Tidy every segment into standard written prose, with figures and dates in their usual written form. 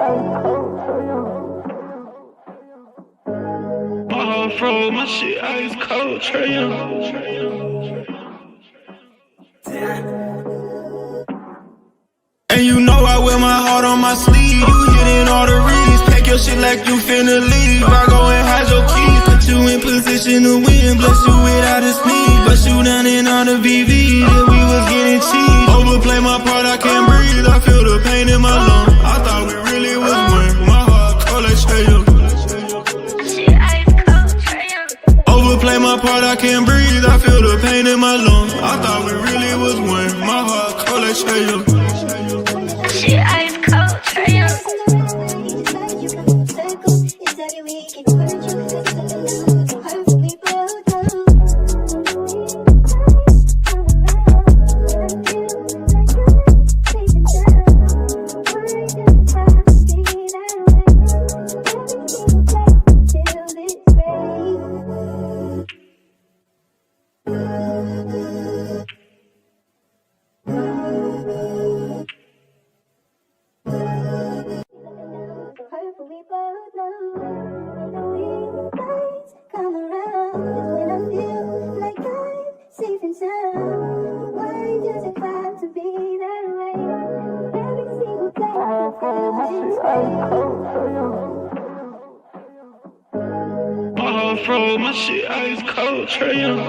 My heart froze, my shit ice cold, Trey Young. And you know I wear my heart on my sleeve. You hitting all the reads, pack your shit like you finna leave. I go and hide your keys, put you in position to win. Bless you without a sneeze, but you down in all the VV. Yeah, we was getting cheese. Overplay my part, I can't breathe. I feel the pain in my lungs. I thought we really was one. My heart cold like Trey Young. Overplay my part, I can't breathe. I feel the pain in my lungs. I thought we really was one. My heart cold like Trey Young. Shit ice cold, Trey Young. My heart froze, my shit ice cold, Trey Young.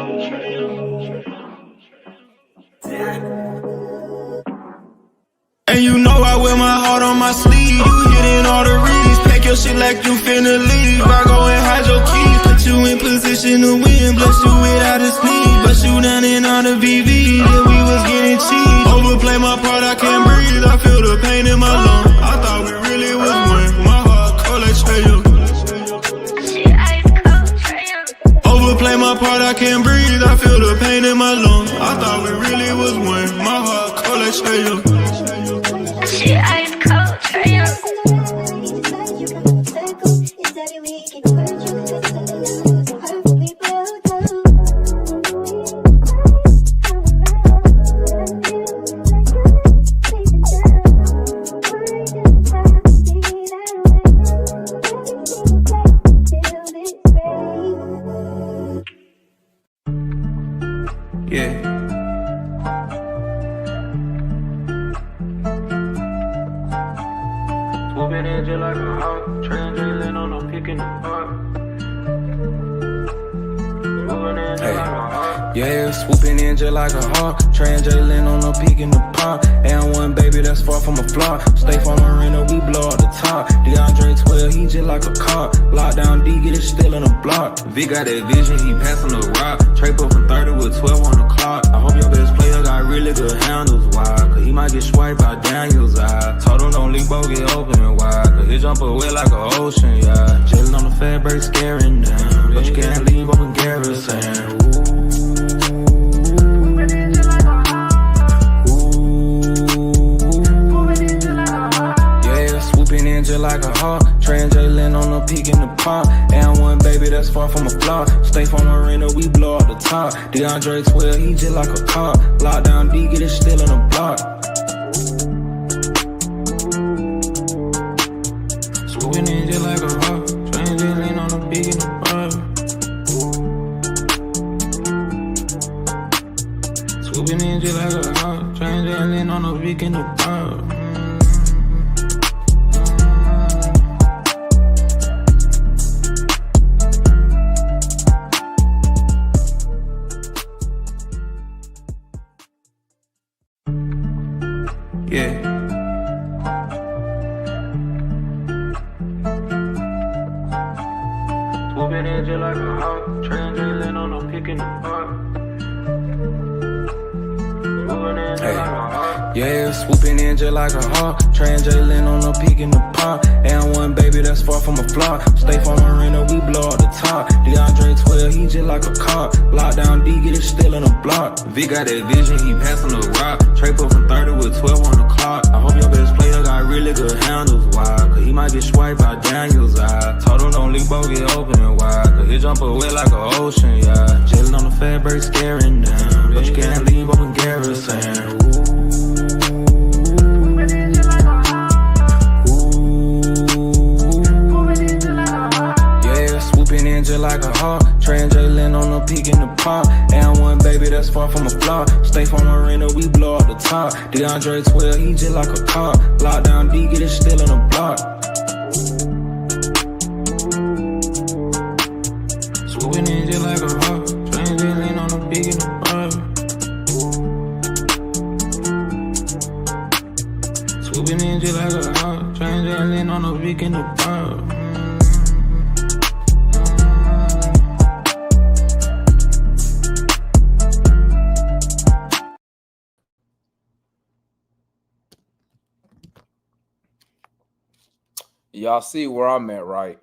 And you know I wear my heart on my sleeve. You hitting all the reads, pack your shit like you finna leave. I go and hide your keys, put you in position to win. Bless you without a sneeze, but you down in all the VV. Yeah, we was getting cheese. Overplay my part, I can't breathe. I feel the pain in my lungs. I thought we really was one. My heart cold like Trey Young. Overplay my part, I can't breathe. I feel the pain in my lungs. I thought we really was one. My heart cold like Trey Young. Shit ice cold, Trey Young. Yeah. Swooping in just like a hawk, translating on a pick in the park. Yeah, swooping in just like a hawk, translating on a peak in the park. And one baby that's far from a flop. Stay from Marina, we blow up the top. DeAndre 12, he just like a cop. Lockdown D, get it still in a block. V got that vision, he passing the rock. Trey up from 30 with 12 on the clock. I hope your best player got really good handles, why? Cause he might get swiped by Daniels, I told him don't leave both get open, why? Cause he jump away like an ocean, yeah. Chillin' on the fat break, scaring down. But you can't leave open garrison. Just like a hawk, translating on a peak in the park. And one baby that's far from a flop. Stay from Marina, we blow up the top. DeAndre 12, he just like a cop. Lockdown D, get it still in a block. Swooping in just like a hawk, translating on a peak in the park. Swooping in just like a hawk, translating on a peak in the park. Yeah. Swooping in just like a hawk, translating on a pick in the park. Yeah, swooping in just like a hawk, translating on a peak in the park. And one baby that's far from a flop. Stay from Marina, we blow up the top. DeAndre 12, he just like a cop. Lockdown D, get it still in a block. V got that vision, he passing the rock. Trey up from 30 with 12 on the clock. I hope your best player got really good handles, why? Cause he might get swiped by Daniels, I told him don't leave both get open, why? Cause he jump away like an ocean, yeah. Chillin' on the fat break, scaring down. But you can't leave open garrison. Ooh. no peak in the pump. And one baby that's far from a flaw. Stay from arena, we blow up the top. DeAndre 12, he just like a car. Lockdown D, get it still in the block. Swooping in just like a hawk. Trying to lean on the big in the pump. Swooping in just like a hawk. Trying to lean on the big in the pump. Y'all see where I'm at, right?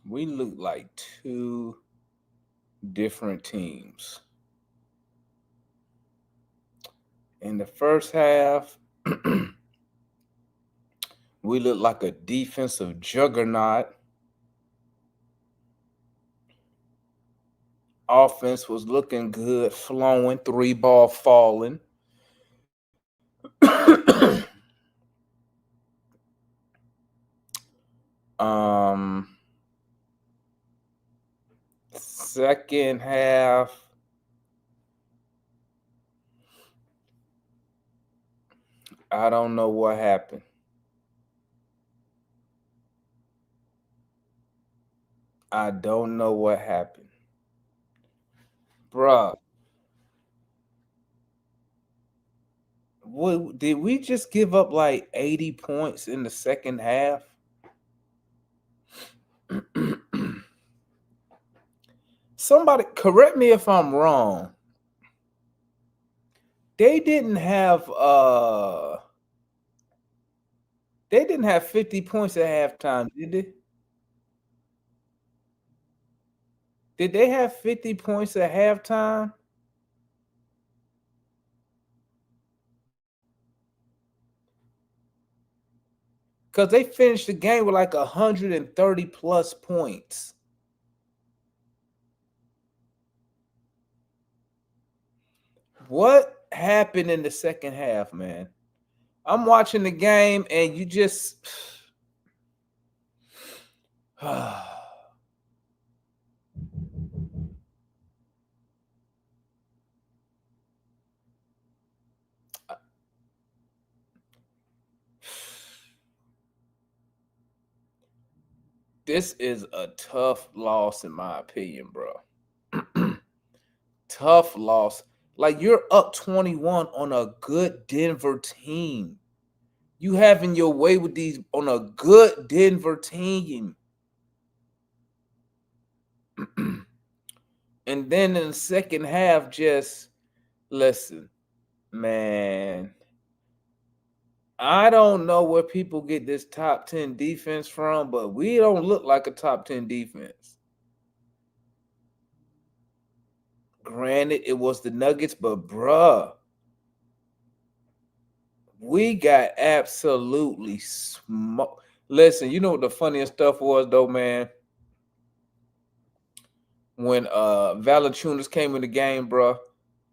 We look like two different teams. In the first half, we look like a defensive juggernaut. Offense was looking good, flowing, 3-ball falling. Second half, I don't know what happened. I don't know what happened. Bruh. Did we just give up like 80 points in the second half? Somebody correct me if I'm wrong. They didn't have 50 points at halftime, did they? Did they have 50 points at halftime? Because they finished the game with like 130 plus points. What happened in the second half, man? I'm watching the game and you just this is a tough loss in my opinion, bro. Tough loss. Like you're up 21 on a good Denver team. You having your way with these on a good Denver team. And then in the second half, just listen, man. I don't know where people get this top 10 defense from, but we don't look like a top 10 defense. Granted, it was the Nuggets, but bruh, we got absolutely smoked. Listen, you know what the funniest stuff was, though, man? When Valanciunas came in the game, bruh,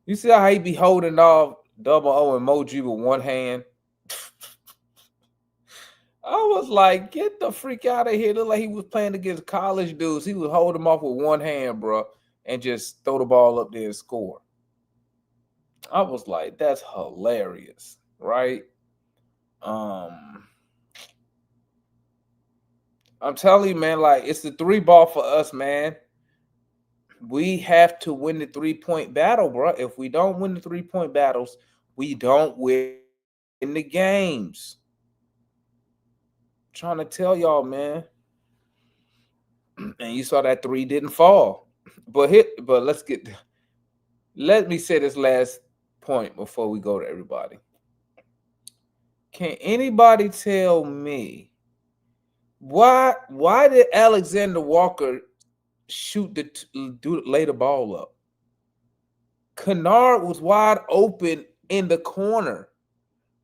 you see how he be holding off double O emoji with one hand? I was like, get the freak out of here. Looked like he was playing against college dudes. He would hold them off with one hand, bro, and just throw the ball up there and score. I was like, that's hilarious, right? I'm telling you, man, like, it's the 3-ball for us, man. We have to win the 3-point battle, bro. If we don't win the 3-point battles, we don't win the games. Trying to tell y'all, man. And you saw that 3 didn't fall. But let me say this last point before we go to everybody. Can anybody tell me why did Alexander Walker lay the ball up? Kennard was wide open in the corner.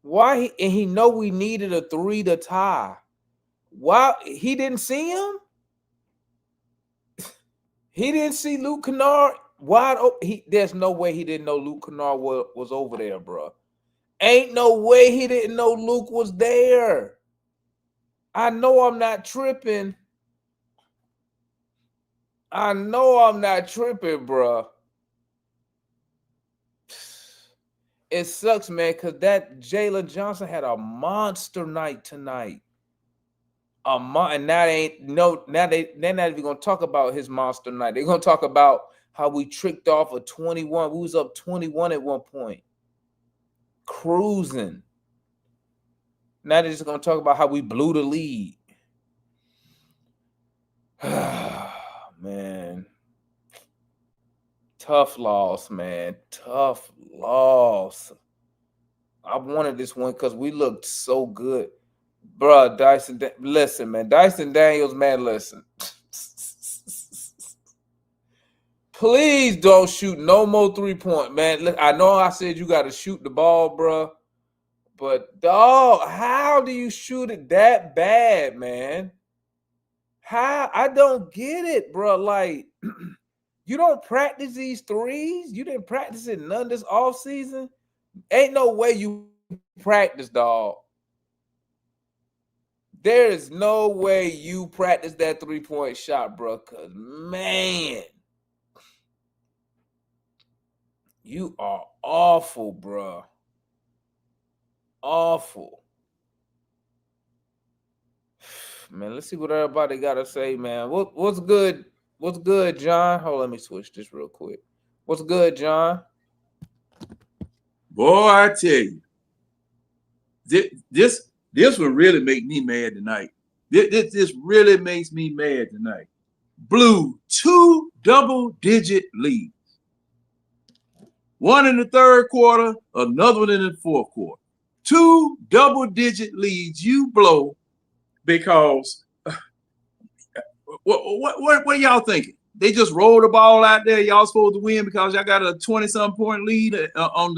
Why? And he know we needed a 3 to tie. Why he didn't see him? He didn't see Luke Kennard Wide open. There's no way he didn't know Luke Kennard was over there, bro. Ain't no way he didn't know Luke was there. I know I'm not tripping. I know I'm not tripping, bro. It sucks, man, because that Jalen Johnson had a monster night tonight. And they're not even gonna talk about his monster night. They're gonna talk about how we tricked off a 21. We was up 21 at one point, cruising. Now they're just gonna talk about how we blew the lead. Man, tough loss, man. Tough loss. I wanted this one because we looked so good. Bruh, listen, man. Dyson Daniels, man, listen. Please don't shoot no more 3-point, man. I know I said you got to shoot the ball, bruh. But, dog, how do you shoot it that bad, man? How? I don't get it, bro. Like, you don't practice these threes? You didn't practice it none this offseason? Ain't no way you practice, dog. There is no way you practice that 3-point shot, bro. Because, man, you are awful, bro. Awful. Man, let's see what everybody got to say, man. What's good? What's good, John? Hold on, let me switch this real quick. What's good, John? Boy, I tell you, this will really make me mad tonight. This really makes me mad tonight. Blew 2 double-digit leads. One in the third quarter, another one in the fourth quarter. 2 double-digit leads you blow because what are y'all thinking? They just roll the ball out there. Y'all supposed to win because y'all got a 20-some point lead on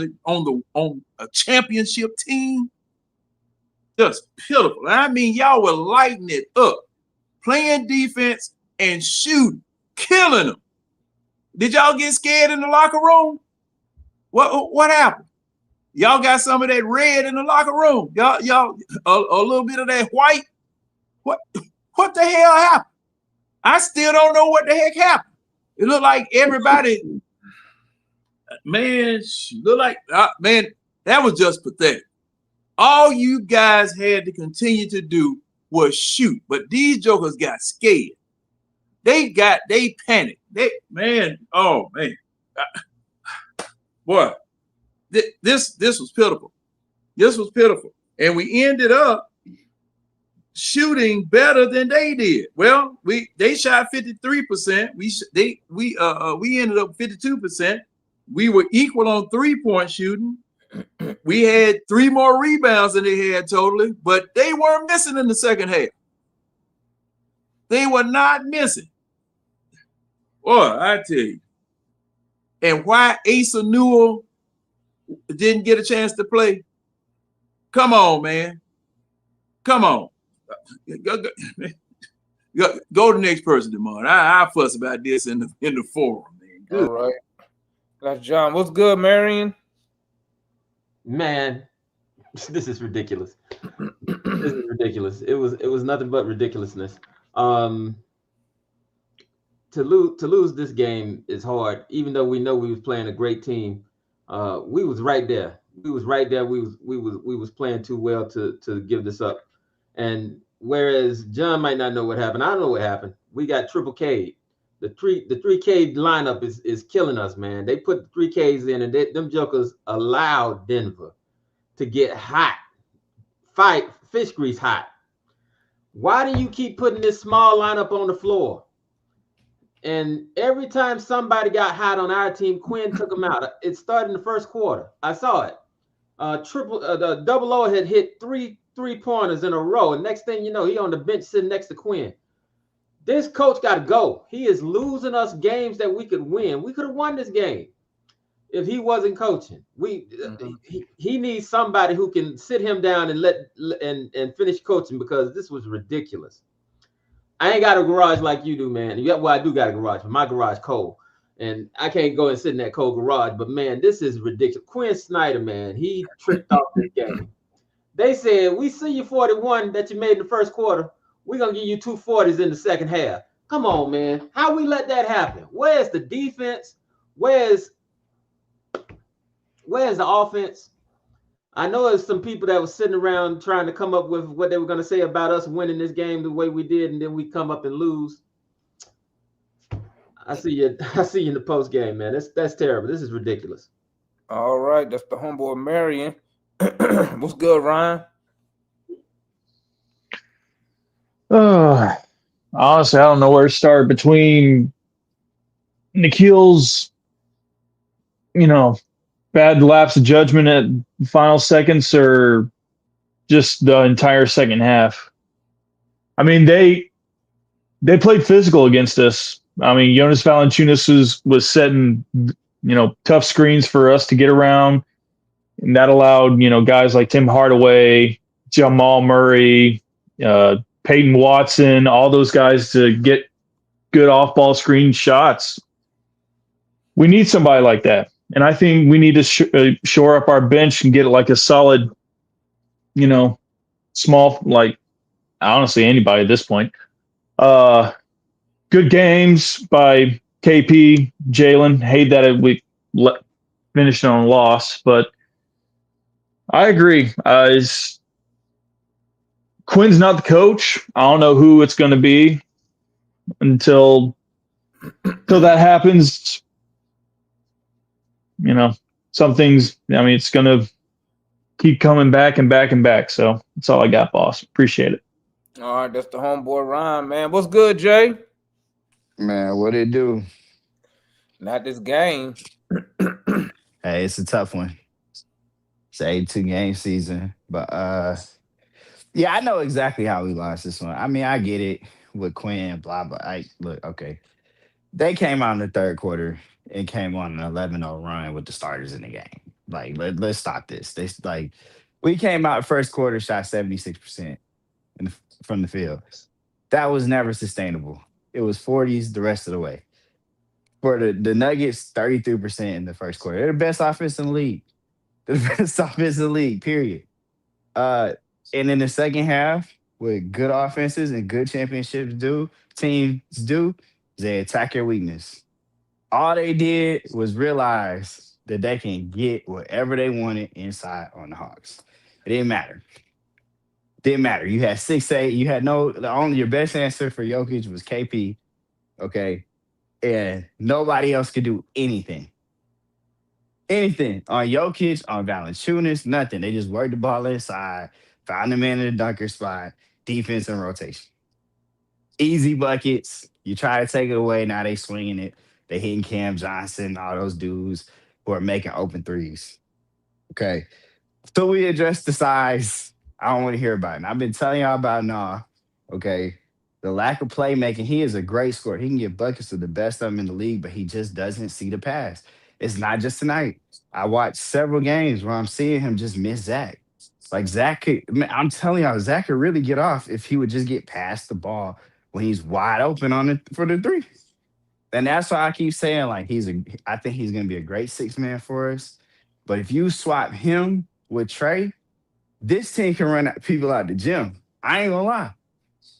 a championship team. Just pitiful. I mean, y'all were lighting it up, playing defense and shooting, killing them. Did y'all get scared in the locker room? What happened? Y'all got some of that red in the locker room. Y'all a little bit of that white. What the hell happened? I still don't know what the heck happened. It looked like everybody, man, man, that was just pathetic. All you guys had to continue to do was shoot, but these jokers got scared. They panicked. Oh man, boy, this was pitiful. This was pitiful, and we ended up shooting better than they did. Well, they shot 53%. We ended up 52%. We were equal on 3-point shooting. We had 3 more rebounds than they had totally, but they weren't missing in the second half. They were not missing. Boy, I tell you. And why Asa Newell didn't get a chance to play? Come on, man. Come on. Go to the next person, Demond. I fuss about this in the forum, man. Good. All right. That's John. What's good, Marion? Man, this is ridiculous. This is ridiculous. It was nothing but ridiculousness. To lose this game is hard, even though we know we was playing a great team. We was right there. We was right there. We was playing too well to give this up. And whereas John might not know what happened, I know what happened. We got triple K. The 3K lineup is killing us, man. They put 3Ks in, and them jokers allowed Denver to get hot, fish grease hot. Why do you keep putting this small lineup on the floor? And every time somebody got hot on our team, Quinn took them out. It started in the first quarter. I saw it. The double O had hit three pointers in a row, and next thing you know, he on the bench sitting next to Quinn. This coach got to go. He is losing us games that we could win. We could have won this game if he wasn't coaching. He needs somebody who can sit him down and finish coaching, because this was ridiculous. I ain't got a garage like you do, man. Well, I do got a garage, but my garage cold. And I can't go and sit in that cold garage, but man, this is ridiculous. Quinn Snyder, man, he tricked off this game. They said, we see you 41 that you made in the first quarter. We're going to give you 240s in the second half. Come on, man. How we let that happen? Where's the defense? Where's the offense? I know there's some people that was sitting around trying to come up with what they were going to say about us winning this game the way we did, and then we come up and lose. I see you in the post game, man. That's terrible. This is ridiculous. All right, that's the homeboy Marion. What's good, Ryan? Honestly, I don't know where to start between Nikhil's, bad lapse of judgment at final seconds or just the entire second half. I mean, they played physical against us. I mean, Jonas Valanciunas was setting, tough screens for us to get around. And that allowed, guys like Tim Hardaway, Jamal Murray, Peyton Watson, all those guys to get good off-ball screen shots. We need somebody like that. And I think we need to shore up our bench and get like a solid, small, like, honestly, anybody at this point. Good games by KP, Jalen. Hate that we finished on a loss, but I agree. Quinn's not the coach. I don't know who it's going to be until that happens. Some things, it's going to keep coming back and back and back. So that's all I got, boss. Appreciate it. All right, that's the homeboy Ryan, man. What's good, Jay? Man, what it do? Not this game. Hey, it's a tough one. It's an 82-game season. But yeah, I know exactly how we lost this one. I mean, I get it with Quinn, blah, blah. Look, okay. They came out in the third quarter and came on an 11-0 run with the starters in the game. Like, let's stop this. We came out first quarter, shot 76% from the field. That was never sustainable. It was 40s the rest of the way. For the Nuggets, 33% in the first quarter. They're the best offense in the league. They're the best offense in the league, period. And in the second half, what good offenses and good teams do, they attack your weakness. All they did was realize that they can get whatever they wanted inside on the Hawks. It didn't matter. Didn't matter. You had 6'8". You had your best answer for Jokic was KP. Okay. And nobody else could do anything. Anything. On Jokic, on Valanciunas, nothing. They just worked the ball inside, found the man in the dunker spot, defense and rotation. Easy buckets. You try to take it away. Now they swinging it. They hitting Cam Johnson, all those dudes who are making open threes. Okay. So we address the size. I don't want to hear about it. And I've been telling y'all about Nah. Okay. The lack of playmaking. He is a great scorer. He can get buckets to the best of them in the league, but he just doesn't see the pass. It's not just tonight. I watched several games where I'm seeing him just miss Zach. Like I'm telling y'all, Zach could really get off if he would just get past the ball when he's wide open for the three. And that's why I keep saying, like, I think he's going to be a great six-man for us. But if you swap him with Trey, this team can run people out the gym. I ain't going to lie.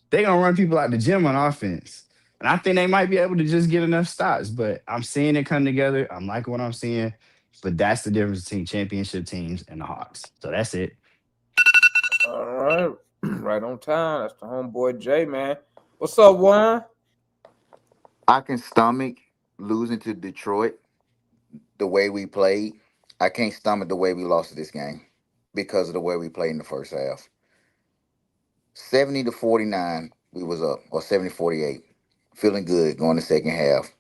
They're going to run people out the gym on offense. And I think they might be able to just get enough stops. But I'm seeing it come together. I'm liking what I'm seeing. But that's the difference between championship teams and the Hawks. So that's it. All right. Right on time. That's the homeboy Jay, man. What's up, Juan? I can stomach losing to Detroit the way we played. I can't stomach the way we lost this game because of the way we played in the first half. 70-49, we was up, or 70-48. Feeling good going the second half.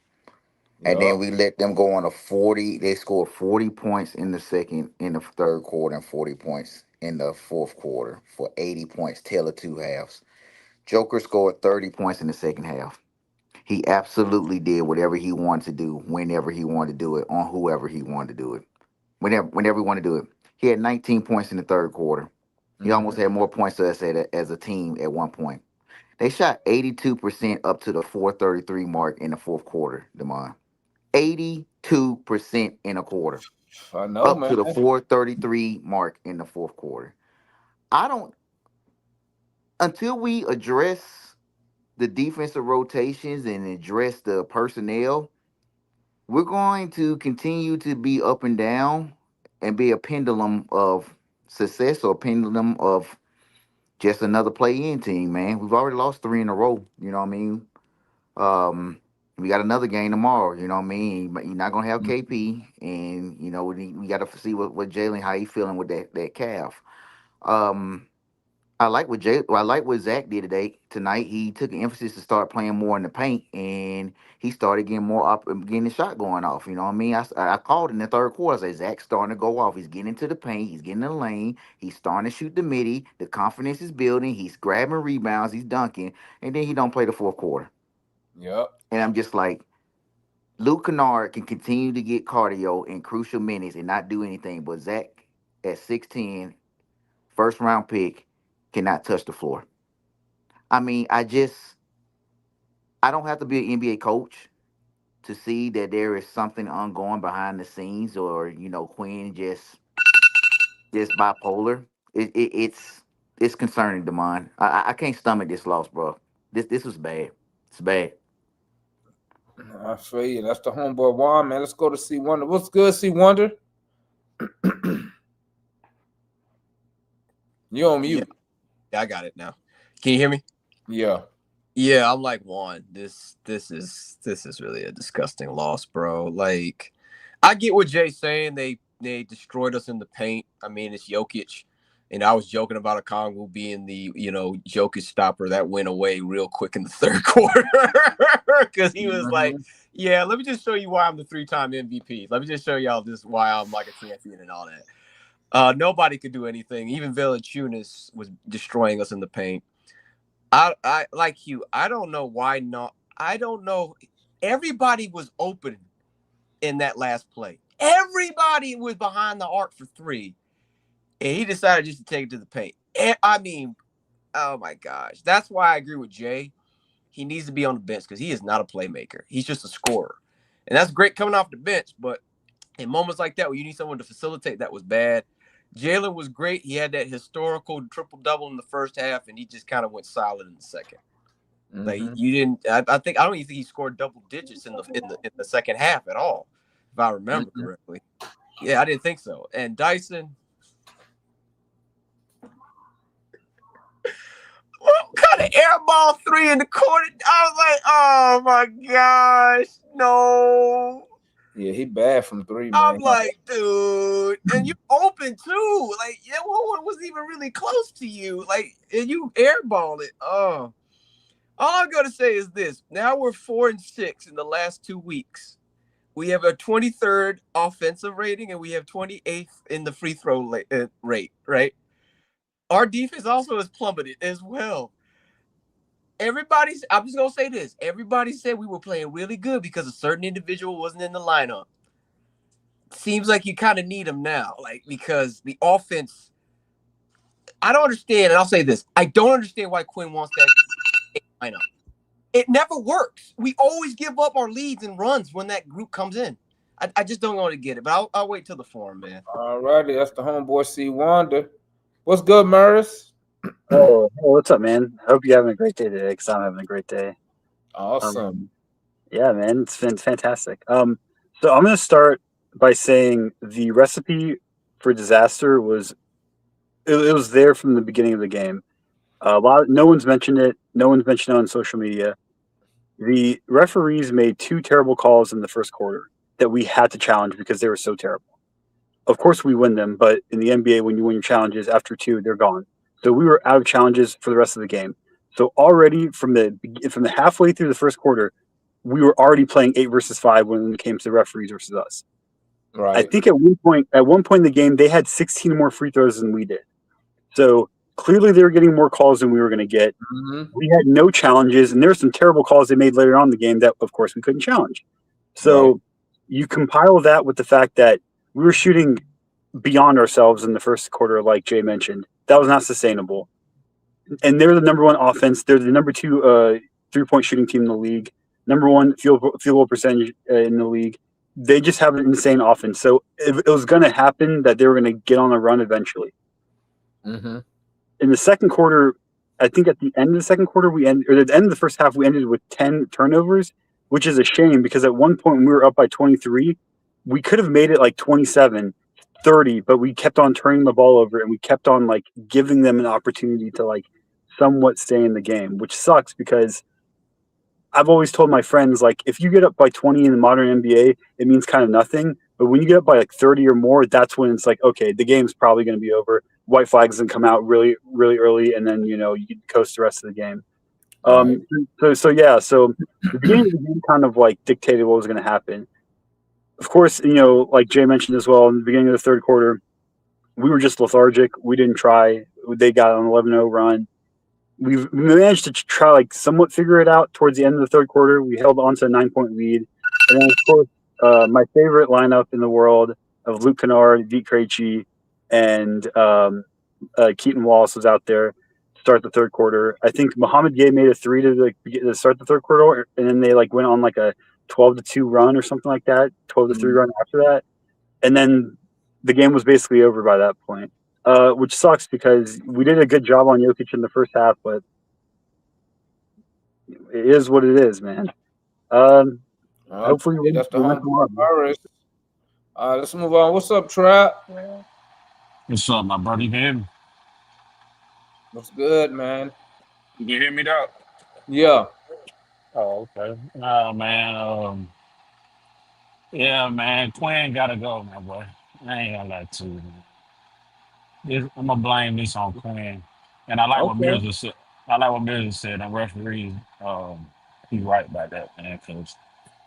And then we let them go on a 40. They scored 40 points in the third quarter, and 40 points in the fourth quarter for 80 points, tail of two halves. Joker scored 30 points in the second half. He absolutely did whatever he wanted to do, whenever he wanted to do it, on whoever he wanted to do it. Whenever he wanted to do it. He had 19 points in the third quarter. He almost had more points to us as a team at one point. They shot 82% up to the 433 mark in the fourth quarter, Demond. 82% in a quarter, I know, up man. to the 433 mark in the fourth quarter. I don't until we address the defensive rotations and address the personnel, we're going to continue to be up and down and be a pendulum of success or pendulum of just another play-in team, man. We've already lost 3 in a row. You know what I mean? Um, we got another game tomorrow. You know what I mean? But you're not gonna have KP, and we got to see what Jalen, how he feeling with that calf. Um, I like what Zach did tonight. He took an emphasis to start playing more in the paint, and he started getting getting the shot going off. You know what I mean? I called in the third quarter. I said Zach's starting to go off. He's getting into the paint. He's getting in the lane. He's starting to shoot the midi. The confidence is building. He's grabbing rebounds. He's dunking, and then he don't play the fourth quarter. Yep. And I'm just like, Luke Kennard can continue to get cardio in crucial minutes and not do anything, but Zach at 6'10", first round pick, cannot touch the floor. I mean, I don't have to be an NBA coach to see that there is something ongoing behind the scenes, or Quinn just bipolar. It's concerning, Demond. I can't stomach this loss, bro. This was bad. It's bad. I feel you. That's the homeboy Juan, man. Let's go to C Wonder. What's good, C Wonder? You on mute. Yeah, I got it now. Can you hear me? Yeah. Yeah, I'm like Juan. This is really a disgusting loss, bro. Like, I get what Jay's saying. They destroyed us in the paint. I mean, it's Jokic. And I was joking about Okongwu being the, Jokic stopper. That went away real quick in the third quarter because he was like, yeah, let me just show you why I'm the 3-time MVP. Let me just show y'all this why I'm like a champion and all that. Nobody could do anything. Even Valanciunas was destroying us in the paint. I like you. I don't know why not. I don't know. Everybody was open in that last play. Everybody was behind the arc for 3. And he decided just to take it to the paint. I mean, oh my gosh. That's why I agree with Jay. He needs to be on the bench because he is not a playmaker. He's just a scorer. And that's great coming off the bench. But in moments like that where you need someone to facilitate, that was bad. Jalen was great. He had that historical triple-double in the first half, and he just kind of went silent in the second. Like you didn't. I don't even think he scored double digits in the second half at all, if I remember correctly. Yeah, I didn't think so. And Dyson. What kind of airball 3 in the corner? I was like, oh my gosh, no. Yeah, he bad from 3, man. I'm like, dude, and you open too. Like, yeah, no one was even really close to you. Like, and you airball it. Oh, all I'm gonna say is this: now we're 4-6 in the last 2 weeks. We have a 23rd offensive rating, and we have 28th in the free throw rate. Right? Our defense also has plummeted as well. I'm just going to say this. Everybody said we were playing really good because a certain individual wasn't in the lineup. Seems like you kind of need him now, like, because the offense, I don't understand. And I'll say this. I don't understand why Quinn wants that lineup. It never works. We always give up our leads and runs when that group comes in. I just don't want to get it, but I'll wait till the forum, man. All righty. That's the homeboy C Wonder. What's good, Maris? Oh, what's up, man? I hope you're having a great day today because I'm having a great day. Awesome. Yeah, man, it's been fantastic. So I'm going to start by saying the recipe for disaster was there from the beginning of the game. No one's mentioned it. No one's mentioned it on social media. The referees made 2 terrible calls in the first quarter that we had to challenge because they were so terrible. Of course, we win them, but in the NBA, when you win your challenges after 2, they're gone. So we were out of challenges for the rest of the game. So already from the halfway through the first quarter, we were already playing 8 versus 5 when it came to the referees versus us. Right. I think at one point in the game, they had 16 more free throws than we did. So clearly they were getting more calls than we were going to get. We had no challenges, and there were some terrible calls they made later on in the game that, of course, we couldn't challenge. So you compile that with the fact that we were shooting beyond ourselves in the first quarter, like Jay mentioned. That was not sustainable. And they're the number 1 offense. They're the number 2 3-point shooting team in the league. number one field goal percentage in the league. They just have an insane offense. So it was going to happen that they were going to get on a run eventually. Mm-hmm. In the second quarter, I think at the end of the second quarter, at the end of the first half, we ended with 10 turnovers, which is a shame because at one point when we were up by 23, we could have made it like 27, 30, but we kept on turning the ball over and we kept on like giving them an opportunity to like somewhat stay in the game, which sucks because I've always told my friends, like, if you get up by 20 in the modern NBA, it means kind of nothing. But when you get up by like 30 or more, that's when it's like, okay, the game's probably going to be over. White flags can come out really, really early, and then, you can coast the rest of the game. Right. So the beginning of the game kind of like dictated what was going to happen. Of course, like Jay mentioned as well, in the beginning of the third quarter, we were just lethargic. We didn't try. They got an 11-0 run. We managed to try like somewhat figure it out towards the end of the third quarter. We held on to a 9-point lead. And then, of course, my favorite lineup in the world of Luke Kennard, Vit Krejci, and Keaton Wallace was out there to start the third quarter. I think Mohamed Gay made a three to start the third quarter, and then they like went on like a 12-2 run or something like that, 12-3 run after that. And then the game was basically over by that point. Which sucks because we did a good job on Jokic in the first half, but it is what it is, man. Hopefully that's the we'll homeboy virus. Let's move on. What's up, Trap? What's up, my brother? You can hear me? What's good, man? You can hear me, dog? Yeah. Oh, okay. Oh, man. Yeah, man. Quinn got to go, my boy. I ain't gonna lie to you, man. I'm gonna blame this on Quinn. And I like what Okay. Mirza said. I like what Mirza said. And referee, he's right about that, man, because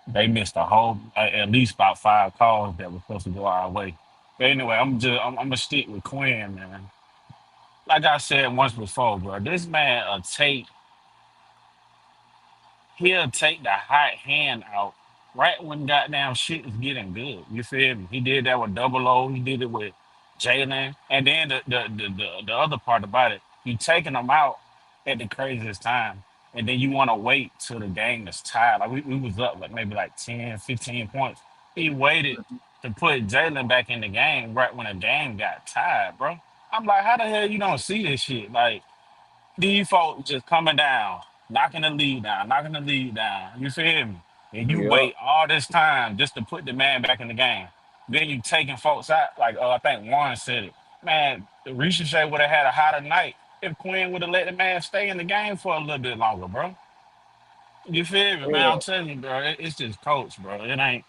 they missed a whole, at least about 5 calls that were supposed to go our way. But anyway, I'm gonna stick with Quinn, man. Like I said once before, bro, this man he'll take the hot hand out right when goddamn shit is getting good. You feel me? He did that with Double O. He did it with Jalen. And then the other part about it, you taking them out at the craziest time. And then you want to wait till the game is tied. Like we was up like maybe like 10, 15 points. He waited to put Jalen back in the game right when the game got tied, bro. I'm like, how the hell you don't see this shit? Like, these folks just coming down, knocking the lead down, knocking the lead down. You feel me? And you Yeah. wait all this time just to put the man back in the game. Then you taking folks out. Like, I think Warren said it. Man, Ricochet would have had a hotter night if Quinn would have let the man stay in the game for a little bit longer, bro. You feel me, man? Yeah. I'm telling you, bro. It's just coach, bro. It ain't.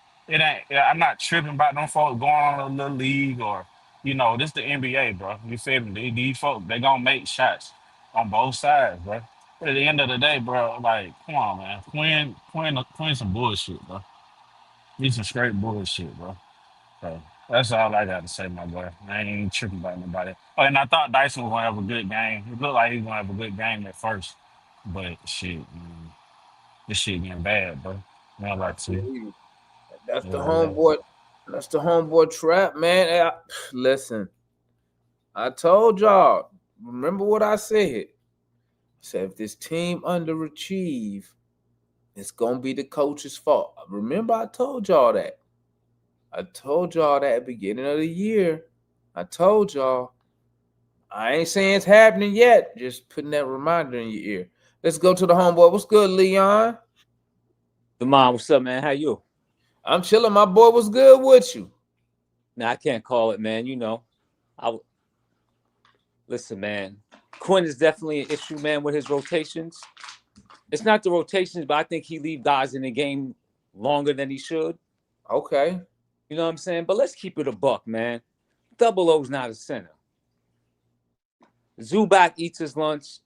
I'm not tripping about them folks going on a little league or, this the NBA, bro. You feel me? These folks, they gonna make shots on both sides, bro. But at the end of the day, bro, like, come on, man. Quinn, some bullshit, bro. He's some straight bullshit, bro. So that's all I got to say, my boy. I ain't tripping about nobody. Oh, and I thought Dyson was gonna have a good game. It looked like he was gonna have a good game at first, but shit, man, this shit getting bad, bro. Not like to. That's the Yeah, homeboy. That's the homeboy Trap, man. Listen, I told y'all. Remember what I said? I said if this team underachieve, it's gonna be the coach's fault. Remember, I told y'all that. I told y'all that at the beginning of the year. I told y'all. I ain't saying it's happening yet. Just putting that reminder in your ear. Let's go to the homeboy. What's good, Leon? Demond, what's up, man? How you? I'm chilling. My boy, what's good with you? Nah, I can't call it, man. Listen, man. Quinn is definitely an issue, man, with his rotations. It's not the rotations, but I think he leave guys in the game longer than he should. Okay. You know what I'm saying? But let's keep it a buck, man. Double O's not a center. Zubac eats his lunch.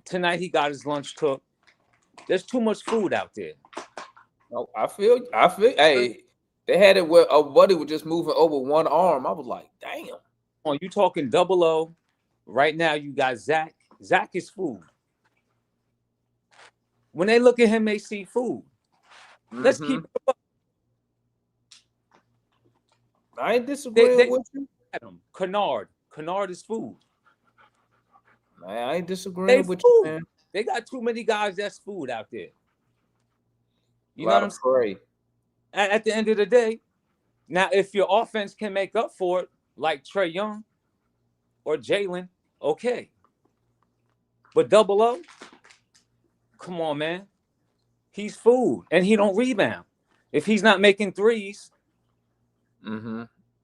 Tonight he got his lunch cooked. There's too much food out there. Oh, I feel. Hey, they had it where a buddy was just moving over one arm. I was like, damn. Oh, you talking Double O? Right now you got Zach. Zach is food. When they look at him, they see food. Let's keep it a buck. I ain't disagreeing with you. Adam, Kennard is food. I ain't disagreeing with food. you, man. They got too many guys that's food out there. You know what I'm saying? Prey. At the end of the day, now if your offense can make up for it, like Trey Young or Jalen, okay. But double O, come on, man. He's food and he don't rebound. If he's not making threes, Mm-hmm.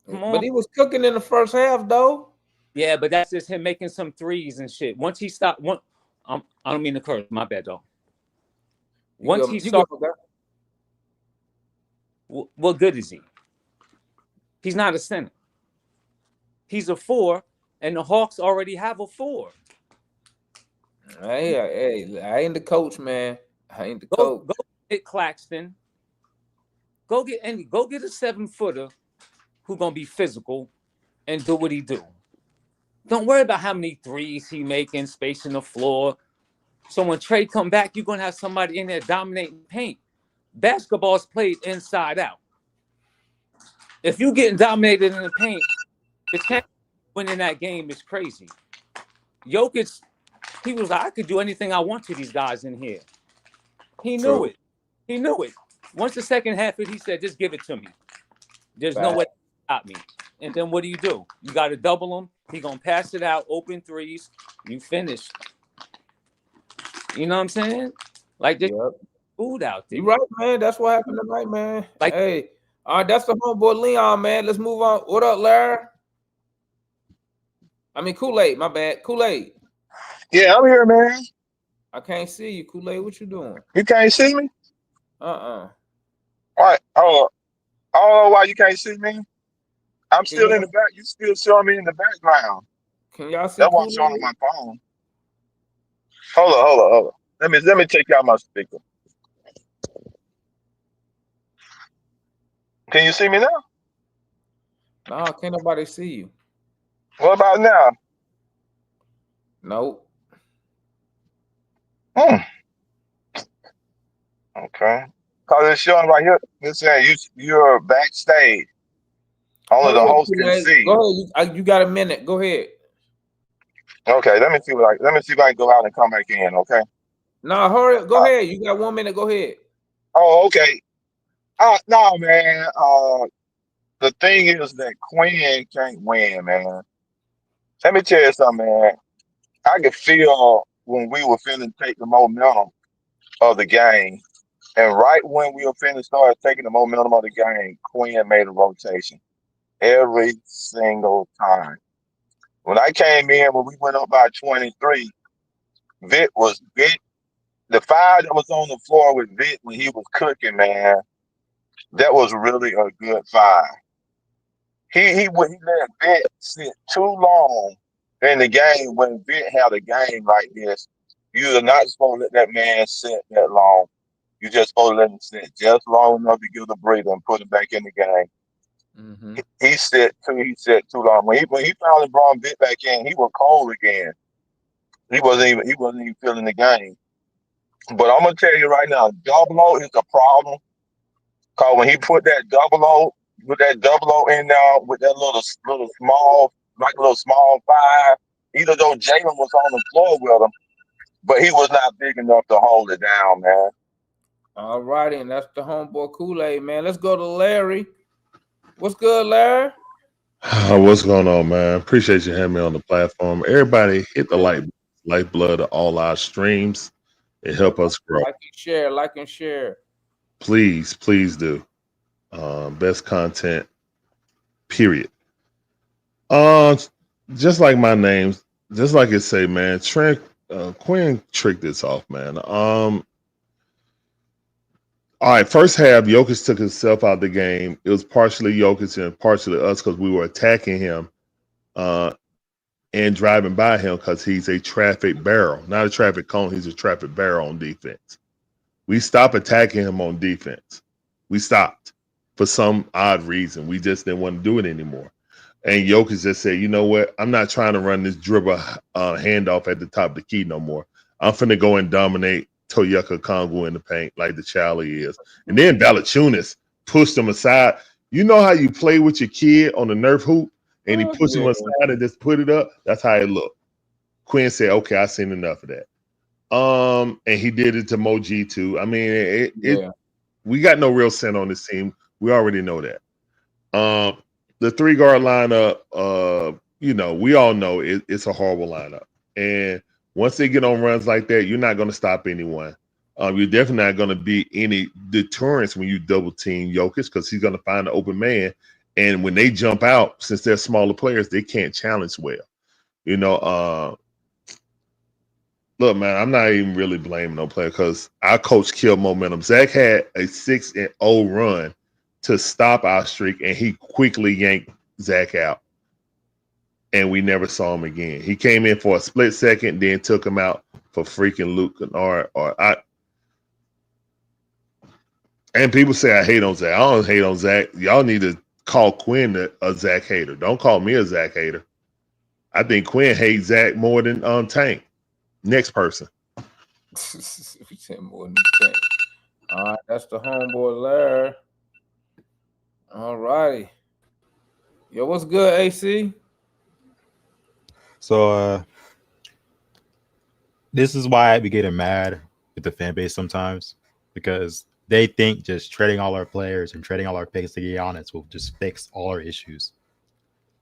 come on. But he was cooking in the first half, though. Yeah, but that's just him making some threes and shit. Once he stopped, I don't mean to curse. My bad, dog. Once he started, what good is he? He's not a center. He's a 4, and the Hawks already have a 4. Hey, I ain't the coach, man. I ain't the coach. Go get Claxton. Go get a 7-footer who gonna be physical and do what he do. Don't worry about how many threes he making, spacing the floor. So when Trey come back, you're gonna have somebody in there dominating paint. Basketball's played inside out. If you getting dominated in the paint, the chance of winning that game is crazy. Jokic, he was like, I could do anything I want to these guys in here. He knew it. He knew it. Once the second half he said, just give it to me. There's no way to stop me. And then what do? You got to double him. He going to pass it out, open threes. You finish. You know what I'm saying? Like, there's food out there. You right, man. That's what happened tonight, man. Like, hey, all right, that's the homeboy Leon, man. Let's move on. What up, Larry? I mean, Kool-Aid, my bad. Kool-Aid. Yeah, I'm here, man. I can't see you, Kool-Aid. What you doing? You can't see me? Uh-uh. All right. Oh, I don't know why you can't see me. I'm still in the back. You still showing me in the background. Can y'all see? That's why I'm showing on my phone. Hold on. Let me take out my speaker. Can you see me now? No, can't nobody see you. What about now? Nope. Okay. Cause it's showing right here. It's saying you're backstage. Only the host can see. Go ahead. You got a minute. Go ahead. Okay. Let me see if I can go out and come back in. Okay. No, hurry up. Go ahead. You got 1 minute. Go ahead. Oh, okay. No, man. The thing is that Quinn can't win, man. Let me tell you something, man. I could feel when we were finna take the momentum of the game. And right when we were finna start taking the momentum of the game, Quinn made a rotation. Every single time. When I came in, when we went up by 23, the 5 that was on the floor with Vic when he was cooking, man, that was really a good 5. He let Vic sit too long in the game. When Vic had a game like this, you're not supposed to let that man sit that long. You're just supposed to let him sit just long enough to give the breather and put him back in the game. Mm-hmm. He sit too long. When he finally brought Vic back in, he was cold again. He wasn't even feeling the game. But I'm gonna tell you right now, double O is a problem. Cause when he put that double O in there with that little small 5, even though Jalen was on the floor with him, but he was not big enough to hold it down, man. All righty, and that's the homeboy Kool-Aid, man. Let's go to Larry. What's good, Larry? What's going on, man? Appreciate you having me on the platform. Everybody hit the lifeblood of all our streams. It help us grow. Like and share. Please do. Best content, period. Just like my name, just like it say, man, Quinn tricked this off, man. All right, first half, Jokic took himself out of the game. It was partially Jokic and partially us because we were attacking him and driving by him because he's a traffic barrel, not a traffic cone. He's a traffic barrel on defense. We stopped attacking him on defense. We stopped for some odd reason. We just didn't want to do it anymore. And Jokic just said, you know what? I'm not trying to run this dribble handoff at the top of the key no more. I'm finna go and dominate Toyeka Kongu in the paint like the child he is. And then Valanciunas pushed him aside. You know how you play with your kid on the Nerf hoop and he pushed him aside and just put it up? That's how it looked. Quinn said, okay, I've seen enough of that. And he did it to Mo G too. I mean, We got no real center on this team. We already know that. The 3-guard lineup, we all know it's a horrible lineup. And once they get on runs like that, you're not going to stop anyone. You're definitely not going to be any deterrence when you double team Jokic because he's going to find an open man. And when they jump out, since they're smaller players, they can't challenge well. Look, man, I'm not even really blaming no player because our coach killed momentum. Zach had a 6-0 run to stop our streak, and he quickly yanked Zach out. And we never saw him again. He came in for a split second, then took him out for freaking Luke Kennard. And people say I hate on Zach. I don't hate on Zach. Y'all need to call Quinn a Zach hater. Don't call me a Zach hater. I think Quinn hates Zach more than Tank. Next person. We said more than Tank. All right, that's the homeboy Larry. All righty. Yo, what's good, AC? So this is why I be getting mad with the fan base sometimes, because they think just trading all our players and trading all our picks, to be honest, will just fix all our issues.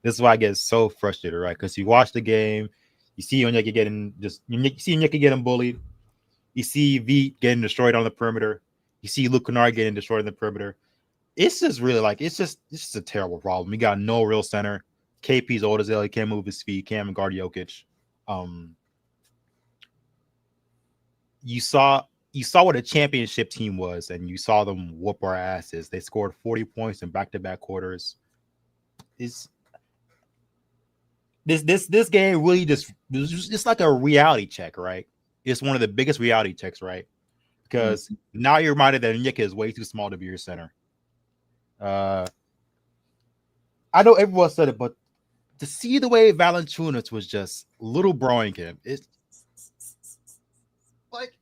This is why I get so frustrated, right? Because you watch the game, you see Onyeka getting bullied, you see V getting destroyed on the perimeter, you see Luke Kennard getting destroyed on the perimeter. It's just really it's just a terrible problem. We got no real center. KP's old as hell. He can't move his feet. Can't even guard Jokic. You saw what a championship team was, and you saw them whoop our asses. They scored 40 points in back-to-back quarters. This game really it's like a reality check, right? It's one of the biggest reality checks, right? Because now you're reminded that Onyeka is way too small to be your center. I know everyone said it, but to see the way Valanciunas was just little broing him, it's like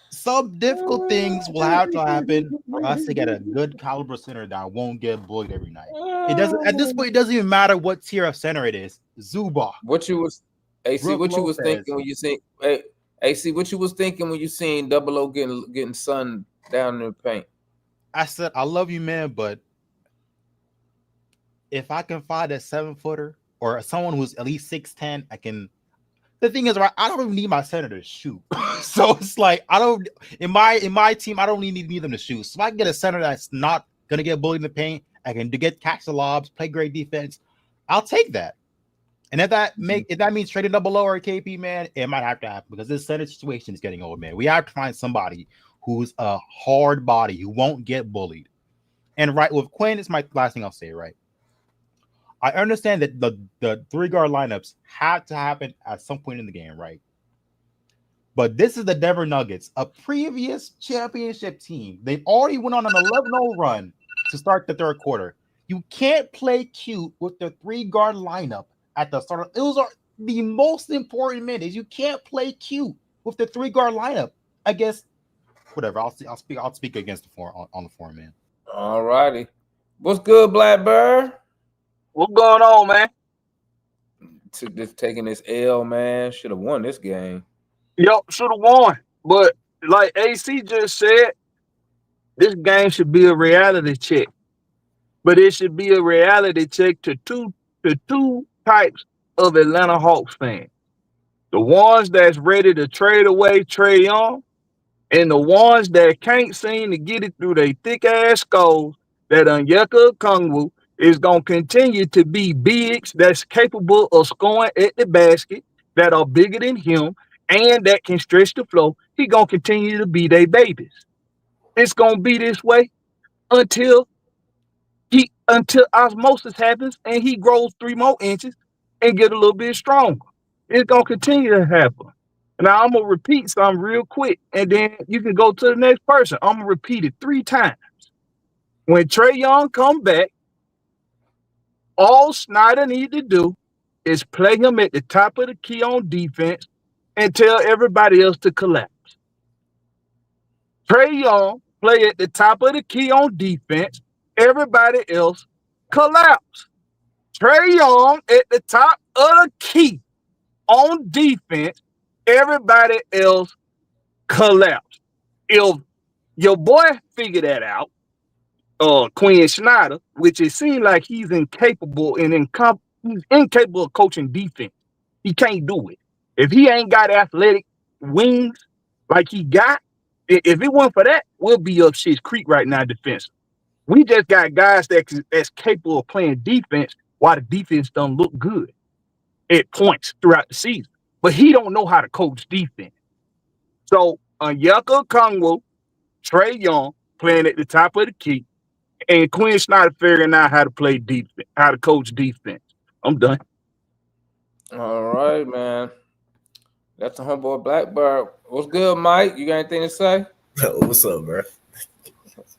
some difficult things will have to happen for us to get a good caliber center that won't get bullied every night. It doesn't at this point. It doesn't even matter what tier of center it is. Zubac. What you was thinking when you seen AC? What you was thinking when you seen Double O getting sun down in the paint? I said, I love you, man, but if I can find a 7-footer or someone who's at least 6'10", I can. The thing is, right? I don't even need my center to shoot, so it's like I don't. In my team, I don't need them to shoot. So if I can get a center that's not gonna get bullied in the paint, I can catch the lobs, play great defense. I'll take that. And if that means trading Double O or KP, man, it might have to happen because this center situation is getting old, man. We have to find somebody who's a hard body who won't get bullied. And right with Quinn, is my last thing I'll say, right? I understand that the 3-guard lineups had to happen at some point in the game, right? But this is the Denver Nuggets, a previous championship team. They already went on an 11-0 run to start the third quarter. You can't play cute with the 3-guard lineup at the start. Those are the most important minutes. You can't play cute with the 3-guard lineup. I guess whatever. I'll speak against the on the forum, man. All righty. What's good, Blackbird? What's going on, man? Taking this L, man. Should have won this game. Yup, should have won. But like AC just said, this game should be a reality check. But it should be a reality check to two types of Atlanta Hawks fans. The ones that's ready to trade away Trey Young, and the ones that can't seem to get it through their thick ass skulls that Onyeka Okongwu is gonna continue to be bigs that's capable of scoring at the basket, that are bigger than him, and that can stretch the floor. He gonna continue to be their babies. It's gonna be this way until osmosis happens and he grows 3 more inches and get a little bit stronger. It's gonna continue to happen. Now I'm gonna repeat something real quick, and then you can go to the next person. I'm gonna repeat it 3 times. When Trey Young come back, all Snyder need to do is play him at the top of the key on defense and tell everybody else to collapse. Trey Young play at the top of the key on defense, everybody else collapse. Trey Young at the top of the key on defense, everybody else collapse. if your boy figure that out, Quinn Snyder, which it seems like he's incapable of coaching defense. He can't do it. If he ain't got athletic wings like he got, if it weren't for that, we'll be up shit's creek right now defensive. We just got guys that's capable of playing defense while the defense don't look good at points throughout the season. But he don't know how to coach defense. So Onyeka Okongwu, Trey Young playing at the top of the key, and Quinn Snyder figuring out how to play defense, how to coach defense. I'm done. All right, man. That's the homeboy Blackbird. What's good, Mike? You got anything to say? What's up, bro?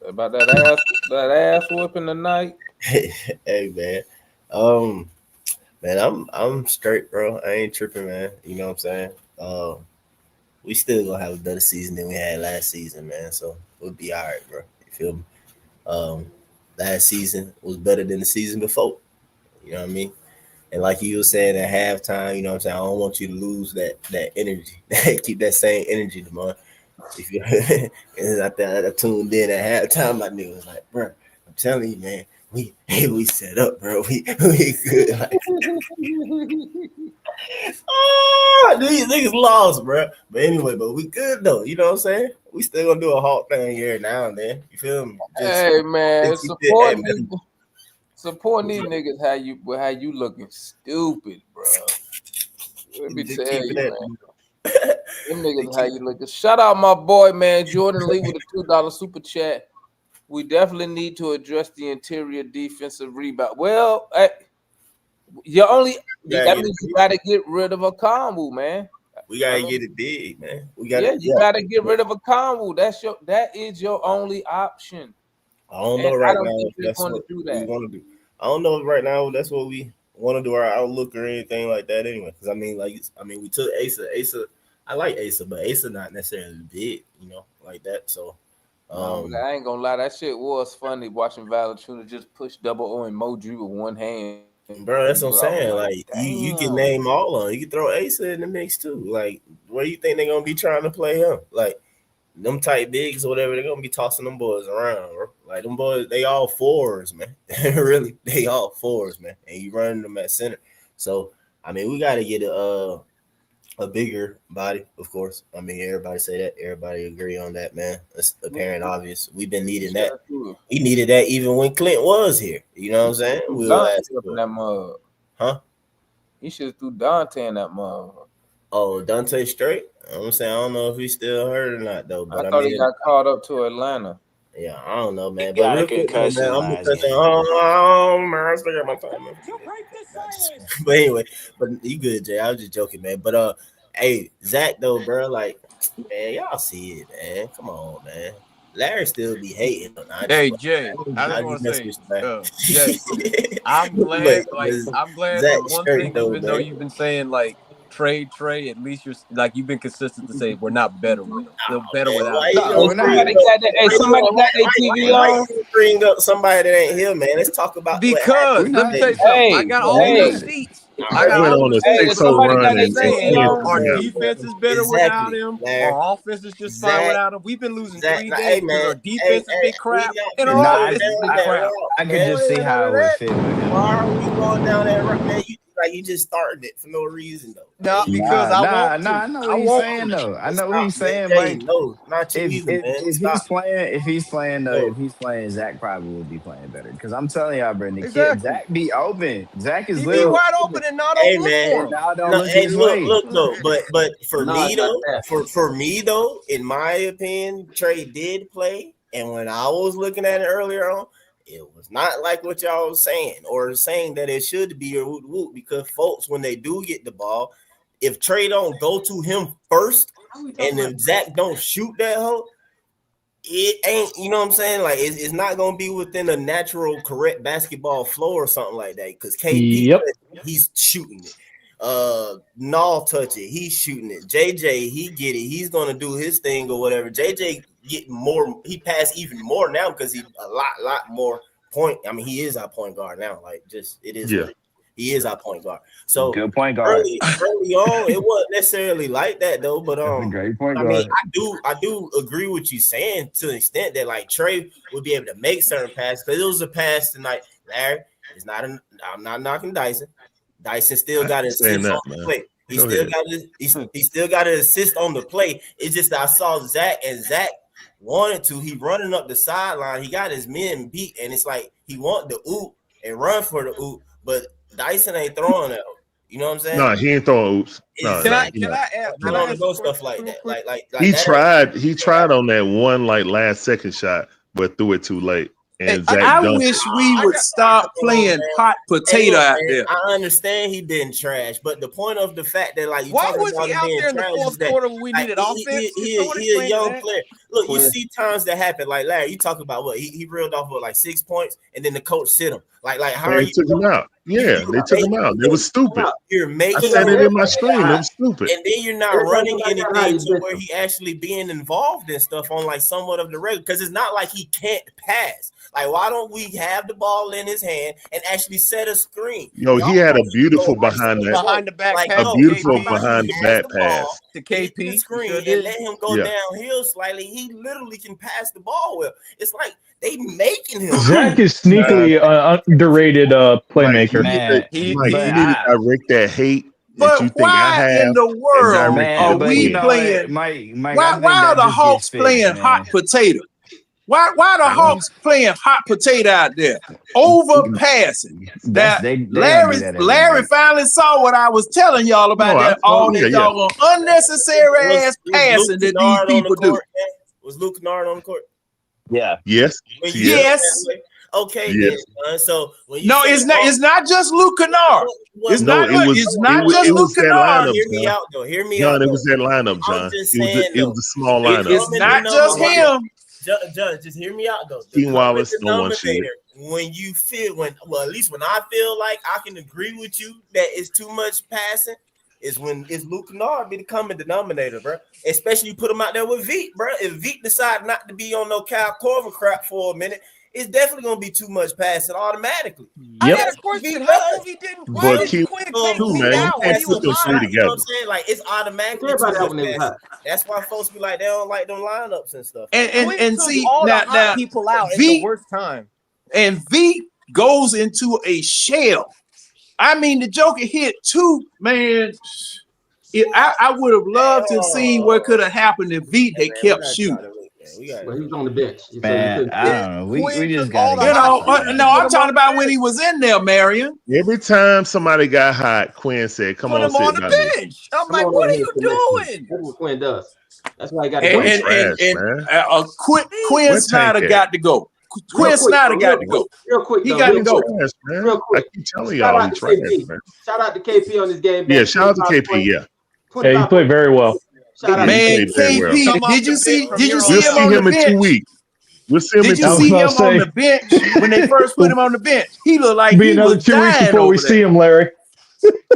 About that ass whooping tonight? Hey, man. Man, I'm straight, bro. I ain't tripping, man. You know what I'm saying? We still gonna have a better season than we had last season, man. So we'll be all right, bro. You feel me? Last season was better than the season before. You know what I mean? And like you were saying at halftime, you know what I'm saying? I don't want you to lose that energy. Keep that same energy tomorrow. If you and I tuned in at halftime, my nigga was like, bro, I'm telling you, man, we set up, bro. We good. Like, these niggas lost, bro. But anyway, but we good though. You know what I'm saying? We still gonna do a Hawk thing here now and then. You feel me? Hey man, support these niggas how you looking stupid, bro. Let me tell you, man. Them niggas how you looking. Shout out my boy, man, Jordan Lee with a $2 super chat. We definitely need to address the interior defensive rebound. Well, that means you gotta get rid of a Okongwu, man. We gotta get it big, man. You gotta get rid of a Okongwu. That is your only option. I don't know right now if that's what we want to do. I don't know if right now that's what we want to do, our outlook or anything like that anyway. Because we took Asa. I like Asa, but Asa not necessarily big, you know, like that. So I ain't gonna lie, that shit was funny watching Valanciunas just push double O emoji with one hand. Bro, that's what I'm saying. Like you can name all of them. You can throw Asa in the mix too. Like, where you think they're gonna be trying to play him? Like them tight bigs or whatever, they're gonna be tossing them boys around, bro. Like them boys, they all fours, man. Really, they all fours, man. And you running them at center. So we gotta get a bigger body, of course. Everybody say that. Everybody agree on that, man. It's apparent, obvious. We've been needing that. We needed that even when Clint was here. You know what I'm saying? We were asking for that mug. Huh? He should have threw Dante in that mug. Oh, Dante straight? I'm saying I don't know if he's still hurt or not though. But I thought he got called up to Atlanta. Yeah, I don't know, man. Got but a concussion man, last man, I still got my time, man. But anyway, but you good, Jay. I was just joking, man. But hey, Zach though, bro, like, man, y'all see it, man. Come on, man. Larry still be hating. Hey Jay, I just want to say, Jay, I'm glad. I'm glad for one thing, even though you've been saying like trade, at least you've been consistent to say we're not better with them. They're better without them. Somebody got their TV on. Bring up somebody that ain't here, man. Let's talk about because let me tell you something. I got all the receipts. I got all the receipts. Our defense is better without him. Our offense is just fine without him. We've been losing 3 games because our defense has been crap and our offense has been crap. I could just see how it would fit with him. Why are we going down that road, man? You just started it for no reason though. No, because I know what he's saying though. I know what he's saying, Mike. No, not you either, man. If he's playing, Zach probably would be playing better. Because I'm telling y'all, bro, the kid, Zach be open. Zach is be wide open and not open. Hey man, look though, but for me though, in my opinion, Trey did play, and when I was looking at it earlier on, it was not like what y'all was saying or saying that it should be a woot because folks, when they do get the ball, if Trey don't go to him first and if Zach don't shoot that hoe, it ain't, you know what I'm saying? Like it's not gonna be within a natural, correct basketball flow or something like that. Because KP, he's shooting it. Null touch it, he's shooting it. JJ, he get it, he's gonna do his thing or whatever. JJ get more, he pass even more now because he's a lot more point. He is our point guard now. Like, just it is. Yeah. He is our point guard. So good point guard. Early on, it wasn't necessarily like that though. But That's a great point I guard. mean, I do agree with you saying to the extent that like Trey would be able to make certain passes because it was a pass tonight. Larry, it's not. I'm not knocking Dyson. Dyson still got his assist on the play. He still got an assist on the play. It's just that I saw Zach and Zach wanted to. He running up the sideline. He got his men beat, and it's like he want the oop and run for the oop, but Dyson ain't throwing that. You know what I'm saying? No, he ain't throwing oops. No, Can I add go stuff like that? Like he tried on that one like last second shot, but threw it too late. And I wish we would stop playing hot potato out there. I understand he didn't trash, but the point of the fact that like why was he out there in the fourth quarter when we needed offense? He a young player. Look, you see times that happen. Like Larry, you talk about what he reeled off with like 6 points, and then the coach sit him. Like how are you? Took him out. Yeah, they took him out. It was stupid. You're making. I said it in my stream. It was stupid. And then you're not running anything to where he actually being involved in stuff on like somewhat of the regular because it's not like he can't pass. Like, why don't we have the ball in his hand and actually set a screen? Yo, he had a beautiful behind the back pass. A beautiful behind the back pass to KP screen and let him go downhill slightly. He literally can pass the ball well. It's like they making him. Zach is sneakily underrated playmaker. He needed to direct that hate. But why in the world are we playing? Why are the Hawks playing hot potato? Why the Hawks playing hot potato out there? Overpassing. Larry finally saw what I was telling y'all about y'all unnecessary ass passing that these people do. Was Luke Kennard on the court? Yeah. Yes. Okay. Yes. So when no, it's not just Luke Kennard. It's not just Luke Kennard. Hear me out though. Hear me out. John, it was that lineup, John. It was a small lineup. It's not just him. Judge, just hear me out though. Dean Wallace, no one should. When you feel at least when I feel like I can agree with you that it's too much passing, is when it's Luke Kennard be the common denominator, bro. Especially you put him out there with Veet, bro. If Veet decide not to be on no Kyle Korver crap for a minute, it's definitely gonna be too much passing automatically. I got a question. How come he didn't? But keep two, man. You can't put those two together. You know what I'm saying? Like it's automatically too much passing. That's why folks be like they don't like them lineups and stuff. And see all now people out at the worst time. And V goes into a shell. I mean, the Joker hit two, man. I would have loved to have seen what could have happened if V they kept shooting. Well, he was on the bench. Man, I don't know. We just got no, I'm talking about when he was in there, Marion. Every time somebody got hot, Quinn said, "Come on, sit on the bench." I'm like, "What are you doing?" That's what Quinn does. That's why he got to go. Quinn Snyder got to go. Quinn Snyder got to go. Real quick, he got to go. Real quick. I keep telling y'all, he's trash, man. Shout out to KP on this game. Yeah, shout out to KP. Yeah, he played very well. Man, KP, did you see him on the bench? In 2 weeks. We'll see him Did you see him on the bench when they first put him on the bench? He looked like he was dying before we see him, Larry.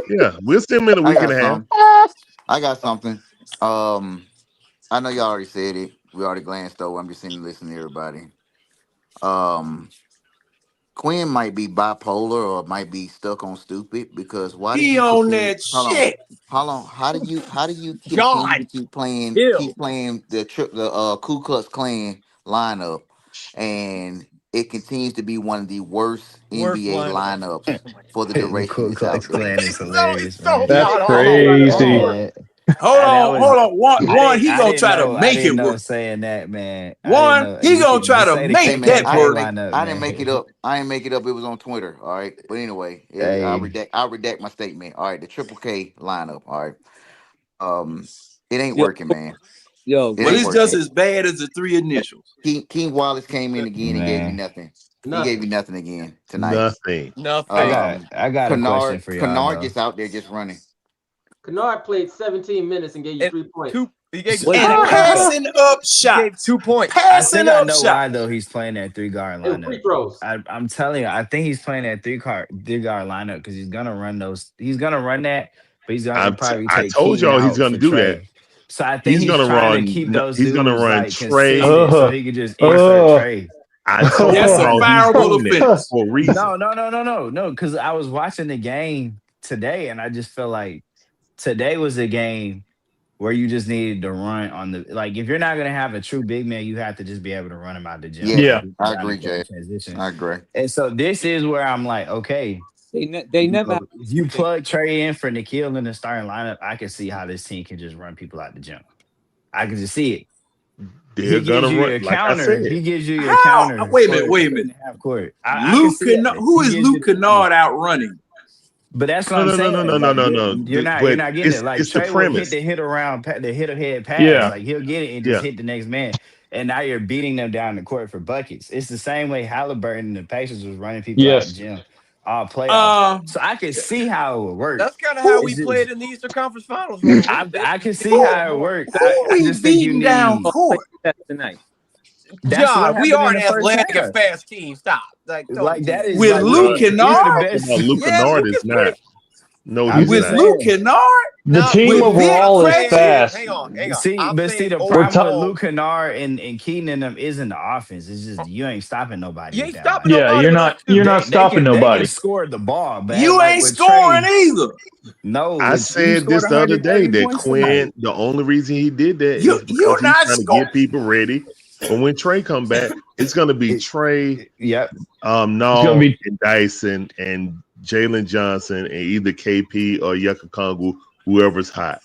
Yeah, we'll see him in a week and a half. I got something. I know y'all already said it. We already glanced over. I'm just sitting listening to everybody. Quinn might be bipolar or might be stuck on stupid because why he on that shit? Hold on. How do you keep playing the Ku Klux Klan lineup and it continues to be one of the worst NBA lineups for the duration? Ku Klux Klan is hilarious. That's crazy. Hold on. One, he gonna try to make it work. Saying that, man. One, he gonna try to make that work. I didn't make it up. It was on Twitter. All right. But anyway, I'll redact my statement. All right. The Triple K lineup. All right. It ain't working, man. But it's just as bad as the three initials. King Wallace came in again and gave me nothing. He gave me nothing again tonight. Nothing. I got a question for y'all. Kennard just out there just running. Kennard played 17 minutes and gave you 3 points. Passing up shot. Gave 2 points. Passing up shot. Why though he's playing that 3-guard lineup? Free throws. I'm telling you, I think he's playing that 3-guard lineup because he's gonna run those. He's gonna run that, but he's gonna probably take. I told y'all he's gonna do that. So I think he's gonna run. To keep those. He's gonna run Trey, so he can just insert Trey. I told That's a y'all he's fireable doing that offense. for a reason. No. Because I was watching the game today, and I just feel like today was a game where you just needed to run on the like. If you're not gonna have a true big man, you have to just be able to run him out the gym. Yeah, Yeah. I Down the agree, court in Jay. transition. I agree. And so this is where I'm like, okay, They never have if you plug Trey in for Nikhil in the starting lineup, I can see how this team can just run people out the gym. I can just see it. They're He gives gonna you run, your like I counter. said. He gives you your How? counter. Wait a minute. Half court. I can Luke see Kennard, that. who He is gives you Luke the counter. Kennard out running? But that's what No, I'm no, no, no, saying. no, no, Like no, no. you're not But getting it. Like it's the Trey will hit premise. the hit ahead pass. Yeah. Like he'll get it and just Yeah. hit the next man. And now you're beating them down the court for buckets. It's the same way Halliburton and the Pacers was running people out the Yes. gym all playoffs. Uh, So I can see how it would work. That's kind of how we It's just played in the Eastern Conference Finals, right? I can see how it works. who I we just think you beating down need. court? tonight. That's what John, we happened are in an the first athletic and half. fast team. Stop. Like, don't Like do that that. is With like Luke we were the Kennard? best. No, Luke Yeah, Kennard Luke is is not. great. No, I'm he's With just not. Luke saying. Kennard? The Now, team With I'm big overall is crazy? fast. hang on. See, I'm but see, saying the We're problem with overall, Luke Kennard and Keaton and them isn't the offense. It's just you ain't stopping nobody you with ain't that. stopping Like Yeah, nobody with us you're too. not stopping they can nobody. score the ball, but You like ain't with scoring Trey, either. no, I with you said scored this the other day 130 that points tonight. Quinn, the only reason he did that is You're because he's not trying to scoring. get people ready. But when Trey come back, it's gonna be Trey, Yep. It's gonna Nall, be and Dyson, and Jalen Johnson, and either KP or Yucca Kongu, whoever's hot.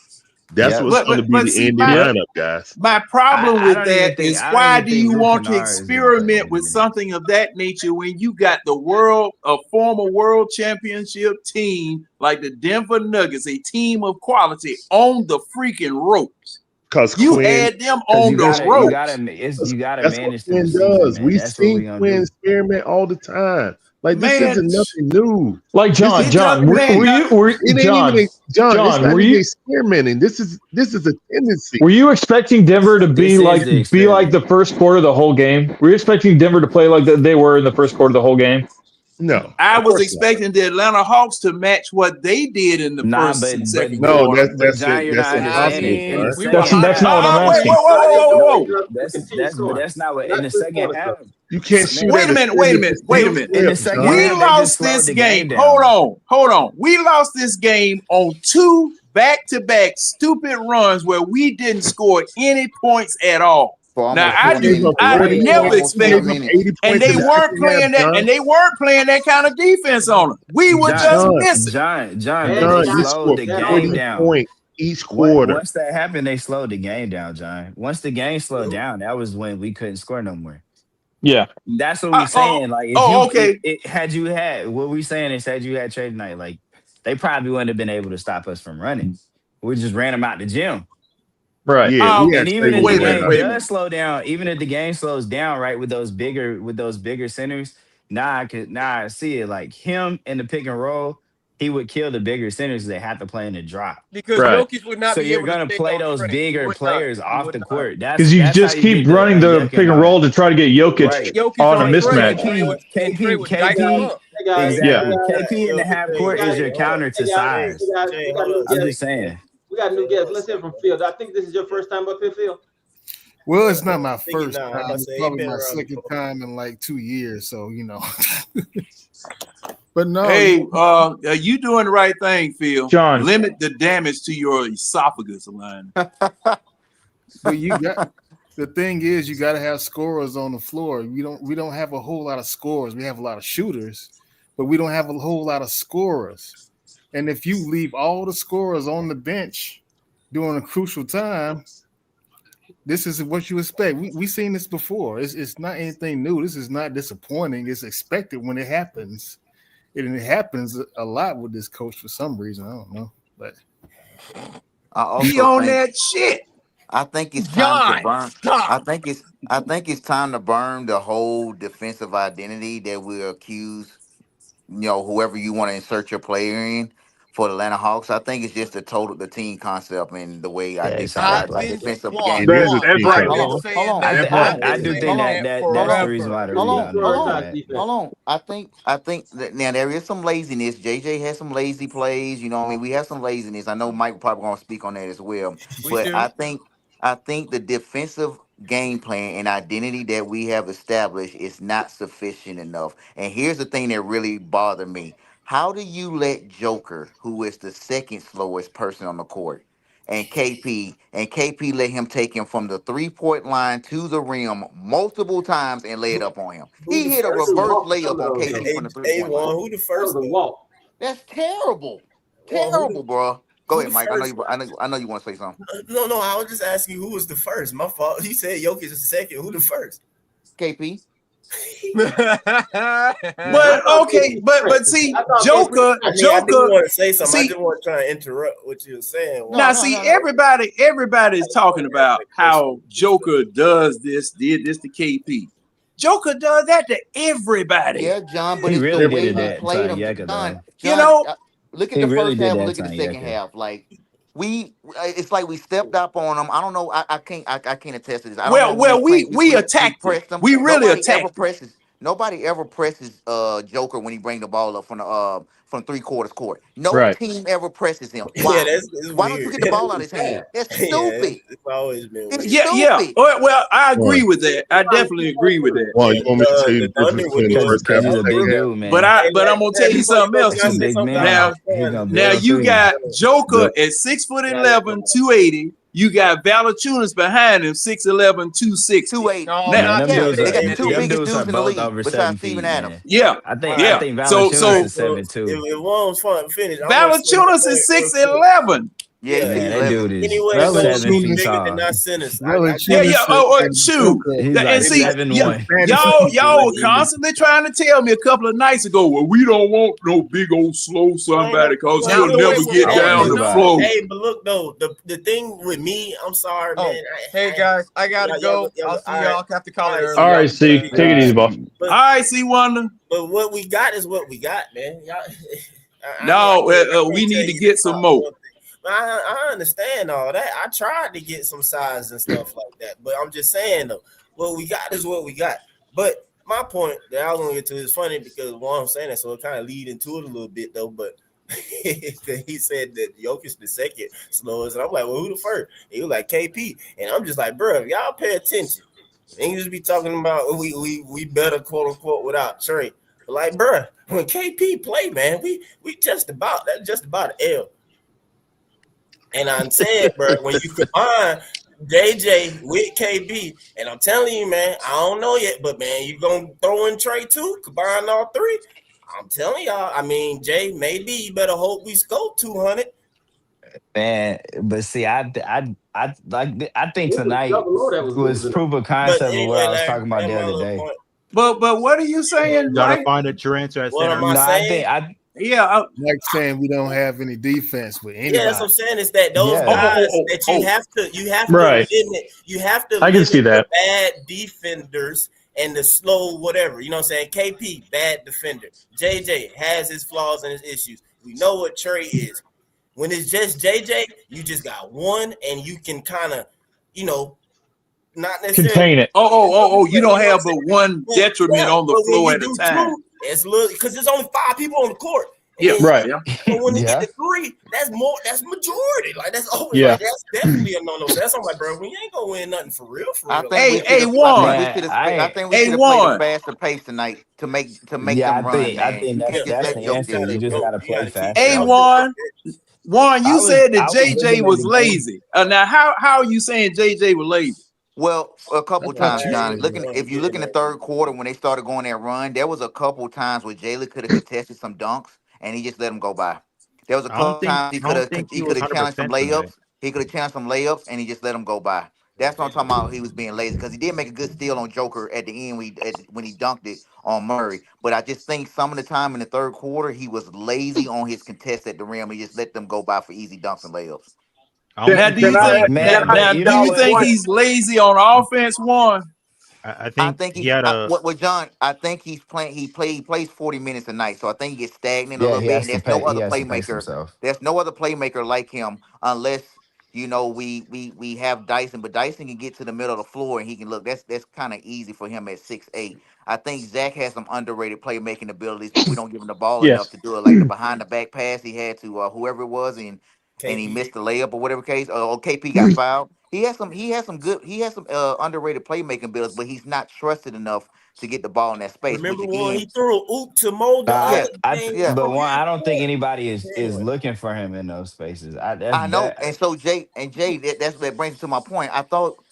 That's Yep. what's going to be But the see, ending yep. lineup, guys. my problem with that is I don't why even do think you Luke want to Kennard is gonna play experiment 80 with minutes. something of that nature when you got a former world championship team like the Denver Nuggets, a team of quality on the freaking ropes? Because You Quinn, had them Because on the ropes. you gotta that's what manage through the Quinn season, does. man. We've That's what we seen gonna Quinn do. experiment all the time. Like this Man, isn't nothing new. Like This is it does, were man. it ain't even John, John. It's not were even you experimenting. This is a tendency. were you expecting Denver to This is the be like experiment. the first quarter of the whole game? Were you expecting Denver to play like they were in the first quarter of the whole game? No, I of was course not. expecting the Atlanta Hawks to match what they did in the Nah, first and second No, quarter. but John, you're that's not I understanding. impossible, In the mean, John. we were second That's hot. not what half, I'm Wait, asking. that's not what in the second half. You can't Man, shoot at a Wait a minute. in the clip, second John. We half, they just lost slowed this the game. game down. Hold on. We lost this game on 2 back-to-back stupid runs where we didn't score any points at all. For Now almost 20 I 40 never almost 20 expected, Gave up minutes. 80 and points they in the weren't second half, playing that, John. and they weren't playing that kind of defense on us. We were just John, missing. John, but John, they you slowed scored the game 40 down. points each quarter. Once that happened, they slowed the game down, John. Once the game slowed down, that was when we couldn't score no more. Yeah. That's what we saying. Like if okay. had you had what we saying is had you had Trey tonight, like they probably wouldn't have been able to stop us from running. We just ran them out the gym. Right. Yeah, we And actually even if would the have ran game out. Wait a does minute. slow down, even if the game slows down, right, with those bigger centers, now I see it like him in the pick and roll, he would kill the bigger centers. They have to play in the drop. Because Right. Jokic would not So be you're able to gonna stay play on those Trey. He bigger would not. players He off would the not. court. Because you That's how just you keep get running the Yuck pick and and roll to try to get Jokic right. Jokic on a on Trey, mismatch. and Trey would dice him KP, up. Hey guys, Yeah. exactly. hey guys, KP in the half court is your hold up. counter to Hey guys, Jay, size. Jay, we got hold new up, I'm Jay. just saying. We got new guests. Let's hear from Phil. I think this is your first time up here, Phil. Well, it's not my Think it first now. I'm time. about to It's say he probably been my around second before. time in like 2 years. So but no. Hey, you doing the right thing, Phil. John. Limit the damage to your esophagus, Alana. But you got the thing is you got to have scorers on the floor. We don't have a whole lot of scorers. We have a lot of shooters, but we don't have a whole lot of scorers. And if you leave all the scorers on the bench during a crucial time, this is what you expect. We've seen this before. It's not anything new. This is not disappointing. It's expected when it happens. And it happens a lot with this coach for some reason. I don't know. But I He also on think that shit. I think it's time to John, burn. stop. I think it's time to burn the whole defensive identity that we accuse, whoever you want to insert your player in for the Atlanta Hawks. I think it's just the team concept and the way Yeah, identify exactly. I've like been defensive Quan. game. It is a That's team right. I've been concept. saying I, that. th- I've I been do saying think that that's the reason forever. why the Hold on, rebounding hold is on, bad. hold on. I think that now there is some laziness. JJ has some lazy plays. What I mean, we have some laziness. I know Mike probably gonna speak on that as well. We But do. I think the game plan and identity that we have established is not sufficient enough. And here's the thing that really bothered me. How do you let Joker, who is the second slowest person on the court, and KP let him take him from the 3-point line to the rim multiple times and lay it up on him? Who He the hit a That was first? a reverse walk. layup on KP from the Hey, 3-point line. Juan, who the That was first a though? walk. That's terrible. Juan, Terrible, bro. Go who ahead, the Mike. first? I know you want to say something. No, I was just asking who was the first. My fault. He said Jokic is the second. Who the first? KP. But I thought okay, KP was but first. see, I thought KP was Joker, I mean, I first. didn't Joker. want to say something. I See, just want to try to interrupt what you were saying. No, now no, see, no, no. everybody is talking about how Joker did this to KP. Joker does that to everybody. Yeah, John, but He it's the really did way it we that played time, him. Yeka, John, though. You John, know, look at He the really first did half and that look at the time, second Yeka. half. Like it's like we stepped up on them. I don't know. I can't attest to this. I don't know. well, we We attacked him. pressed them. We really attacked him. Nobody ever presses Joker when he bring the ball up from 3/4 court. No Right. team ever presses him. Yeah, Why? that's Why don't you weird. get the ball out of his hand? That's Yeah, stupid. it's always been It's weird. Yeah. stupid. Well, I agree One, with that. I definitely agree with that. one. You want me to tell you The the difference Thunder would between the do it. first Because half he's and a second big half? dude, But man. I'm gonna tell you Before you something go, else can I He's a too. say big something? man. Now, He's gonna now build you threes. got Joker The at 6'11", 280. You got Valanciunas behind him, 6'11", 260. 2-8. No, Yeah, Man, not them yeah. dudes They are got the two. two them biggest dudes are dudes in the both league over besides 7 Steven feet, Adams. man. Yeah, I think yeah. So Valanciunas is 7'2". If one was fun, finish. I want to say one Valanciunas is thing real quick. 6'11". Yeah, he's Yeah. Man, that 6'11. dude is Anyway, it goes, 7 he's feet Valanciunas, bigger than tall. our centers. I Yeah, get it. yeah. Valanciunas Oh, and shoot. Joker. He's And like see, 7'1". y'all constantly trying to tell me a couple of nights ago, well, we don't want no big old slow somebody because Now, he'll never get I wasn't down the about floor. hey, but look though, the thing with me, I'm sorry, Oh, man. hey guys, I gotta go. I'll see y'all after college All early. All right. right, see. Take it easy, boss. But, All right, see, Wonder. but what we got is what we got, man. Y'all, No, can't we tell need to you get some stop more. one thing. I understand all that. I tried to get some size and stuff like that, but I'm just saying though, what we got is what we got. But my point that I was gonna get to is funny because one I'm saying that, so it kind of lead into it a little bit though. But he said that Jokic the second slowest, and I'm like, well, who the first? And he was like KP, and I'm just like, bro, if y'all pay attention, and you just be talking about we better quote unquote without Trey. But like, bro, when KP play, man, we just about an L. And I'm saying, bro, when you combine JJ with KB, and I'm telling you, man, I don't know yet, but man, you gonna throw in Trey too, combine all three. I'm telling y'all, I mean, Jay, maybe you better hope we score 200. Man, but see, I think It was tonight double O that was was losing. proof of But concept of what anyway, I was Larry, talking about that's the my other little day. point. But what are you saying, Gotta Mike? find a true answer at What center. am I No, saying? Yeah, Like saying we don't have any defense with Yeah, that's anybody. what I'm saying. Is that those Yeah. guys that you have to Right. limit. You have to I can limit see that. the bad defenders and the slow whatever. You know what I'm saying? KP, bad defender. JJ has his flaws and his issues. We know what Trey is. When it's just JJ, you just got one, and you can kind of, not necessarily Contain it. you don't have but one detriment on the but when floor you at a do time. two, it's little because there's only 5 people on the court. Yeah, And Right. yeah. but when they Yeah. get to 3, that's more. That's majority. Like that's always Yeah. like that's definitely a no-no. So that's I'm like, bro, we ain't gonna win nothing for real. I Like, think we Hey, should have. Juan. Man, I think we Hey, should have played a Juan. faster pace tonight to make yeah, them run, I man. think You can't just that's let the Jokic answer. just You sit just there. gotta you play gotta keep faster. Hey, Juan. You said that I was JJ looking at was the game. lazy. Now, how are you saying JJ was lazy? Well, a couple That's my times, last John. thing I want to If you get look in in the there. third quarter when they started going that run, there was a couple times where Jalen could have contested some dunks and he just let them go by. There was a couple times I don't think he he could was have challenged some 100% tonight. layups. He could have challenged some layups and he just let them go by. That's what I'm talking about. He was being lazy because he did make a good steal on Joker at the end when he dunked it on Murray. But I just think some of the time in the third quarter he was lazy on his contest at the rim. He just let them go by for easy dunks and layups. I don't Now, think do he you was think Man, consistent. but now you do know you think what? he's lazy on offense, Juan? I I think think he had a. what John. I think he's playing. He plays 40 minutes a night, so I think he gets stagnant a Yeah, little bit. And there's no he other has to pace playmaker. himself. There's no other playmaker like him unless we have Dyson. But Dyson can get to the middle of the floor and he can look. That's kind of easy for him at 6'8". I think Zach has some underrated playmaking abilities, but we don't give him the ball enough Yes. to do it. Like the behind the back pass he had to whoever it was, and and he KP. missed the layup or whatever case, or KP got fouled. He has some underrated playmaking abilities, but he's not trusted enough to get the ball in that space. Which Remember when again, he threw a oop to Mo the yeah, other game? yeah. But one, I don't think Yeah. anybody is Anyway, looking for him in those spaces. That's I know, that. and so Jay, that brings me to my point. I thought,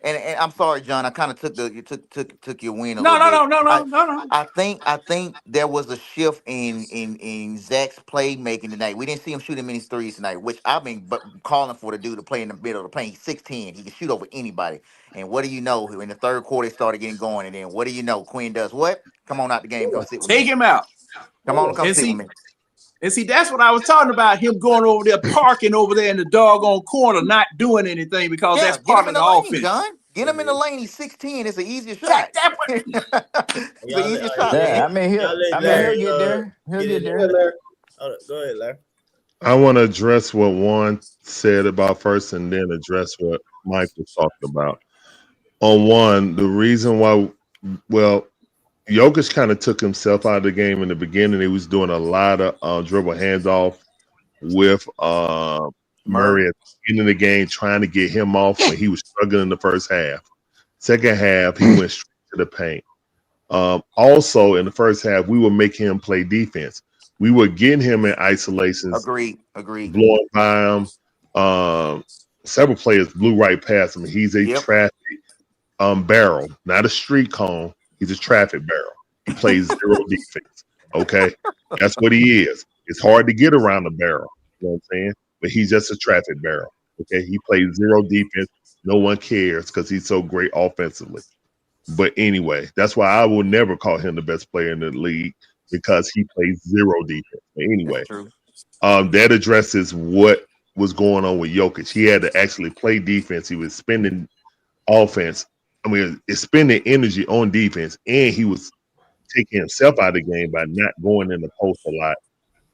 and I'm sorry, John, I kind of took your win a No, little no, bit. no, no, no, no, no. I think there was a shift in Zach's playmaking tonight. We didn't see him shooting many threes tonight, which I've been calling for the dude to play in the middle of the paint. He's 6'10", he can shoot over anybody. And what do you know? In the third quarter, it started getting going, and then what do you know? Quinn does what? Come on out the game, come sit with Take me. him out. Come on, come And sit with see, me. that's what I was talking about. Him going over there, parking over there in the doggone corner, not doing anything because Yeah, that's get part him in of the the lane, offense. John. Get him in the lane. He's 16. It's an easier That, shot. that It's an easier shot, Yeah, man. I mean y'all let he'll Larry get there. He'll get get in there. there. Go ahead, Larry. I want to address what Juan said about first, and then address what Mike was talking about. On one, the reason why, well, Jokic kind of took himself out of the game in the beginning. He was doing a lot of dribble handoff with Murray at the beginning of the game, trying to get him off when he was struggling in the first half. Second half, he went straight to the paint. Also, in the first half, we were making him play defense. We were getting him in isolations, Agreed. blowing by him. Several players blew right past him. He's a traffic barrel, not a street cone. He's a traffic barrel. He plays zero defense. Okay, that's what he is. It's hard to get around the barrel. You know what I'm saying? But he's just a traffic barrel. Okay, he plays zero defense. No one cares because he's so great offensively. But anyway, that's why I will never call him the best player in the league, because he plays zero defense. But anyway, that addresses what was going on with Jokic. He had to actually play defense. He was spending offense. It's spending energy on defense, and he was taking himself out of the game by not going in the post a lot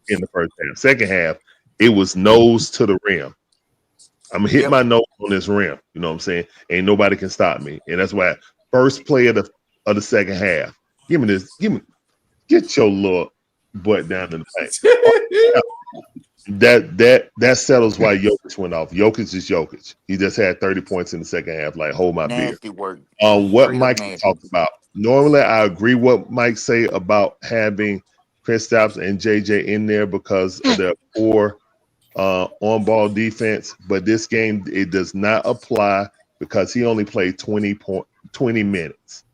in the first half. Second half, it was nose to the rim. I'm gonna hit my nose on this rim. You know what I'm saying? Ain't nobody can stop me. And that's why first play of the second half. Get your little butt down in the paint. That settles why Jokic went off. Jokic is Jokic. He just had 30 points in the second half. Like, hold my beer. Nasty work. What Mike talked about. Normally, I agree what Mike say about having Kristaps and JJ in there because of their poor on-ball defense. But this game, it does not apply because he only played 20 minutes.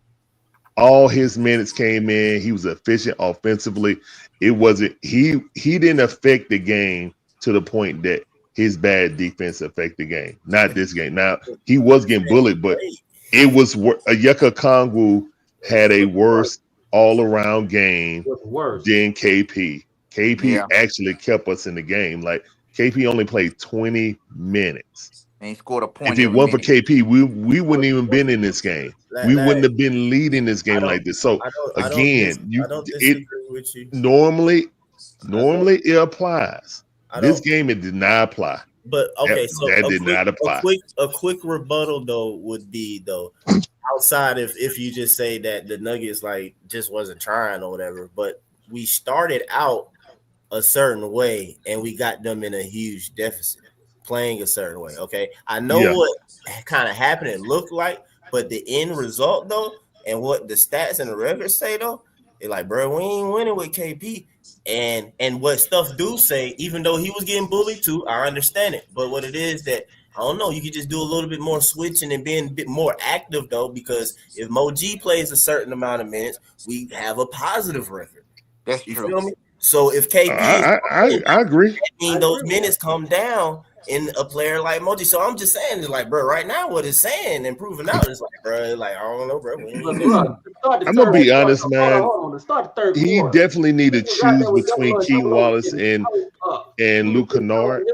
All his minutes came in. He was efficient offensively. It wasn't he didn't affect the game to the point that his bad defense affected the game. Not this game. Now he was getting bullied, but it was Ayeka Kongwu had a worse all-around game than KP. KP actually kept us in the game. Like KP only played 20 minutes. And he scored a point. If it weren't for KP, we wouldn't even been in this game. We wouldn't have been leading this game like this. So again, normally it applies. This game it did not apply. But okay, that did not apply. A quick rebuttal though would be outside if you just say that the Nuggets just wasn't trying or whatever, but we started out a certain way and we got them in a huge deficit playing a certain way. Okay, I know what kind of happened it looked like, but the end result though, and what the stats and the records say though, it's like, bro, we ain't winning with KP. And what stuff do say, even though he was getting bullied too, I understand it. But what it is that I don't know, you could just do a little bit more switching and being a bit more active though, because if Mo G plays a certain amount of minutes, we have a positive record. That's you true. Feel me? So if KP, I agree. That means those minutes come down in a player like Mo G. So I'm just saying, it's like, bro, right now what it's saying and proving out is like, bro, like I don't know, bro. I'm gonna be honest, man. He definitely need to choose between Keith Wallace and Luke Kennard.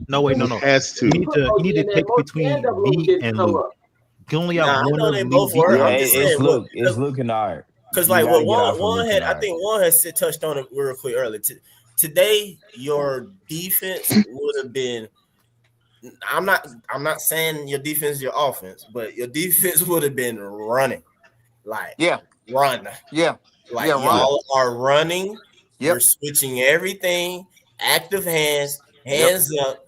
No. He has to. You need to pick between me and Luke. You only have one of them. It's Luke. It's Luke Kennard. Because like what one had, I think one has touched on it real quick earlier. Today, your defense would have been. I'm not saying your defense is your offense, but your defense would have been running, run, y'all are running. You're switching everything, active hands up,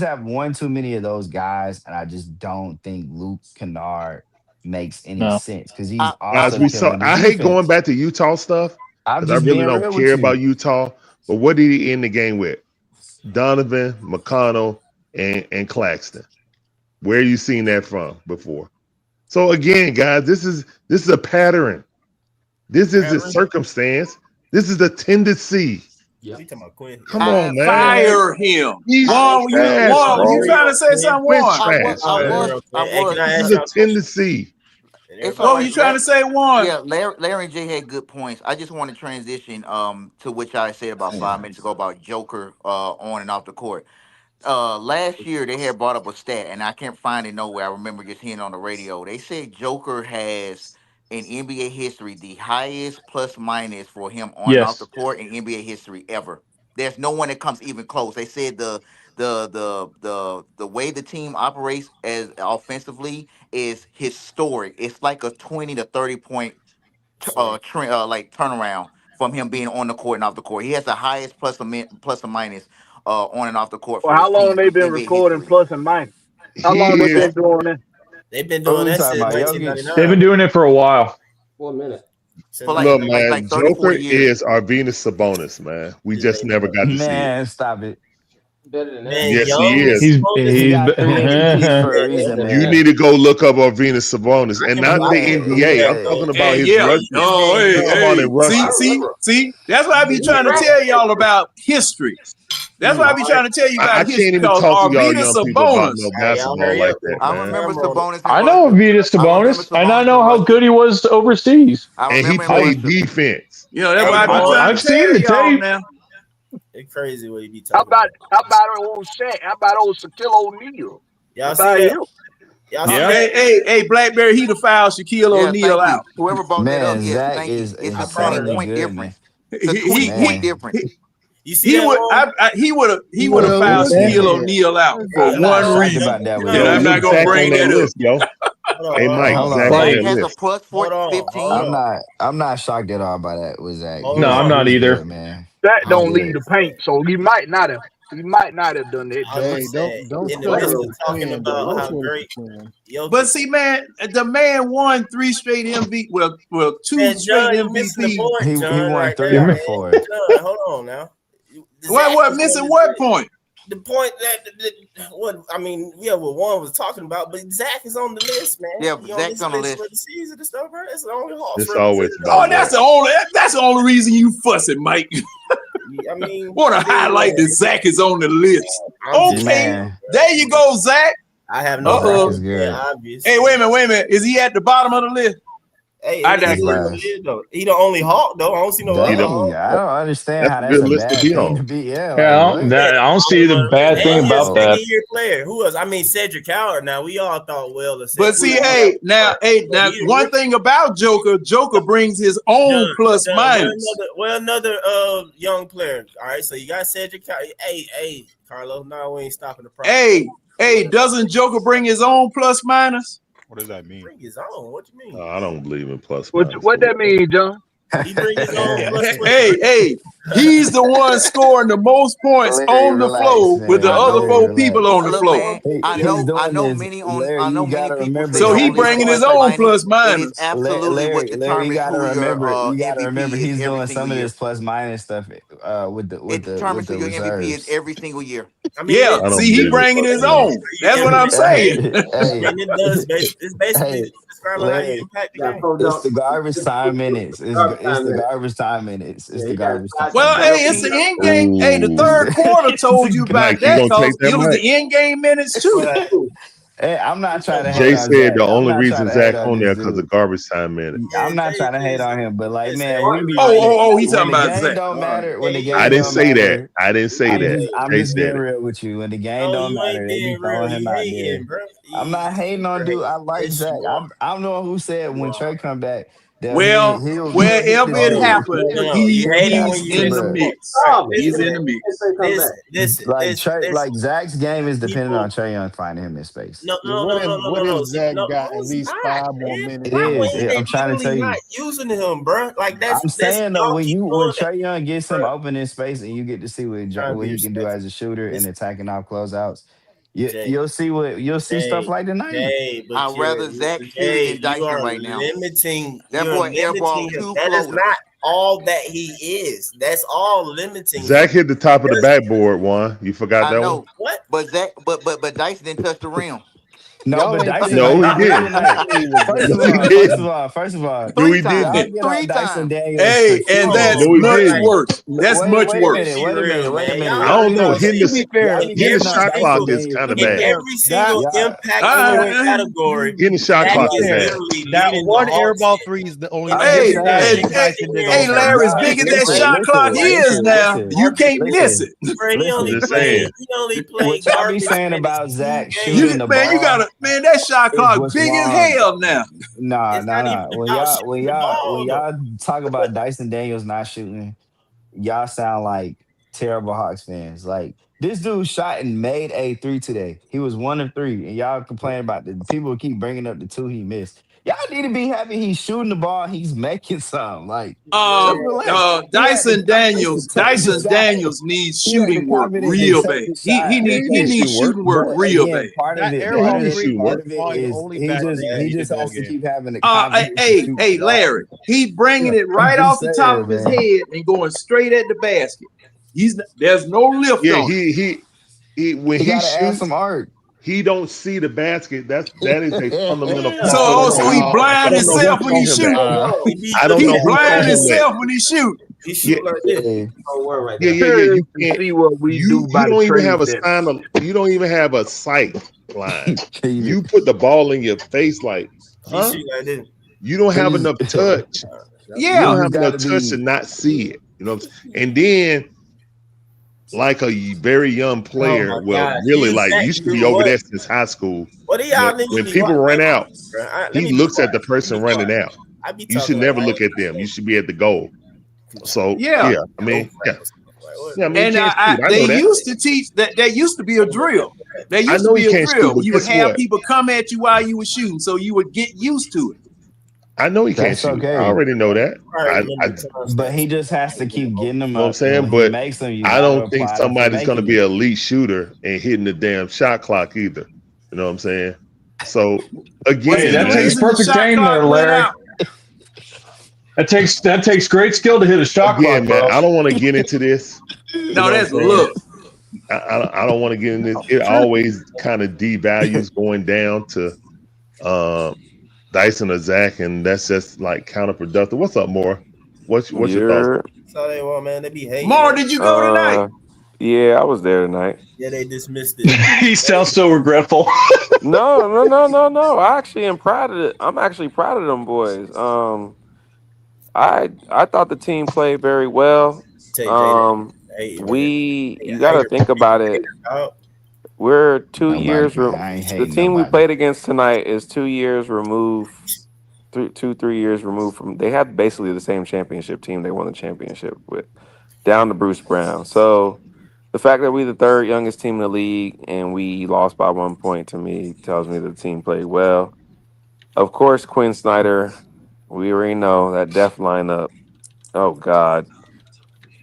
just have one too many of those guys, and I just don't think Luke Kennard makes any No. sense because he's I, Guys, also killing the I hate going defense. back to Utah stuff I'm because I just really being don't real care with you. about Utah. But what did he end the game with? Donovan, McConnell, and Claxton. Where are you seeing that from before? So again, guys, this is a pattern. This is a circumstance. This is a tendency. You talking about Quinn? Come I on, man. Fire him. He's Juan, trash, you bro. trying to say something, Quinn's Juan? trash. Hey, can I This ask is a y'all a question? tendency. It's What all were you right. trying to say, Juan? Yeah, Larry and Jay had good points. I just want to transition to which I said about 5 minutes ago about Joker on and off the court. Last year they had brought up a stat, and I can't find it nowhere. I remember just hearing on the radio. They said Joker has in NBA history the highest plus minus for him on and off the Yes. court in NBA history ever. There's no one that comes even close. They said the way the team operates as offensively is historic. It's like a 20 to 30 point like turnaround from him being on the court and off the court. He has the highest plus or minus on and off the court Well, for how his long team they in been NBA recording history. plus and minus? How He long they is been doing that? They've been Who doing we that talking since about? Jokic? They've been 1999. doing it for a while. 1 minute. Since For look, 1999. man. like 30, Joker 40 years. is Arvinas Sabonis, man. We just never got to see it. Man, stop it. Better than that. Man, Yes, he Young is. is He's supposed He he's got 3 MVPs for a reason, You man. need to go look up Arvinas Sabonis, and not the NBA. I'm Yeah. talking about Hey, his yeah. Russian. Oh, I'm talking about hey. in Russia. See. That's what I be trying to tell y'all about history. That's what I be trying to tell you I about can't history. even Because talk to y'all Arvidas young people about no Sabonis. All right, y'all basketball hurry like up. that, I man. remember Time on it. Sabonis in I know Russia. Vitas I remember Sabonis, and I Sabonis in know how Russia. good he was overseas. I And he remember in I, played Russia. defense. You know, that's Hey, what I be boy, trying I've to seen tell the y'all tape. now. it's crazy what you be How talking about. about old Shaq? How about old Shaquille O'Neal? How Y'all see about that? him? Y'all see Yeah. that? Hey, Blackberry, he the foul Shaquille Yeah, O'Neal thank you. out. Whoever brought that up, Man, yes, Zach thank you. is It's I a brought it 20 insanely up. point good, man. difference. It's a 20 He point Man. difference. You see that one? he would have Well, fouled listen, Shaquille Man. O'Neal out for Hey, I'm not one shocked reason. about that with And yo, I'm Zach. look not gonna Zach on bring that that up. list, yo. Hey, Mike, Hold Zach on. on Zach that has a list. plus hold on, 15. I'm not shocked at all by that with Zach. hold No, I'm on. not He's either. good, man. That I He's was don't leave good. the gonna say, paint, so he might not have. He might not have done that, I was gonna John. Hey, say, don't in the sweat midst over of talking Quinn, though. about Don't how sweat over great Quinn. But Jokic, see, man, the man won 3 straight MVP. Well, 2 man, straight John, you missing the MVP. point, He John, won right 3 there, out man. of 4. John, hold on now. What? Zach What? is Missing on what point? the point that what I mean, yeah, what one was talking about, but Zach is on the list, man. Yeah, He on Zach's this on the list for list. the season and stuff, bro. That's the only Hawks It's always representative. Oh, about Zach. that's the only reason you fussing, Mike. I mean, Want to highlight that Zach is on the list. I'm just Okay, saying, Man. there you go, Zach. I have no Zach Uh-oh. is problem with that, good. obvious. Hey, wait a minute. Is he at the bottom of the list? Hey, I it is He's what digress. it last. is, though. He the only Hawk, though. I don't see no He other don't, Dang, Hawk. I don't understand that's how a that's good a list to bad be thing on. to be. Yeah, Yeah, like what? I don't see the bad And thing he a about that. second-year player. Who else? I mean, Cedric Howard. Now, we all thought, well, the But second see, year. now, But he a one rookie. thing about Joker brings his own plus minus. Another young player. All right, so you got Cedric. Hey, Carlos. No, we ain't stopping the process. Hey, doesn't Joker bring his own plus minus? What does that mean? Bring his own. What you mean? I don't believe in plus What minus. what that mean, John? He bring his own plus 23. Hey, he's the one scoring the most points Larry, on the relax, floor with the man. I other know. Larry, 4 people relax. on the Look, floor. man, He's I doing know this. many Larry, I you know many gotta people remember say So the he Zach. only bringing his plus own minus. plus It is minus. absolutely what Larry, you determines gotta who your remember. You gotta remember. MVP is He's every doing single some of year. this plus minus stuff It with determines who the your MVP is reserves. every single year. I mean, Yeah, I don't see, he believe in bringing plus his minus. own. That's what I'm saying. Hey, and it does. It's basically hey, describing how you Larry. impact the game. It's the garbage time minutes. It's the garbage time minutes. It's the garbage time Well, minutes. hey, it's the He end game. Hey, the It's Ooh, third quarter it's told the you Mike, about you that garbage gonna time. take because that, it was Mike? the end game minutes too. But Hey, I'm not trying to hate Jay on said Zach. the I'm only not trying reason to hate Zach on on this there because dude. of garbage time minutes. I'm not trying to hate on him, but like, man, we be Oh, he when talking the about game Zach. don't All right. matter. When the I game didn't don't say that. matter, I didn't say that. I'm Jay just being said it. real with you. When the game no, don't you ain't matter, they be being real. throwing him You out there. hating, bro. I'm not hating on dude. I like Yes, Zach. you are. I'm the one who said when Trey come back that Well, he'll get wherever this it dude. happened, No, you hating when Yes, you in the listen. bro. mix. All right, He's listen, in man. the mix. Like Trey, Listen. like Zach's game is dependent People, on Trey Young finding him in space. What if See, Zach no, got at it's least not, 5 more man. minutes It Why than is. him? ain't they I'm trying to literally tell not you. using him, bro? Like I'm that's saying though, y'all keep when doing that, Trey Young gets him bro. open in space and you get to see Trying to what be he can do respectful. as a shooter and It's attacking off closeouts, Jay, you'll see stuff like tonight. but I'd rather Zach shoot it than you Dyson are right now. limiting. That You're boy airball limiting him. 2 That is floaters. not all that he is. That's all limiting him. Zach hit the top of the backboard one. You forgot I that one? know, What? but Zach, but Dyson didn't touch the rim. No, Y'all but ain't Dyson, played No, he like, didn't. Dyson Dyson, like, Daniels was first the of No, he all, man. first of didn't. all, first of all, No, Three he y'all times. didn't. get on Three Dyson times. Daniels for Hey, and shooting. that's No, he much didn't. worse. That's much Wait a worse. minute, Be wait a minute, real, wait a man. minute. I Y'all, Y'all don't need know. y'all to Hitting see to the be fair. in Let me hitting get the in on shot every clock Dyson single is Daniels kind of for in shooting. bad. every single Yeah, impact Wait, wait, play wait. category. Hitting the shot To be Dak clock is is fair, bad. literally that leading the one Hawks airball three is the only I'm thing just Hey, that in and, saying. Nick and Tyson did on hey, efficiency. Larry, as Y'all big as that listen, Right? shot listen, clock Like is listen, now, listen, you can't miss listen, it. He I'm listen. only just played. saying. He only What played y'all be garbage saying minutes about 2 Zach You shooting games. the man, you ball gotta man, that shot is clock what's big as wrong. hell now. Nah, It's nah, not even nah. about shooting the When ball though. y'all talk about Dyson Daniels not shooting, y'all sound like terrible Hawks fans. Like this dude shot and made a three today. He was 1 of 3, and y'all complain about the people keep bringing up the 2 he missed. Y'all need to be happy he's shooting the ball. He's making some. Like just relax. He had the Dyson confidence to Daniels, take the Dyson shot. Daniels needs He had the shooting work confidence to real take bad. the He shot. he Yeah, need he he needs Okay, needs shooting work. shooting work but real bad. again, part of that it, Yeah, he part airball of needs it, three shooting was part work. of it on is only back in the he just basketball has to game. keep having the confidence to shoot the Hey, ball. Larry, he bringing it I'm right just off the top saying, of his man. head and going straight at the basket. There's no lift Yeah, on it. he when He he got to add shoots, some art. he don't see the basket. That is a fundamental So problem. I don't know so he who blind I don't know who's himself when he taught him that. shoot. He be I don't looking He know at the who blind taught him basket. that. himself when he shoot. He Yeah, shoot like this. Hey, Don't worry right yeah, there. yeah, yeah. Curious You to can't. see what we do You by the don't even have trade a sign deadline. of. You don't even have a sight line. keep You put the ball in your face like, He huh? shoot like this. You don't have he's enough touch. You he don't Yeah. just have got enough to touch to be. not see it. You know what I'm saying? And then, like a very young Oh player, my well, gosh. really, He's like Zach. you should You be know over what? there since high school. What do y'all When niggas be people watching? run out, Bro? Let he me be looks at the quiet. Let me person be running quiet. out. I be You should talking like never I look ain't at them. You should be at the goal. So Yeah. yeah, I no mean, yeah, practice. Like, what? yeah. I mean, he And can't shoot. I they know that. used to teach that there used to be a drill. There I used to know he be a can't shoot, drill but where you would guess have what? people come at you while you were shooting, so you would get used to it. I know he can't That's shoot. I okay, already know that. I I remember you time but he stamps. just has to keep getting them know what I'm up, and saying? when he But makes them, you I got to don't think apply them for somebody's going to making be them. an elite shooter and hitting the damn shot clock either. You know what I'm saying? So Was Hey, he again, the that man, takes reason the perfect shot aim clock there, went Larry. out? That takes great skill to hit a shot clock, again, man, bro. I don't want to get into this. You No, know what I'm that's saying? look. I don't want to get in this. It always kind of devalues going down to uh, Dyson or Zach, and that's just like counterproductive. What's up, More? What's your thoughts? You're That's all they want, man. They be hating, Mar, man. did you go tonight? yeah, I was there tonight. Yeah, they dismissed it. He sounds so regretful. No. I actually am proud of it. I'm actually proud of them boys. I thought the team played very well. Tay J, Um, hey man, you a got to hater, think about it. dog. We're 2 years. Nobody, I ain't The hating team we nobody. played against tonight is 2 years removed, 3 years removed from. They have basically the same championship team they won the championship with, down to Bruce Brown. So the fact that we the third youngest team in the league and we lost by 1 point to me tells me the team played well. Of course, Quinn Snyder. We already know that death lineup. Oh God,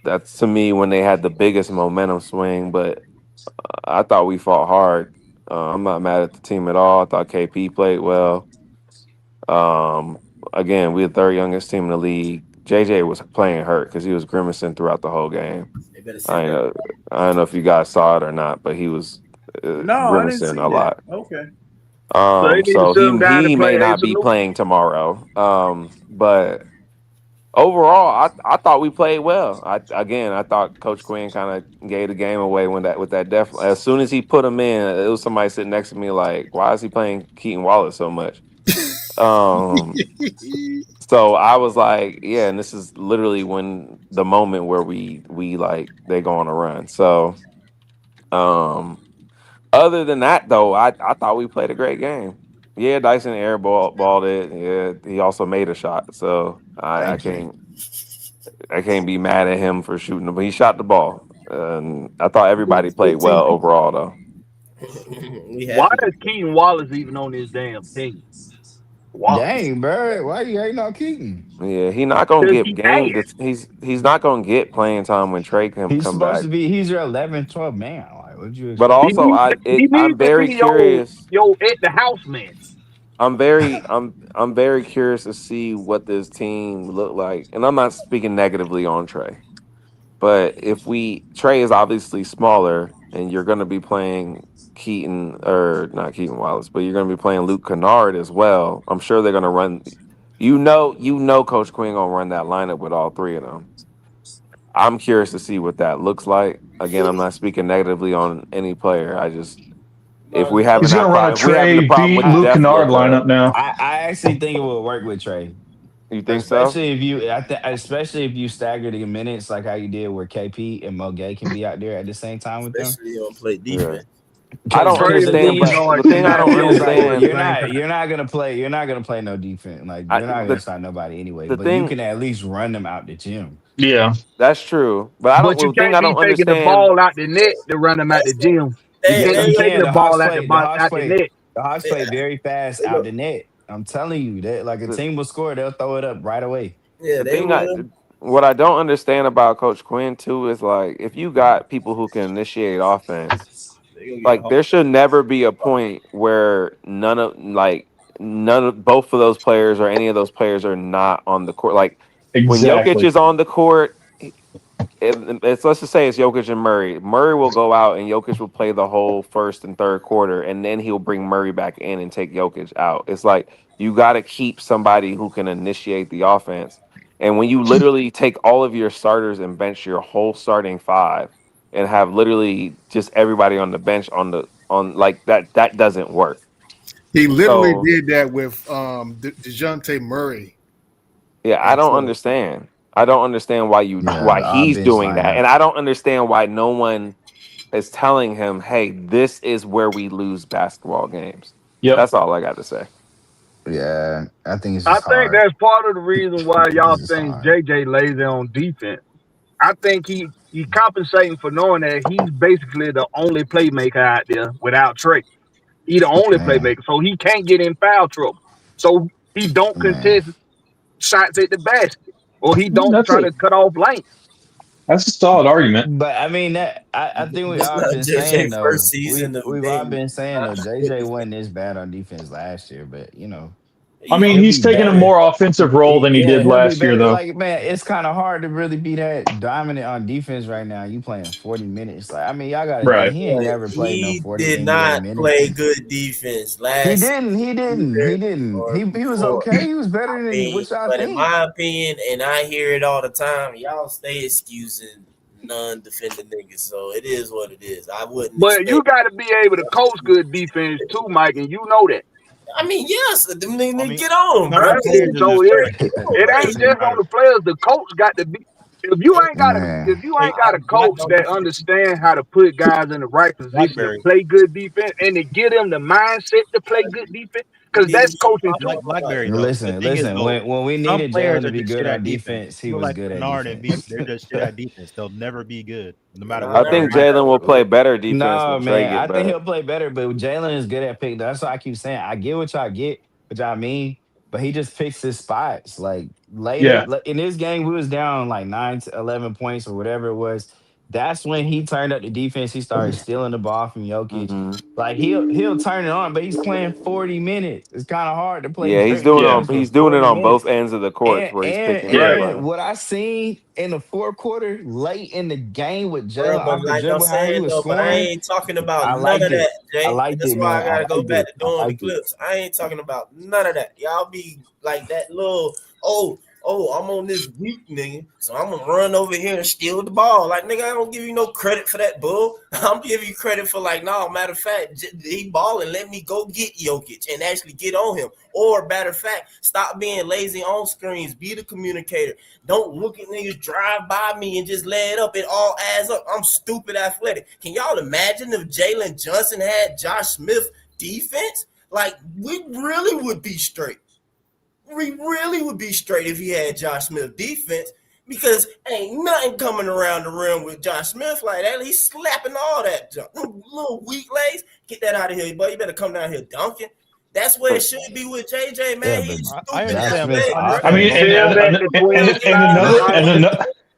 that's to me when they had the biggest momentum swing. But I thought we fought hard. I'm not mad at the team at all. I thought KP played well. Um, Again, we the third youngest team in the league. JJ was playing hurt because he was grimacing throughout the whole game. They better sit I back. know, I don't know if you guys saw it or not, but he was No, I didn't grimacing see a that. lot. Okay. So they need to So sit them down he and play may Ace not be Salute. playing tomorrow. But overall, I thought we played well. I thought Coach Quinn kind of gave the game away when that with that def. As soon as he put him in, it was somebody sitting next to me like, why is he playing Keaton Wallace so much? Um, so I was like, yeah, and this is literally when the moment where we like they go on a run. So um, other than that though, I thought we played a great game. Yeah, Dyson balled it. Yeah, he also made a shot. So Thank you. I can't be mad at him for shooting the but he shot the ball. And I thought everybody played well 15. overall though. We Why happy. is Keaton Wallace even on this damn team? Why? Dang, bro, why you hating on Keaton? Yeah, he not gonna Because get he game. asked. He's not gonna get playing time when Trey He's come supposed back. to be. He's your 11th, 12th man. Like, what'd you But expect? He also, needs, he I'm needs to very be curious. your at the house man. I'm very curious to see what this team look like. And I'm not speaking negatively on Trey, but if Trey is obviously smaller, and you're going to be playing Keaton, or not Keaton Wallace, but you're going to be playing Luke Kennard as well. I'm sure they're going to run. You know, Coach Quinn gonna run that lineup with all three of them. I'm curious to see what that looks like. Again, I'm not speaking negatively on any player. I just if we having He's that gonna run a problem, if we having the Trey problem beat with the Luke depth, Kennard look, lineup now. I actually think it will work with Trey. you think so? Especially if you, especially if you stagger the minutes like how you did where KP and Mo Gay can be out there at the same time with them. Especially on play Yeah. defense. I don't Trey Because the understand, thing losing is, but like the he thing I the not don't thing is playing for like at the understand, same time. you're not gonna play no defense. Like you're not gonna start nobody anyway. the But you thing can at least run them out the gym. Yeah. that's true, but I don't. But you The thing can't I be don't taking the understand. ball out the net to run them at the That's gym. You they can't Yeah, be you they taking can. the ball out The Hawks the play net. the Hawks yeah, play very fast they out go, the net. I'm telling you that like a The, team will score, they'll throw it up right away. yeah, the they thing will. what I don't understand about Coach Quinn too is like if you got people who can initiate offense, They gonna get like hard. there should never be a point where none of both of those players or any of those players are not on the court. Like when Jokic Exactly. is on the court, it's let's just say it's Jokic and Murray. Murray will go out and Jokic will play the whole first and third quarter, and then he'll bring Murray back in and take Jokic out. It's like you got to keep somebody who can initiate the offense. And when you literally take all of your starters and bench your whole starting five and have literally just everybody on the bench on like that doesn't work. He literally So did that with DeJounte Murray. yeah, I And don't so understand. I don't understand Yeah, why the odd he's bench doing that, lineup. and I don't understand why no one is telling him, "Hey, this is where we lose basketball games." Yep. That's all I got to say. Yeah, I think it's I just think hard. that's part of the reason why It's y'all just think hard. JJ lazy on defense. I think he compensating for knowing that he's basically the only playmaker out there without Trey. He the only Man, playmaker, so he can't get in foul trouble. So he don't man. contest shots at the basket, or he don't That's try a to cut off lanes. that's a solid argument. But I mean that I think we It's all not been saying JJ first though. season of We've all being been saying though, not JJ wasn't this bad on defense last year, but I you mean, he'll hope he's be taking a better. more offensive role than he Yeah, did he'll be last year, better. though. Like, man, it's kind of hard to really be that dominant on defense right now. You playing 40 minutes. Like, I mean, y'all gotta think Right. he ain't but never played no he 40 did NBA not play minutes. good defense He last didn't. He didn't. He either didn't. or He was before. okay. He was better I than mean, what y'all but in think. my opinion, and I hear it all the time, y'all stay excusing non-defending niggas. So it is what it is. I wouldn't But you expect. got to be able to coach good defense too, Mike, and you know that. I mean, yes, them I niggas mean, get on, none bro. of the Right? players are So necessarily Get on, it bro. ain't doesn't just on matter. the players. The coach got to be. If Man, you Hey, ain't got a Black, coach that understand how to put guys in the right position to BlackBerry, play good defense and to give them the mindset to play good defense, You because need to that's be coaching too. like, BlackBerry though. The listen, thing is listen. though, When we some needed players Jalen to are be just good shit on at defense. defense, he People was like good at Bernard and defense. Beasley, they're just shit at defense. They'll never be good, no matter I what think coach. Jalen will play better defense when No, Trey man. get I think back. he'll play better, but Jalen is good at picking. That's why I keep saying I get what y'all mean, but he just picks his spots. Like later Yeah. in this game, we was down like 9 to 11 points or whatever it was. That's when he turned up the defense. He started stealing the ball from Jokic. Hmm. Like he'll turn it on, but he's playing 40 minutes. It's kind of hard to play Yeah, great Yeah. defense for he's doing it 40 on minutes. both ends of the courts where he's picking Right. everybody. And what I seen in the fourth quarter, late in the game with Jalen bro, but off the like I'm dribble, how he saying was though, but I scoring, ain't talking about I none liked of that, it. I Jay. liked That's it, why I man. I gotta go liked back it. to I doing the liked it. clips. I ain't talking about none of that. Y'all be like that little, I'm on this weak nigga, so I'm gonna run over here and steal the ball. Like nigga, I don't give you no credit for that, bull. I'm giving you credit for like, no, matter of fact, he balling. Let me go get Jokic and actually get on him. Or matter of fact, stop being lazy on screens. Be the communicator. Don't look at niggas drive by me and just lay it up. It all adds up. I'm stupid athletic. Can y'all imagine if Jalen Johnson had Josh Smith defense? Like, we really would be straight. We really would be straight if he had Josh Smith defense, because ain't nothing coming around the rim with Josh Smith like that. He's slapping all that junk. Little weak legs. Get that out of here, buddy. You better come down here dunking. That's where it should be with JJ, Yeah, man. but He's I stupid Josh understand. Smith's athletic, I bro. I understand mean, both Tell sides. that to and Twin and Snyder, another Mike. and another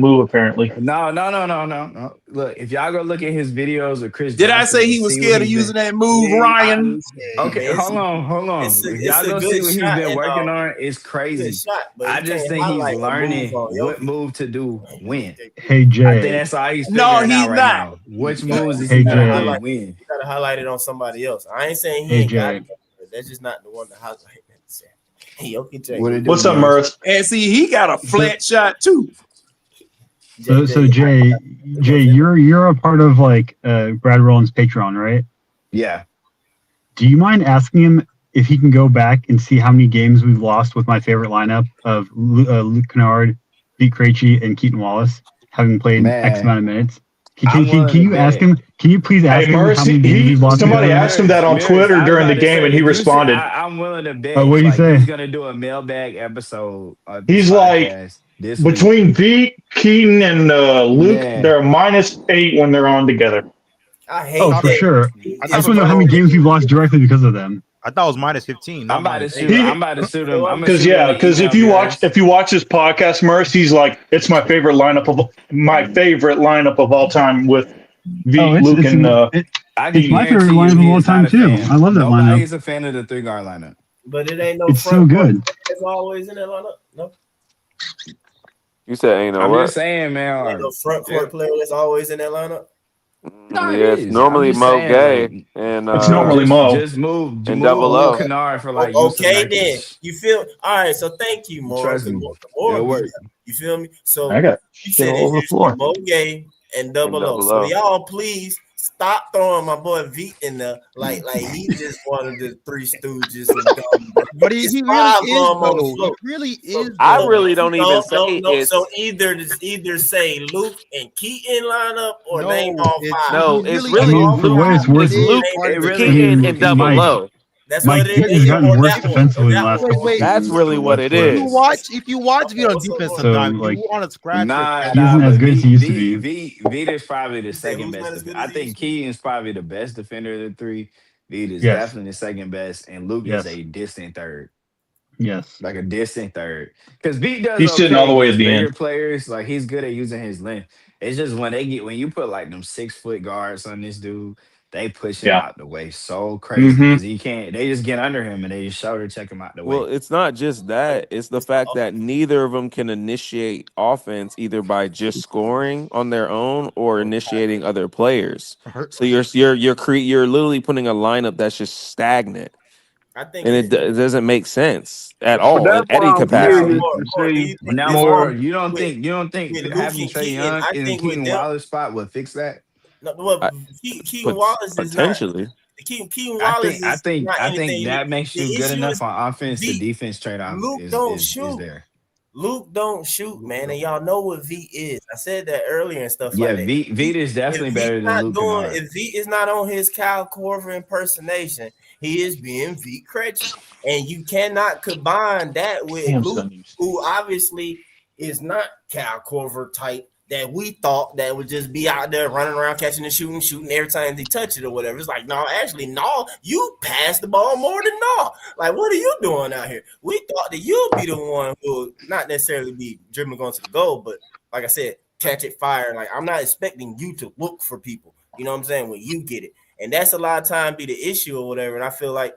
move apparently. No. Look, if y'all go look at his videos of Chris Did I Johnson say and he was see what scared of he's using been. that move, Ryan? Okay, hold on. It's If y'all a go good see what he's shot been and working on, it's good crazy. shot, but I you just can't think he's highlight a move learning on what Jokic. move to do when. Hey I think Jay. that's all he's No, figuring he's out right not. now. Which You gotta, moves is Hey he you gotta gonna do Jay. highlight. when? You gotta highlight it on somebody else. I ain't saying he Hey ain't got Jay. it, but that's just not the one to highlight. Jokic ain't What it moving. do, What's up, Murph? Murph? And see, he got a So flat shot too. so JJ, Jay, you're a part of like Brad Rowland's Patreon, right? Yeah. Do you mind asking him if he can go back and see how many games we've lost with my favorite lineup of Luke Kennard, Pete Krejci, and Keaton Wallace, having played X amount of minutes. Can you ask him? Can you please ask him how many games we've lost? Somebody asked him that on Twitter during the game, and he responded. I'm willing to bet. What did he say? He's gonna do a mailbag episode. He's like, between Pete, Keaton, and Luke, they're -8 when they're on together. I hate for sure. I just want to know how many games we've lost directly because of them. I thought it was -15. I'm about to shoot him. Because if you watch this podcast, Merce, he's like, it's my favorite lineup of all time with Luke and it's my favorite lineup of all time too. I love that lineup. Nobody's a fan of the 3-guard lineup. But it ain't no It's so front good. court that's always in that lineup. No. You said ain't no I'm what? just saying, man. Ain't no front court player that's always in that lineup. No, Yeah, it's normally Mo Gay and it's normally Mo. Just move and double O. Kennard for like Okay, then you feel all right. So thank you, more. Trust me. You feel me? So I got you shit said all over the it's floor. Mo Gay and double O. So y'all please stop throwing my boy V in the like he just one of the Three Stooges. But he really is. I really don't even say no. it's. So either say Luke and Keaton line up or name all five. No, it's I really mean, for what it's worth, Luke, Keaton, and double O. That's Mike what it has is. gotten worse defensively in the last couple. That's really what it is. If you watch V on defense sometimes, you want to scratch. He isn't as good as he used to be. Vita's probably the second best. I think Keaton's probably the best defender of the three. Vita's Yes. definitely the second best, and Luke Yes. is a distant third. Yes. Like a distant third. Because V does He's sitting all the way at the bigger end. players, like he's good at using his length. It's just when you put like them 6-foot guards on this dude, they push him out the way so crazy because he can't. They just get under him and they just shoulder check him out the way. Well, it's not just that. It's the fact that neither of them can initiate offense either by just scoring on their own or initiating other players. So you're literally putting a lineup that's just stagnant. I think And it doesn't make sense at all that's in any why I'm capacity. curious to see. Now, more you don't think having Trey Young in the Keaton Wallace spot would fix that? No, well, Keaton Wallace is potentially. Keaton Wallace I think not anything. that makes you good enough on offense. The defense trade off is there. Luke don't shoot, man, and y'all know what V is. I said that earlier and stuff Yeah, like that. V is definitely better than Luke Kennard. If V is not on his Kyle Korver impersonation, he is being V Krejci. And you cannot combine that with Luke, who obviously is not Kyle Korver type that we thought that would just be out there running around catching and shooting every time they touch it or whatever. It's like, no, you pass the ball more than no. Like, what are you doing out here? We thought that you'll be the one who will not necessarily be dribbling going to the goal, but like I said, catch it, fire. Like, I'm not expecting you to look for people. You know what I'm saying? When you get it. And that's a lot of time be the issue or whatever. And I feel like,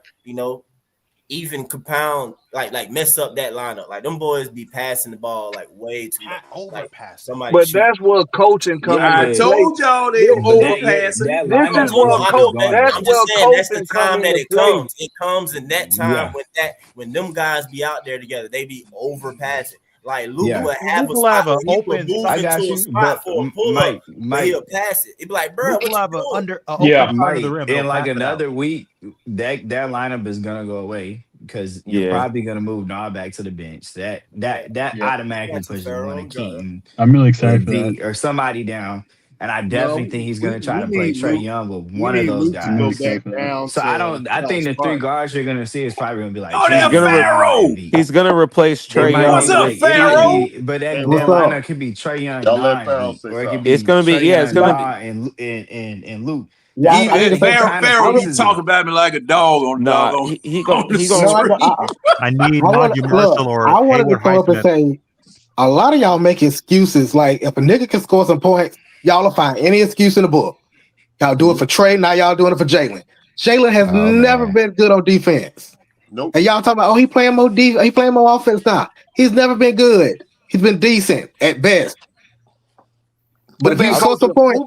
even compound, like mess up that lineup. Like them boys be passing the ball like way too much. Overpass. Somebody But that's what coaching comes into play. I told y'all they overpassing. This is what coaching. That's the time that it comes. It comes in that time when them guys be out there together, they be overpassing. Like Luke will have a spot an open. I got you, spot for a pull up, but he'll pass it. It be like, bro, Luke will have Mike, in like another week, that lineup is gonna go away because you're probably gonna move Nah back to the bench. That automatically pushes one of Keaton. I'm really excited for that. Or somebody down. And I definitely think he's going to try to play Trey Young with one of those guys. So I think the 3 guards you're going to see is probably going to be like, he's going to replace Trey Young. What's up, Pharaoh? But that lineup could be Trey Young, or it could be it's going to be and Luke. Pharaoh talk about me like a dog on the he gonna I need Najee Marshall or I wanted to come up and say a lot of y'all make excuses. Like if a nigga can score some points, y'all will find any excuse in the book. Y'all do it for Trey, now y'all doing it for Jalen. Jalen has never been good on defense. Nope. And y'all talking about, he playing more offense now. He's never been good. He's been decent at best. But if you score some points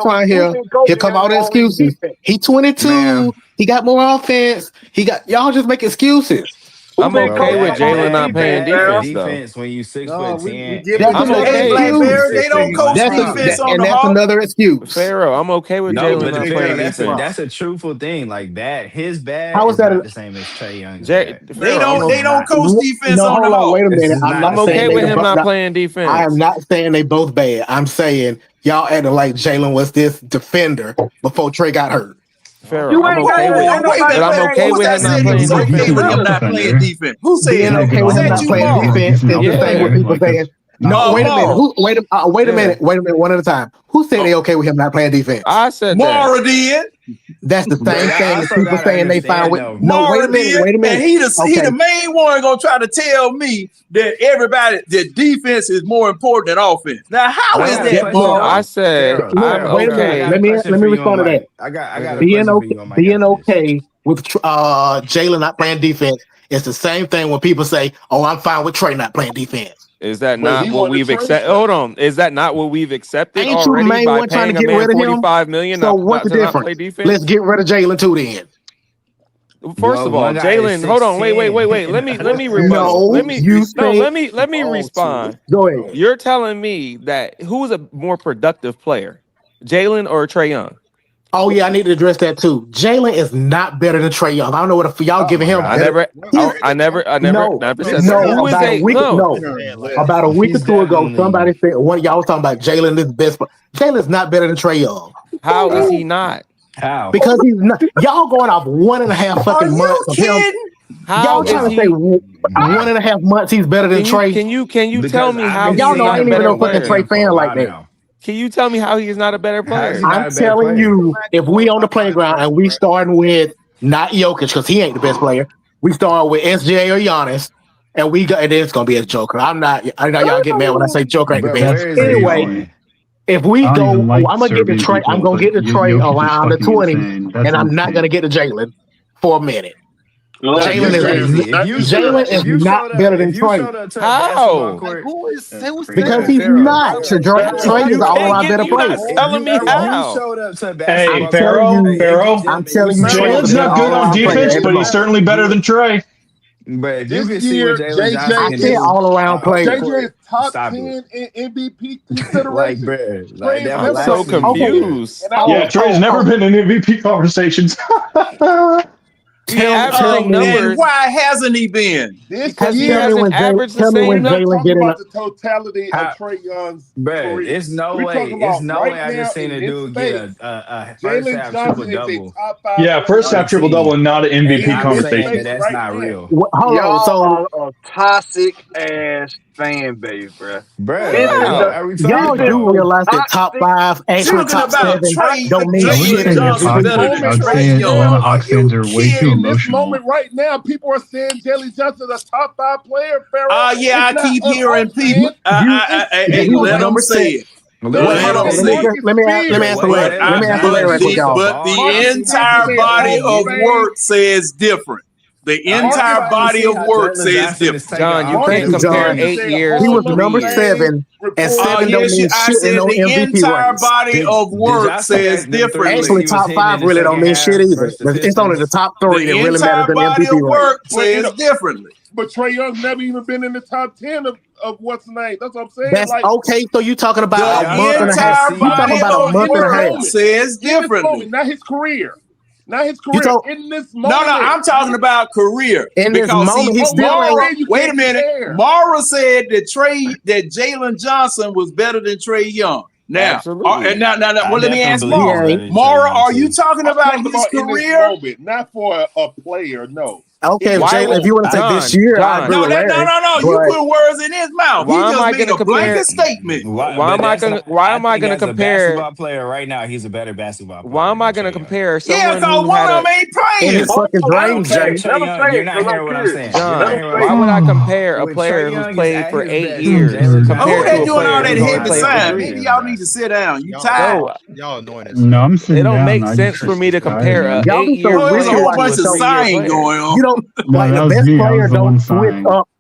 right here come all the excuses. He 22. He got more offense. Y'all just make excuses. I'm okay with Jalen not playing defense, though. Defense when you 6'10". I'm okay. Blackberry, they don't coach defense on the that's Hawks. another excuse. Pharaoh, I'm okay with Jalen not playing defense. That's a truthful thing. Like his bad How is is that not the same as Trey Young's They don't coach defense on the hold on, Hawks. wait a minute. I'm okay with him not playing defense. I am not saying they both bad. I'm saying y'all acting like Jalen was this defender before Trey got hurt. Pharaoh, I'm okay with him not playing defense. Who said being that? okay with him not playing defense is the same with people saying, no, wait a minute. Wait a minute. One at a time. Who said they okay with him not playing defense? I said Mara did. That's the same thing as people saying they fine with. No, wait a minute. And he the main one gonna try to tell me that that defense is more important than offense. Now, how is that, Mara? I said I'm wait okay. a minute. Let me respond to that. I got being okay with Jalen not playing defense is the same thing when people say, "Oh, I'm fine with Trey not playing defense." Is that not what we've accepted? Hold on. Is that not what we've accepted Ain't you the already main by one trying paying to a get rid man of him? $45 million? So what's the not play difference? defense? Let's get rid of Jalen too then. First of all, Jalen, hold on, wait. Let me rebuttal. Let me respond. Go ahead. You're telling me that who's a more productive player, Jalen or Trey Young? Oh yeah, I need to address that too. Jalen is not better than Trey Young. I don't know what y'all giving him. I never said that. About a week or two ago, somebody said one of y'all was talking about Jalen is best. Jalen's not better than Trey Young. How is he not? How? Because he's not. Y'all going off 1.5 fucking months of him. Y'all trying to say 1.5 months he's better than Trey? Can you tell me how? Y'all know I ain't even no fucking Trey fan like that. Can you tell me how he is not a better player? I'm telling you, if we on the playground and we starting with not Jokic because he ain't the best player, we start with SJ or Giannis, and then it's gonna be a Joker. I know y'all get mad when I say Joker ain't the best. Anyway, if we go, I'm gonna get the Trey. I'm gonna get the Trey around the 20, and I'm not gonna get the Jalen for a minute. Jalen is not better than Trey. How? Because he's not. Trey is all around better player. Telling me how? Hey, Pharaoh. I'm telling you, Jalen's not good on defense, but he's certainly better than Trey. But if you can see what Jalen Johnson I said all around player. JJ is top 10 in MVP consideration. I'm so confused. Yeah, Trey's never been in MVP conversations. Averaging numbers. Why hasn't he been? Because he hasn't averaged the same numbers. About the totality of Trey Young's career. It's no way I just seen a dude get a first half triple-double. Yeah, first half triple-double and not an MVP conversation. That's not real. Hold on, so a toxic ass fan base, bro. Y'all do realize that top 5, actually top 7 don't mean shit in this. I would say Atlanta Hawks fans are way too In this emotional. moment right now, people are saying Jalen Johnson is a top 5 player. Yeah, I keep hearing people. Let them say it. Let me answer Larry for y'all. But the entire body of work says different. The entire body of work says different. John, you can't compare 8 years. He was number 7, and 7 don't mean shit in no MVP The entire race. body of work says differently. Actually, top 5 really don't mean shit either. It's only the top 3 that really matters in the MVP race. The entire body of work says differently. But Trey Young's never even been in the top 10 of what's the name. That's what I'm saying. That's okay. So you talking about a month and a half? You talking about a month and a half? Says differently. Not his career. Not his career. In this moment. No, I'm talking about career. In this moment, he's still wait a minute. Mara said that Jalen Johnson was better than Trey Young. Now, well, let me ask Mara. Mara, are you talking about his career? Not for a player, no. Okay, Jalen, if you want to say this year, I agree with Larry. No. You put words in his mouth. He just made a blanket statement. Why am I going to compare? Basketball player right now, he's a better basketball player. Why am I going to compare someone because one of them ain't playing? In his fucking dreams, Jay. You're not hearing what I'm saying. John, why would I compare a player who's played for 8 years compared to a doing all player that who's heavy played sign? for 3 Maybe years? y'all need to sit down. You tired? Y'all annoying us. No, I'm sitting It don't down. make sense for me to compare a Y'all be 8-year so There's a player whole to bunch of a 3-year sighing player. going on. You don't No, like that the was best me. I player was the don't one switch sighing. up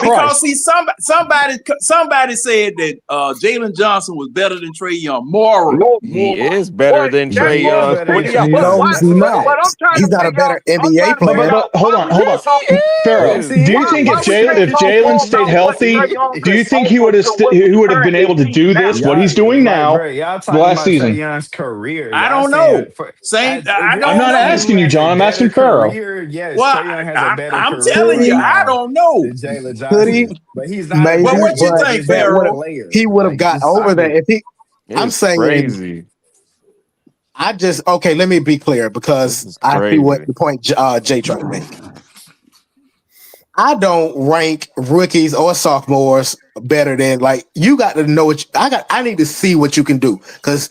Because see, somebody said that Jalen Johnson was better than Trey Young. Moral. He is better than Trey Young. No, he's not. He's not a better NBA player. But hold on. Pharaoh, do you think if Jalen stayed healthy, do you think he would have been able to do this? What he's doing now, the last season? Young's career. I don't know. I'm not asking you, John. I'm asking Pharaoh. Yes, Well, Trey Young has a better I'm career telling you, now I don't know. than Jalen Johnson. Could he? But he's not. Maybe, Well, what you but think, that Pharaoh? he would have got over that if he. I'm saying crazy. Okay. Let me be clear because I see what the point Jay tried to make. I don't rank rookies or sophomores better than you got to know what I need to see what you can do because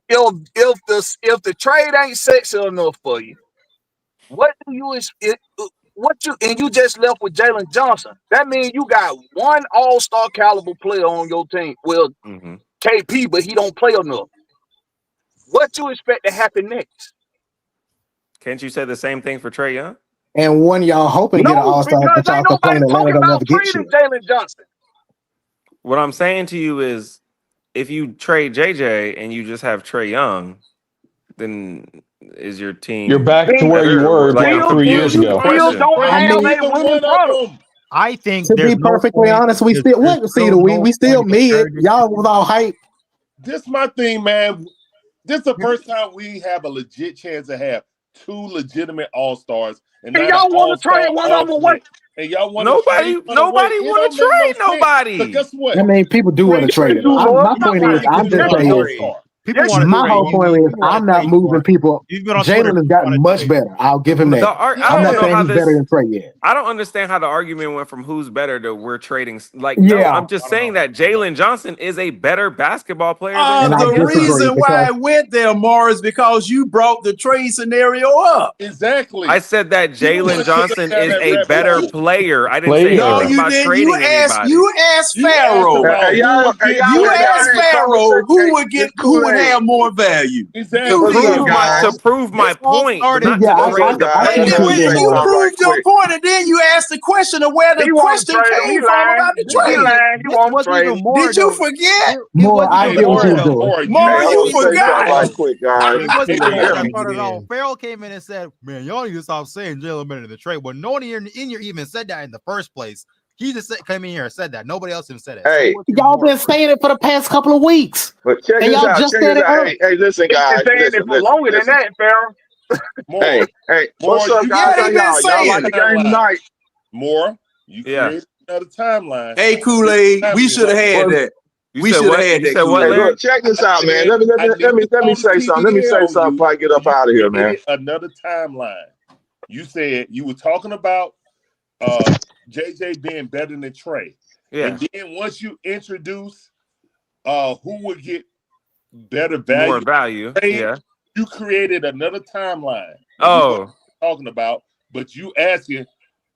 if the trade ain't sexy enough for you, what do you and you just left with Jalen Johnson? That means you got one all-star caliber player on your team. Well, KP, but he don't play enough. What you expect to happen next? Can't you say the same thing for Trey Young? and one of y'all hoping to get an No, All-Star, because but y'all ain't nobody complain Atlanta talking don't never about get trading shit. Jalen Johnson. What I'm saying to you is, if you trade JJ and you just have Trey Young, then is your team You're back to where you better? were Like, I'm like 3 years confused is the ago. Still question. don't I have mean, a winning product. I think to there's be no perfectly point. honest, we still There's Cedar, no we still point in mid. comparing this Y'all was all hype. This my thing, man. This is the first time we have a legit chance to have 2 legitimate All-Stars and And not an y'all want to trade All-Star one of them away. alternate. And y'all want to trade one away. Nobody It want don't to make no trade sense. nobody. Because guess what? I mean, people do want to trade it. My point is, I'm just An saying. All-Star. People want to My trade whole you. point is, People want I'm to not trade moving you. people. You've been on Twitter. Jalen has People gotten want to much trade. better. I'll give him that. I I'm don't not know saying how he's this. better than Trey yet. I don't understand how the argument went from who's better to we're trading. Like, Yeah. no, I'm just saying that Jalen Johnson is a better basketball player than And I Trey The Young. reason why I because went there, Morris, is because you brought the trade scenario up. Exactly. I said that Jalen Johnson is a better player. I didn't say No, anything you about didn't. trading anybody. You asked Pharaoh. Hey, y'all, You when y'all asked had Pharaoh who would get this who would Kool-Aid. have more value. Exactly. To You prove did, my Morris. point, but not Yeah, to trade the guys, And player. then when say you something right proved your quick. point, and then you asked the question of where the He want to question trade him. He came from lying. about the He trade. lying. He This want to wasn't trade even him. more. Did you Though. forget? more, wasn't I even get what more you're though. doing. More, More, Hey, I you want to say something forgot. right quick, guys. It wasn't Hey, more hear that I me. thought at all. Farrell came in and said, "Man, y'all need to stop saying Jalen better than the trade." But no one in here even said that in the first place. He just came in here and said that. Nobody else even said it. Hey, Y'all been saying it for the past couple of weeks. but check And this y'all out. just Check said this it out. up. Hey, listen, guys. Been saying it for longer than that, Farrell. More. Hey, More, what's up, you guys? Yeah, How they been y'all? Y'all like saying the it. game tonight? More. You Yeah. create another timeline. Hey, Kool-Aid, we should have had that. You We said should have what? had You that, said what, Hey, Kool-Aid. Larry? look, check this out, man. Let me say something. Let me say something before I get up out of here, man. Another timeline. You said you were talking about JJ being better than Trey. Yeah. And then once you introduce who would get better value, More value. Trey, Yeah. you created another timeline. Oh. Talking about, but you asking,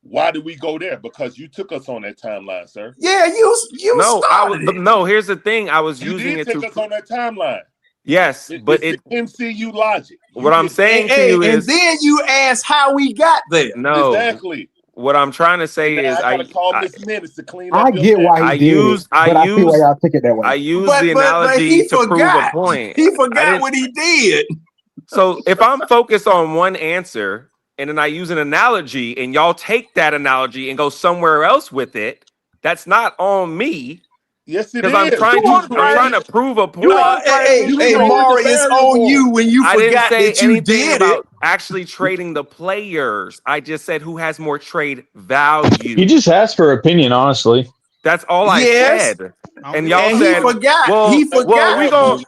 why did we go there? Because you took us on that timeline, sir. Yeah, you No, started it. no, here's the thing. I was You using did it take to us on that timeline. Yes, but it's the MCU logic. What I'm saying to you is, and then you ask how we got there. No, exactly. What I'm trying to say is, I gotta call Miss Minutes to clean up. I get why he did it, but I see why y'all took it that way. I use But the analogy he to prove a forgot. point. He forgot what he did. So if I'm focused on one answer and then I use an analogy and y'all take that analogy and go somewhere else with it, that's not on me. Yes, it Because is. I'm trying to prove a point. Hey, Maury, it's on you when you I didn't forgot say that you anything did about it. actually trading the players. I just said who has more trade value. You just asked for opinion, honestly. That's all I said. And y'all And said, he forgot. well, He forgot. we gonna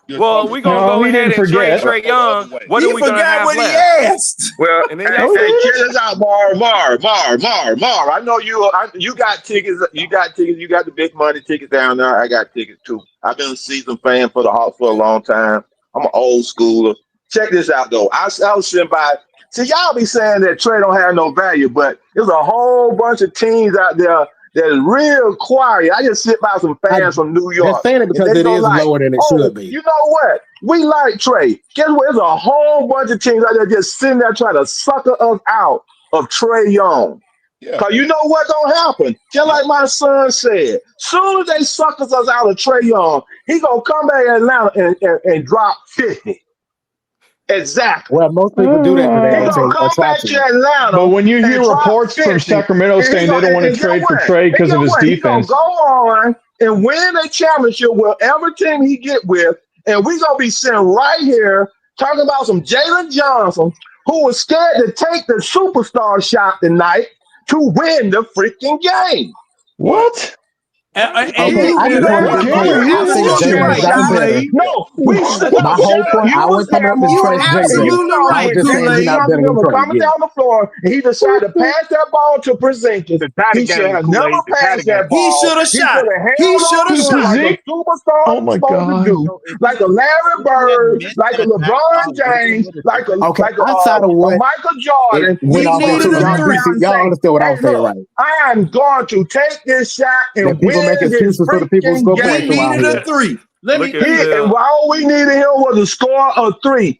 go he ahead didn't and trade forget. Trey Young. What are He we gonna forgot have what he left? asked. Well, And hey, then y'all check this out, Mar. I know you got tickets. You got tickets. You got the big money tickets down there. I got tickets too. I've been a season fan for the Hawks for a long time. I'm an old schooler. Check this out, though. I was sitting by. See, y'all be saying that Trey don't have no value, but there's a whole bunch of teams out there that is real quiet. I just sit by some fans from New York. They're saying it because and they it go is like, lower than it should be. you know what? We like Trey. Guess what? There's a whole bunch of teams out there just sitting there trying to sucker us out of Trey Young. Because you know what gonna happen? Just like my son said, soon as they suckers us out of Trey Young, he gonna come back to Atlanta and drop 50. Exactly. Well, most people do that He because gonna they come back attract to you. Atlanta. But when you and hear drop reports from 50, Sacramento and he saying they don't want to and trade get for what? Trey because of his He gonna defense, go on and win a championship with every team he get with, and we gonna be sitting right here talking about some Jalen Johnson who was scared to take the superstar shot tonight to win the freaking game. what? And Okay, I just want to be clear. I think Jalen has gotten better. No, we shut My up. whole point, You I was wasn't coming there, up to Mark, trash and you JJ. know I was when just saying he's not better than was Trey. coming down the floor and he decided to pass that ball to Porzingis. He should have never passed that ball. He should have shot it. held He should on have to it shot like it. a superstar Oh my supposed to God. do, like a Larry Bird, like a LeBron James, like a Okay, outside of what Michael it Jordan. went He off needed into, a y'all do three. see, y'all understand what I Hey, was saying, look, right? I am going to take this shot and That people make win this excuses for the people who freaking score He points game. around needed here. a three. Look at And all we needed him was a score of 3.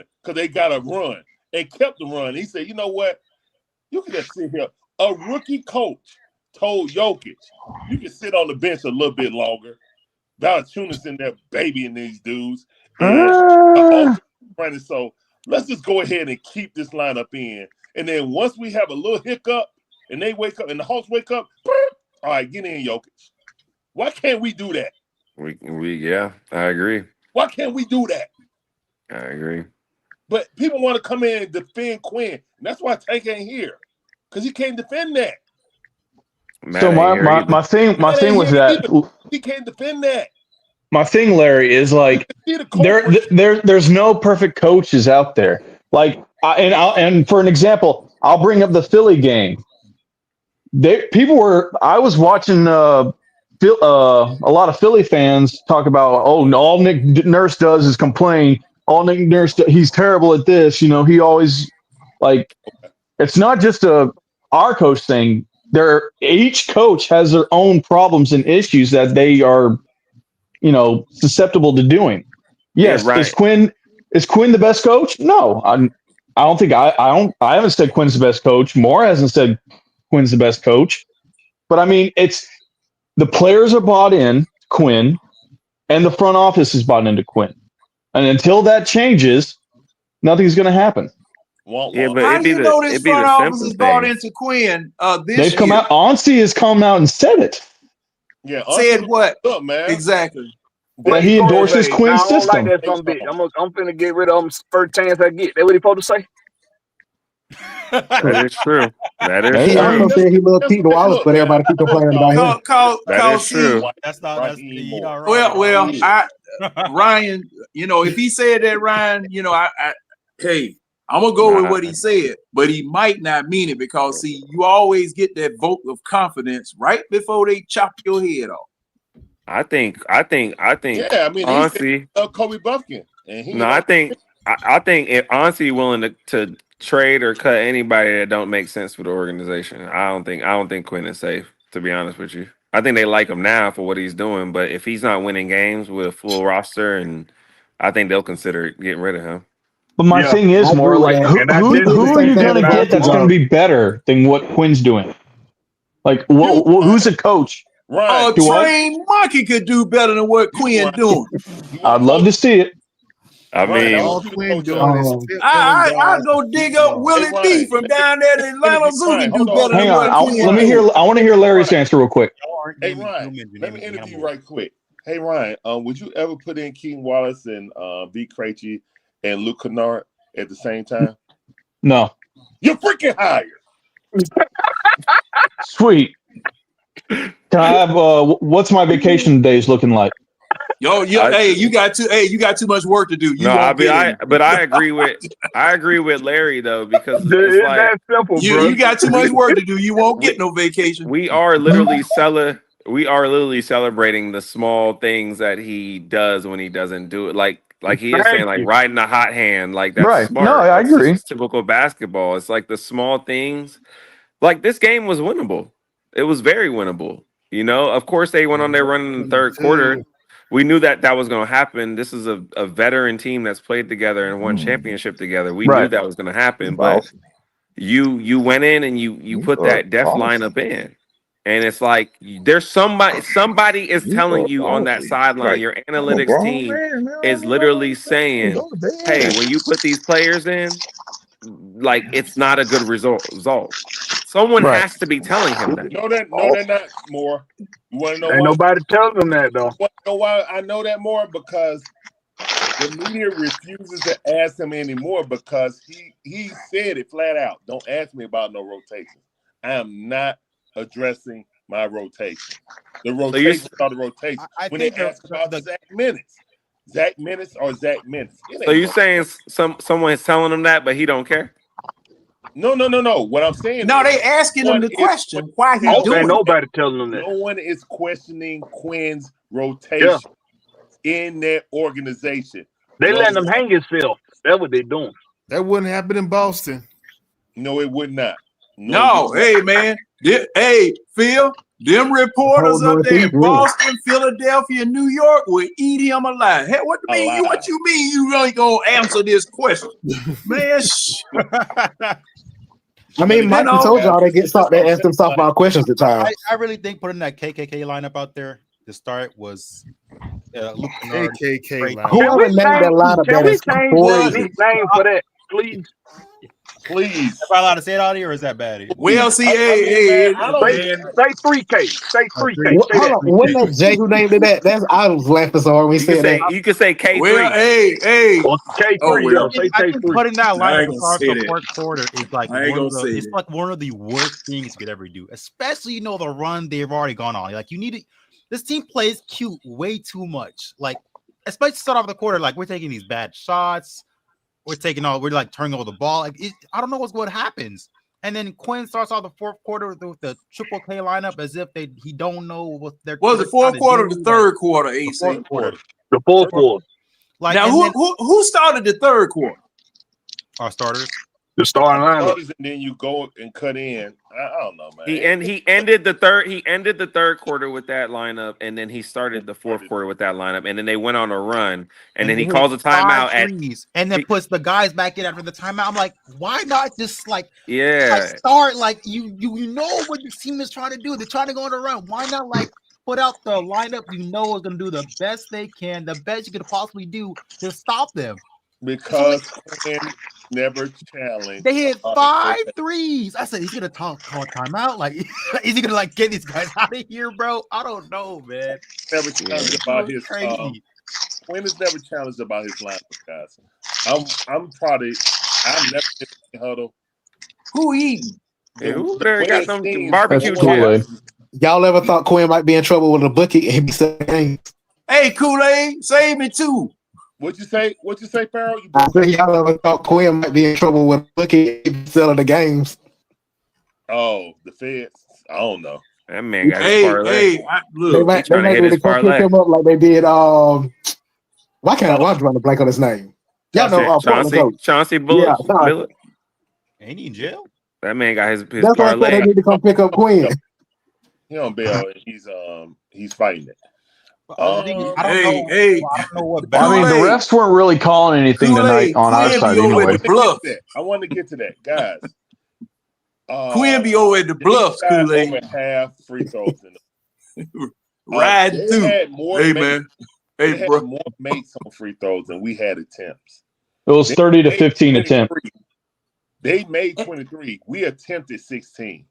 chilling because they got a run and kept the run. He said, you know what? You can just sit here. A rookie coach told Jokic, you can sit on the bench a little bit longer. Valanciunas in there babying these dudes. And running. So let's just go ahead and keep this lineup in. And then once we have a little hiccup and they wake up and the Hawks wake up, all right, get in, Jokic. Why can't we do that? Yeah, I agree. Why can't we do that? I agree. But people want to come in and defend Quinn. And that's why Tank ain't here. Because he can't defend that. So my thing with that, he can't defend that. my thing, Larry, is like there's no perfect coaches out there. Like, and for an example, I'll bring up the Philly game. I was watching a lot of Philly fans talk about, all Nick Nurse does is complain. All Nick Nurse, he's terrible at this. He always it's not just our coach thing. Each coach has their own problems and issues that they are, susceptible to doing. Yes, yeah, right. Is Quinn the best coach? No, I don't think I haven't said Quinn's the best coach. Moore hasn't said Quinn's the best coach. But I mean, it's the players are bought in Quinn, and the front office is bought into Quinn. And until that changes, nothing's going to happen. Yeah, but how do you know this front office is bought into Quinn? They've come out. Onsi has come out and said it. Yeah, said what? Up, man. Exactly. That he endorses Quinn's system. I don't like that some bitch. I'm finna get rid of him first chance I get. That what he supposed to say? That is true. That is He true. also said he loved Pete Wallace, but everybody keep complaining about him. That is true. That's not. Right. Well, Ryan. If he said that, Ryan, I'm gonna go with what he said, but he might not mean it because see, you always get that vote of confidence right before they chop your head off. I think. Yeah, I mean, honestly, Kobe Buffkin. And I think if honestly willing to trade or cut anybody that don't make sense for the organization, I don't think Quinn is safe. To be honest with you, I think they like him now for what he's doing, but if he's not winning games with a full roster, and I think they'll consider getting rid of him. But my thing is more like, who are you going to get that's going to be better than what Quinn's doing? Like, who's a coach? Right. Train Monkey could do better than what Quinn doing. I'd love to see it. I mean, all Quinn doing is I go dig up Willie D from down there in Atlanta Zoo to do better than what Quinn. I want to hear Larry's answer real quick. Hey Ryan, let me interview you right quick. Hey Ryan, would you ever put in Keaton Wallace and V. Krejci and Luke Kennard at the same time? No. You're freaking hired. Sweet. Can I have what's my vacation days looking like? Hey, you got too much work to do. I agree with Larry though, because it's like, that simple, bro. You got too much work to do. You won't get no vacation. We are literally celebrating the small things that he does when he doesn't do it. Like he is saying, like riding a hot hand, like that's right. smart. No, I agree. It's typical basketball. It's like the small things. Like this game was winnable. It was very winnable. Of course they went on their run in the third quarter. We knew that was going to happen. This is a veteran team that's played together and won championship together. We knew that was going to happen, but you went in and you put that def lineup in. And it's like there's somebody is telling you on that sideline, your analytics team is literally saying, hey, when you put these players in, like it's not a good result. Someone has to be telling him that. No, they're not more. You want to know Ain't why? nobody telling them that though. You know why I know that more? Because the media refuses to ask him anymore because he said it flat out. Don't ask me about no rotation. I am not addressing my rotation. The rotation are the rotation. When they ask about Zach Minutes. Zach Minutes. So you saying someone's telling him that, but he don't care? No. What I'm saying No, they asking him the question. Why he doing Ain't it? nobody telling them that. No one is questioning Quinn's rotation in that organization. They letting them hang himself. That's what they doing. That wouldn't happen in Boston. No, it would not. No, hey man. Hey, Phil, them reporters up there in Boston, Philadelphia, New York will eat him alive. Hey, what you mean you really gonna answer this question? Man, I mean, Mikey told y'all they ask them softball questions at times. I really think putting that KKK lineup out there to start was Luke Kennard. KKK line. Whoever named that lineup, Can that we is change the crazy. nickname for that, please? Please. Am I allowed to say it out here, or is that bad? Well, see, man, I don't Say 3K. Say 3K. Say Hold that. on, wasn't that Jay who named it that? That's I was laughing so hard when we said that. You can say K3. well, hey. Or K3. Oh, well. Say I think K3. putting that I lineup ain't to gonna start say the that. fourth quarter is like I ain't one of gonna the say it's that. like one of the worst things you could ever do, especially the run they've already gone on. Like you need to, this team plays cute way too much. Like especially to start off the quarter, like we're taking these bad shots, we're like turning over the ball. Like I don't know what happens. And then Quinn starts off the fourth quarter with the triple K lineup as if he don't know what they're. Was the fourth quarter or the third quarter, AC? Fourth quarter. The fourth quarter. Like now, who started the third quarter? Our starters. The starting lineup. Starters, and then you go and cut in. I don't know, man. He ended the third quarter with that lineup, and then he started the fourth quarter with that lineup, and then they went on a run, and then he calls a timeout and then puts the guys back in after the timeout. I'm like, why not just start like you know what this team is trying to do? They're trying to go on a run. Why not put out the lineup is going to do the best they can, the best you could possibly do to stop them? Because Quinn never challenged. They hit 5 threes. I said, he's gonna call timeout. Like, is he gonna get these guys out of here, bro? I don't know, man. Never challenged about his crazy. Quinn is never challenged about his lineup, guys. I'm probably I've never been in huddle. Who eating? Who there got some barbecue chips? Y'all ever thought Quinn might be in trouble with a bookie and he'd be saying, "Hey, Kool-Aid, save me too." What'd you say, Farrell? I said y'all ever thought Quinn might be in trouble with a bookie and selling the games? Oh, the feds. I don't know. That man got his parlay. Look, they trying to hit his parlay. Pick him up like they did. Why can't I draw the blank on his name? Y'all know Chauncey Bullock. Yeah, ain't he in jail? That man got his that's why I said they need to come pick up Quinn. He on bail and he's fighting it. I don't know what. I mean, the refs weren't really calling anything tonight on our side anyway. I want to get to that, guys. Quinn be over at the bluffs, Kool-Aid. Over half free throws riding through. Hey, man. Hey, they bro. had more mates on free throws than we had attempts. It was 30 to 15 attempts. They made 23. We attempted 16.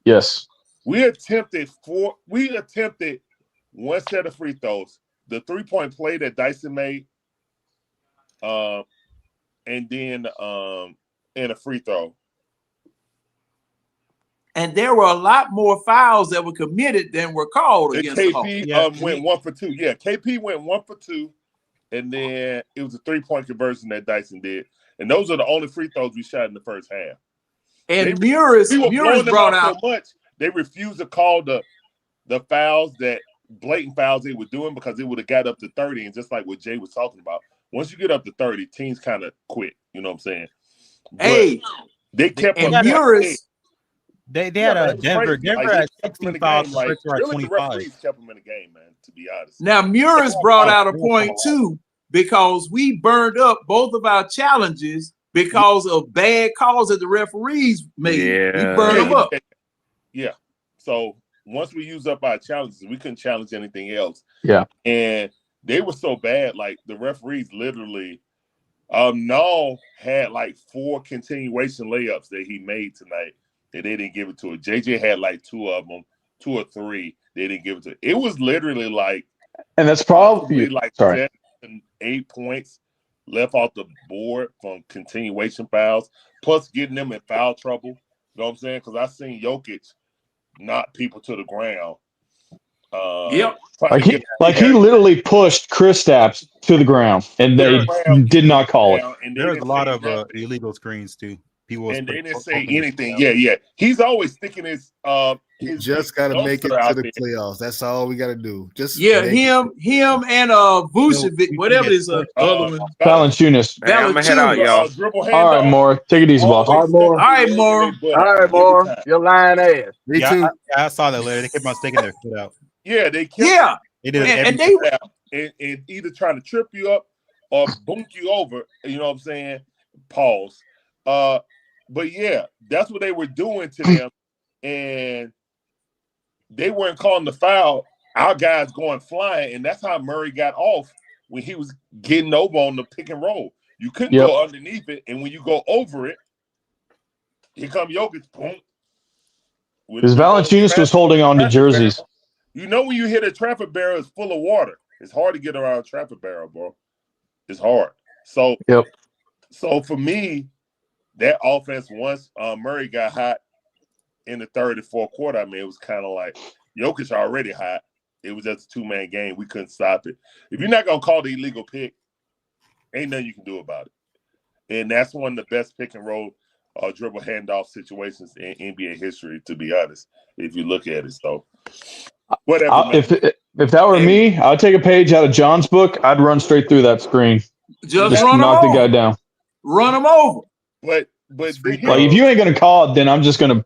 Yes. We attempted one set of free throws. The 3-point play that Dyson made, and then and a free throw. And there were a lot more fouls that were committed than were called against KP went 1 for 2. Yeah, KP went 1 for 2, and then it was a 3-point conversion that Dyson did. And those are the only free throws we shot in the first half. And Muris brought out so much they refused to call the fouls, that blatant fouls they were doing, because it would have got up to 30. And just like what Jay was talking about, once you get up to 30, teams kind of quit. You know what I'm saying? But they kept and Muris. They had a Denver had 16 fouls. Really, the referees kept them in the game, man, to be honest. Now, Muris brought out a point, too, because we burned up both of our challenges because of bad calls that the referees made. Yeah. We burned them up. Yeah. So once we used up our challenges, we couldn't challenge anything else. Yeah. And they were so bad, like the referees literally, Null had like 4 continuation layups that he made tonight. They didn't give it to it. JJ had like 2 of them, 2 or 3. They didn't give it to it. It was literally like, and that's probably like 7, 8 points left off the board from continuation fouls, plus getting them in foul trouble. You know what I'm saying? Because I seen Jokic knock people to the ground. He literally pushed Kristaps to the ground, and they did not call it. There was a lot of illegal screens too. People and they didn't say anything. Yeah. He's always sticking his. You just got to make it to the playoffs. That's all we got to do. Just him and Vucevic, whatever this other one. Valanciunas. Hey, I'm gonna head out, y'all. All right, Moore. Take it easy, boss. All right, Moore. You're lying ass. Me too. I saw that later. They kept on sticking their foot out. Yeah, they kept. Yeah. They did it and either trying to trip you up or boom you over. You know what I'm saying? Pause. But yeah, that's what they were doing to them, and they weren't calling the foul our guys going flying, and that's how Murray got off when he was getting over on the pick and roll. You couldn't go underneath it, and when you go over it, here come Jokic, boom. Because Valanciunas was holding on to jerseys. You know when you hit a traffic barrel, it's full of water. It's hard to get around a traffic barrel, bro. It's hard. So, so for me, that offense, once Murray got hot in the third and fourth quarter, I mean, it was kind of like Jokic already hot. It was just a two-man game. We couldn't stop it. If you're not going to call the illegal pick, ain't nothing you can do about it. And that's one of the best pick and roll dribble handoff situations in NBA history, to be honest, if you look at it. So, whatever. If that were me, I'd take a page out of John's book. I'd run straight through that screen. Just run knock him the guy over. down. Run him over. But like if you ain't gonna call it, then I'm just gonna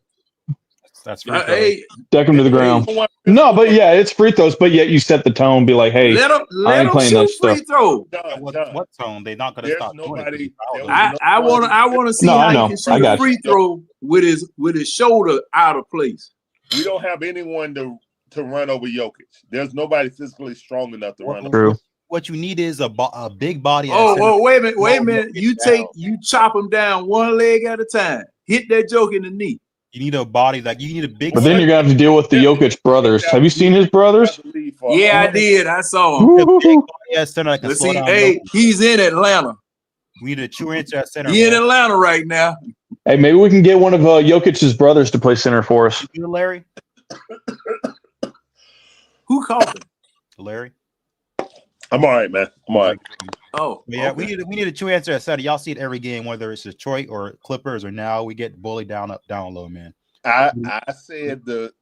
that's deck him to the ground. No, but yeah, it's free throws. But yet you set the tone. Be like, hey, I ain't playing that stuff. Throw. What tone? They're not gonna stop. Nobody. I want to see how he can shoot a free throw with his shoulder out of place. We don't have anyone to run over Jokic. There's nobody physically strong enough to run over. True. What you need is a big body. Wait a minute. You chop him down one leg at a time. Hit that joke in the knee. You need a body you need a big. But then you're gonna have to deal with the Jokic brothers. Have you seen his brothers? Yeah, I did. I saw him. Let's see. Hey, he's in Atlanta. We need a true answer at center. He's in Atlanta right now. Hey, maybe we can get one of Jokic's brothers to play center for us. You, Larry? Who called him? Larry? I'm all right, man. I'm all right. Oh, yeah. Okay. We need a true answer at center. Y'all see it every game, whether it's Detroit or Clippers or now we get bullied down low, man. I said the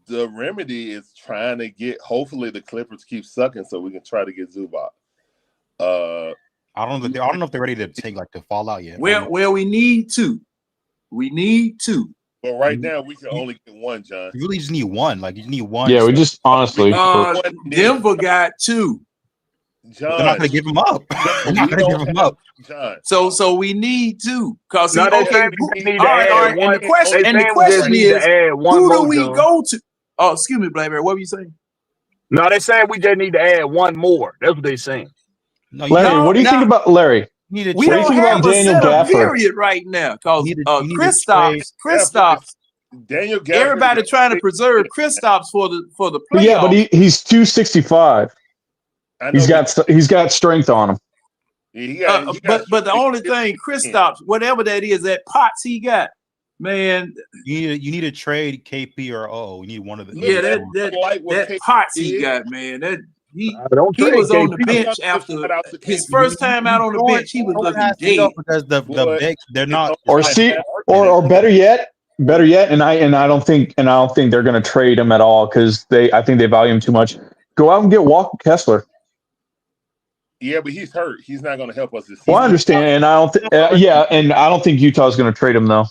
remedy is trying to get. Hopefully, the Clippers keep sucking so we can try to get Zubac. I don't know if they're ready to take to fall out yet. Well, we need two. But right now, we can only get one, John. You really just need one. You need one. Yeah, we just honestly. Denver got two. John, they're not going to give them up. They're not going to give them up. John. So we need two. Because No, and the question is, who do we go to? Oh, excuse me, Blackberry. What were you saying? No, they're saying we just need to add one more. That's what they're saying. No, Larry, what do you think about Larry? We don't have a center period right now because Kristaps. Daniel Gafford. Everybody trying to preserve Kristaps for the playoffs. Yeah, but he's 265. He's got strength on him. But the only thing, Kristaps, whatever that is, that pots he got, man. You need to trade KP or you need one of the. Yeah, that pots he got, man. He was on the bench after his first time out on the bench. He was looking dead because the big they're not. Or better yet, and I don't think they're going to trade him at all because I think they value him too much. Go out and get Walker Kessler. Yeah, but he's hurt. He's not going to help us this season. Well, I understand, and I don't. And I don't think Utah's going to trade him though.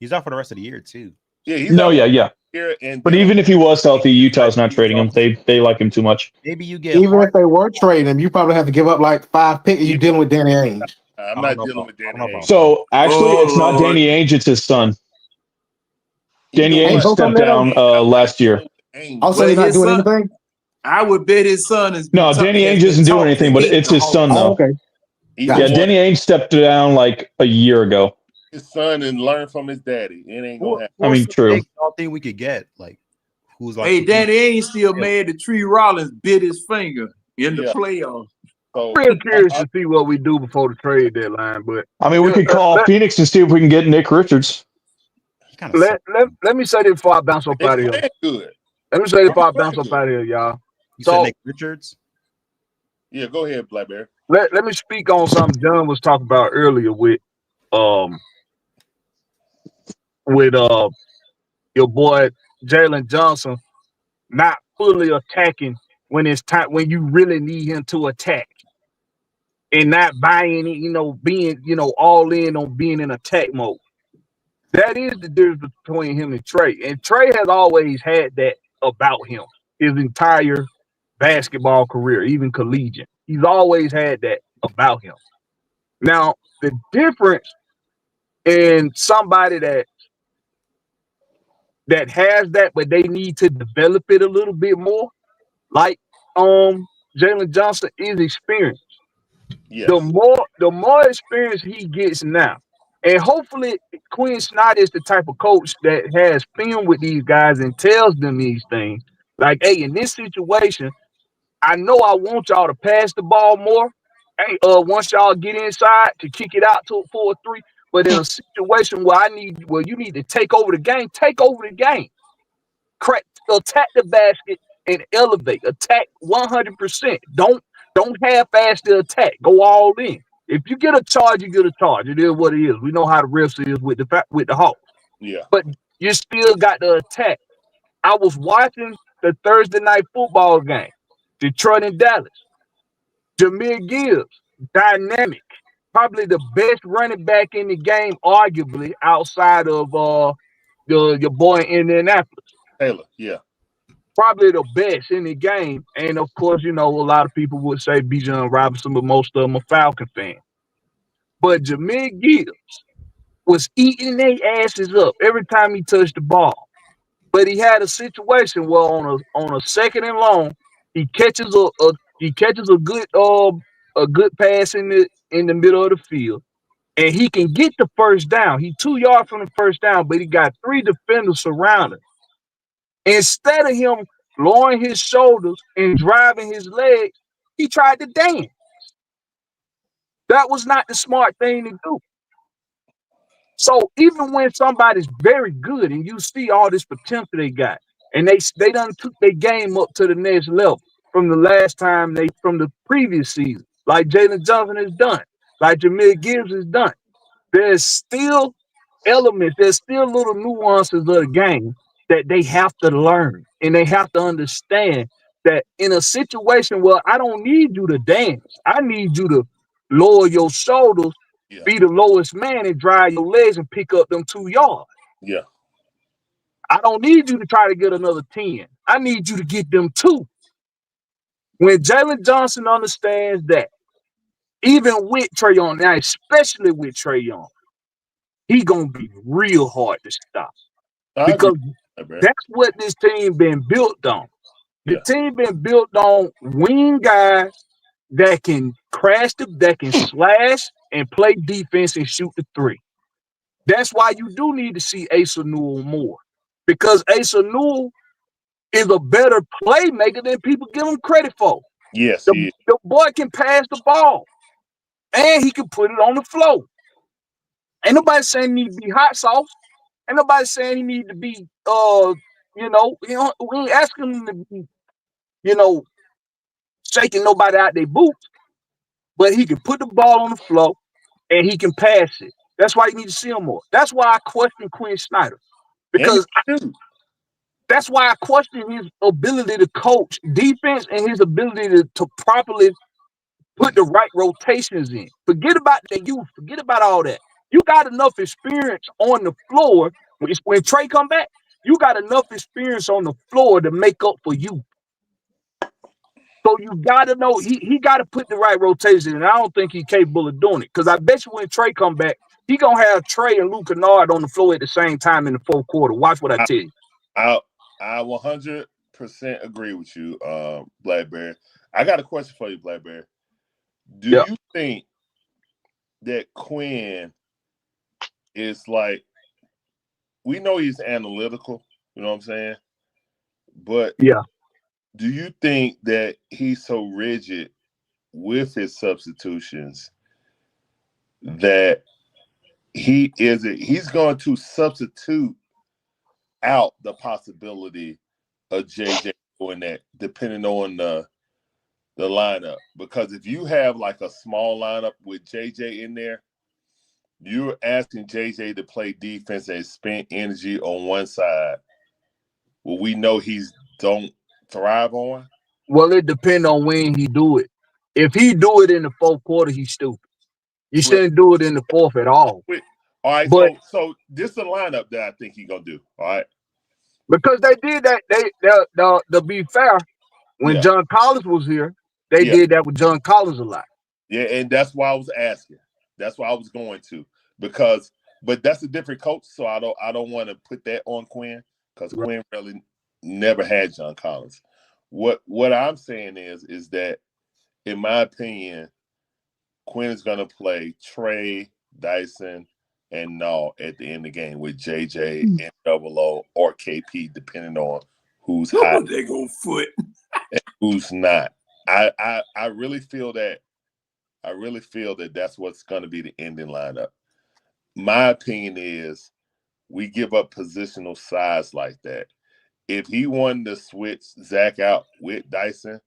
He's out for the rest of the year too. Yeah, But even if he was healthy, Utah's not trading him. They like him too much. Maybe you get even if they were trading him, you probably have to give up 5 picks. You're dealing with Danny Ainge. I'm not dealing with Danny Ainge. So actually, it's not Danny Ainge; it's his son. Danny Ainge stepped down last year. Also, he's not doing anything. I would bet his son is. No, Danny Ainge isn't doing anything, but it's his son though. Okay. Yeah, Danny Ainge stepped down a year ago. His son and learn from his daddy. It ain't gonna happen. I mean, true. I think we could get who's Hey, Danny Ainge still mad that Tree Rollins bit his finger in the playoffs. So, real curious to see what we do before the trade deadline. But I mean, we could call Phoenix and see if we can get Nick Richards. Let me say this before I bounce up out of here. Good. Let me say this before I bounce up out of here, y'all. You said Nick Richards? Yeah, go ahead, Blackberry. Let me speak on something John was talking about earlier with your boy Jalen Johnson not fully attacking when it's time, when you really need him to attack, and not buying it, being all in on being in attack mode. That is the difference between him and Trey. And Trey has always had that about him his entire basketball career, even collegiate. He's always had that about him. Now, the difference in somebody that that has that, but they need to develop it a little bit more. Like Jalen Johnson is experienced. Yes. The more experience he gets now, and hopefully Quinn Snyder is the type of coach that has film with these guys and tells them these things. Like, hey, in this situation, I know I want y'all to pass the ball more. Hey, once y'all get inside to kick it out to for a 3. But in a situation where you need to take over the game, take over the game. Attack the basket and elevate. Attack 100%. Don't half-ass the attack. Go all in. If you get a charge, you get a charge. It is what it is. We know how the refs is with the Hawks. Yeah. But you still got the attack. I was watching the Thursday night football game, Detroit and Dallas. Jahmyr Gibbs, dynamic. Probably the best running back in the game, arguably, outside of your boy in Indianapolis. Taylor, yeah. Probably the best in the game. And of course, a lot of people would say Bijan Robinson, but most of them are Falcon fans. But Jahmyr Gibbs was eating their asses up every time he touched the ball. But he had a situation where on a second and long, he catches a good pass in the middle of the field, and he can get the first down. He 2 yards from the first down, but he got 3 defenders surrounding. Instead of him lowering his shoulders and driving his legs, he tried to dance. That was not the smart thing to do. So even when somebody's very good and you see all this potential they got, and they done took their game up to the next level from the previous season, like Jalen Johnson has done, like Jahmyr Gibbs has done, there's still elements, there's still little nuances of the game that they have to learn, and they have to understand that in a situation where I don't need you to dance, I need you to lower your shoulders, be the lowest man, and drive your legs and pick up them 2 yards. Yeah. I don't need you to try to get another 10. I need you to get them 2. When Jalen Johnson understands that, even with Trey Young, now especially with Trey Young, he gonna be real hard to stop. Because that's what this team been built on. The team been built on wing guys that can that can slash and play defense and shoot the 3. That's why you do need to see Asa Newell more. Because Asa Newell is a better playmaker than people give him credit for. Yes, the boy can pass the ball, and he can put it on the floor. Ain't nobody saying he need to be hot sauce. Ain't nobody saying he need to be, we ain't asking him to be, shaking nobody out their boots. But he can put the ball on the floor, and he can pass it. That's why you need to see him more. That's why I question Quinn Snyder. Because that's why I question his ability to coach defense and his ability to properly put the right rotations in. Forget about the youth. Forget about all that. You got enough experience on the floor. When Trey come back, you got enough experience on the floor to make up for you. So you got to know he got to put the right rotation, and I don't think he's capable of doing it. Because I bet you when Trey come back, he gonna have Trey and Luke Kennard on the floor at the same time in the fourth quarter. Watch what I tell you. I 100% agree with you, Blackberry. I got a question for you, Blackberry. Do you think that Quinn is like, we know he's analytical, you know what I'm saying? But do you think that he's so rigid with his substitutions that he's going to substitute out the possibility of JJ doing that, depending on the lineup? Because if you have like a small lineup with JJ in there, you're asking JJ to play defense and spend energy on one side. Well, we know he's don't thrive on. Well, it depends on when he do it. If he do it in the fourth quarter, he's stupid. You shouldn't do it in the fourth at all. All right, but, so this is the lineup that I think he's gonna do. All right. Because they did that. To be fair, when John Collins was here, they did that with John Collins a lot. Yeah, and that's why I was asking. That's why I was going to. But that's a different coach, so I don't want to put that on Quinn. because Quinn really never had John Collins. What I'm saying is that, in my opinion, Quinn is going to play Trey, Dyson, and Null at the end of the game with JJ and Double O or KP, depending on who's hot. They go foot. And who's not. I really feel that. I really feel that that's what's going to be the ending lineup. My opinion is we give up positional size like that. If he wanted to switch Zach out with Dyson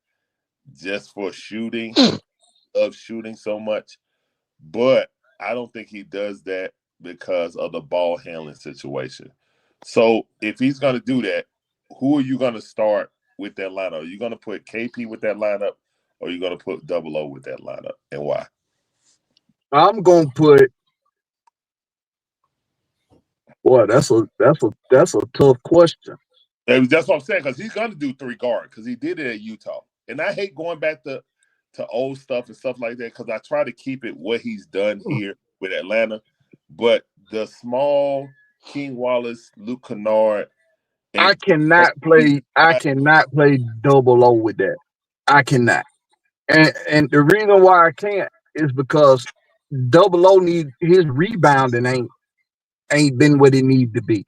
just for shooting, of shooting so much, but I don't think he does that because of the ball handling situation. So if he's going to do that, who are you going to start with that lineup? Are you going to put KP with that lineup, or are you going to put Double O with that lineup, and why? I'm gonna put. Boy, that's a tough question. And that's what I'm saying, because he's going to do 3 guard because he did it at Utah. And I hate going back to old stuff and stuff like that because I try to keep it what he's done here with Atlanta. But the small King Wallace, Luke Kennard, I cannot play Double O with that. I cannot. And the reason why I can't is because Double O need his rebounding ain't been what it needs to be.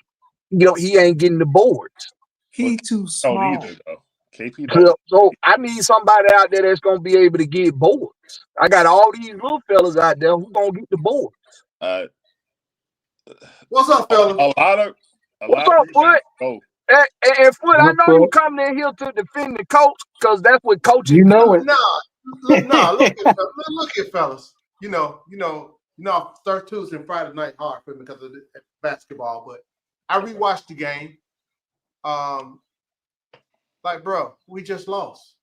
You know, he ain't getting the boards. He too small. Either, though. KP so I need somebody out there that's gonna be able to get boards. I got all these little fellas out there who gonna get the boards. What's up, fellas? What's up, Foot? And Foot, I know you coming in here to defend the coach because that's what coaches You know do. it. Nah, look here, fellas. You know, third Tuesday and Friday night hard for me because of the basketball, but I rewatched the game. Like, bro, we just lost.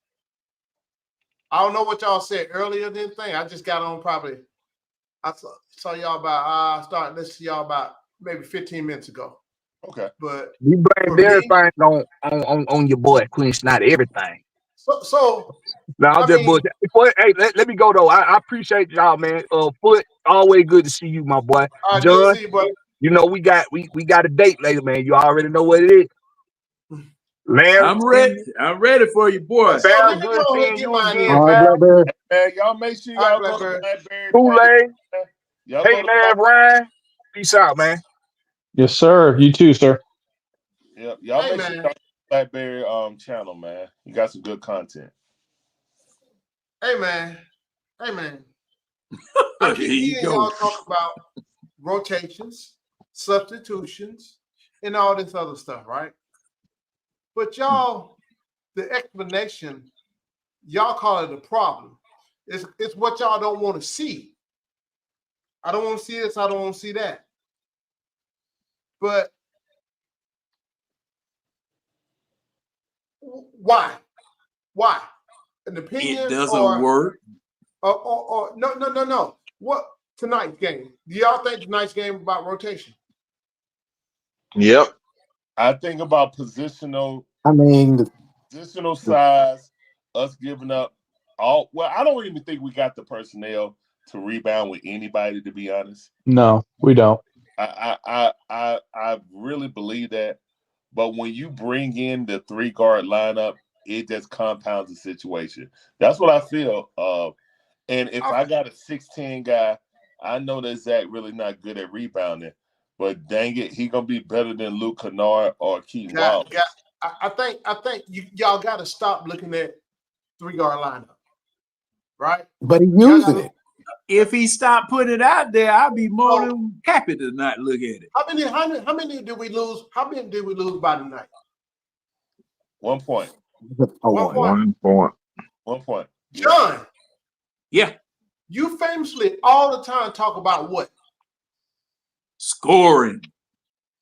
I don't know what y'all said earlier than thing. I just got on probably. I saw y'all about. Started listening to y'all about maybe 15 minutes ago. Okay, but you blame everything on your boy Quinn, not everything. So no, I'm just bullshit. Hey, let me go though. I appreciate y'all, man. Foot, always good to see you, my boy. John, you know we got a date later, man. You already know what it is. Larry, I'm ready. I'm ready for you, boy. So let me go ahead and get mine in. Man, y'all make sure y'all go to Blackberry. Kool-Aid. Hey, man, Ryan. Peace out, man. Yes, sir. You too, sir. Yep. Y'all make sure y'all go to Blackberry channel, man. You got some good content. Hey, man. I keep hearing y'all talk about rotations, substitutions, and all this other stuff, right? But y'all, the explanation, y'all call it a problem. It's what y'all don't want to see. I don't want to see this. I don't want to see that. But why? An opinion? It doesn't work. Or no. What tonight's game? Do y'all think tonight's game about rotation? Yep. I think about positional size, us giving up all. Well, I don't even think we got the personnel to rebound with anybody, to be honest. No, we don't. I really believe that. But when you bring in the 3-guard lineup, it just compounds the situation. That's what I feel. And if I got a 6'10" guy, I know that Zach really not good at rebounding. But dang it, he gonna be better than Luke Kennard or Keaton Wild. I think y'all got to stop looking at 3-guard lineup, right? But he's using it. If he stopped putting it out there, I'd be more than happy to not look at it. How many did we lose? How many did we lose by tonight? 1 point. 1 point. 1 point. John. Yeah. You famously all the time talk about what? Scoring.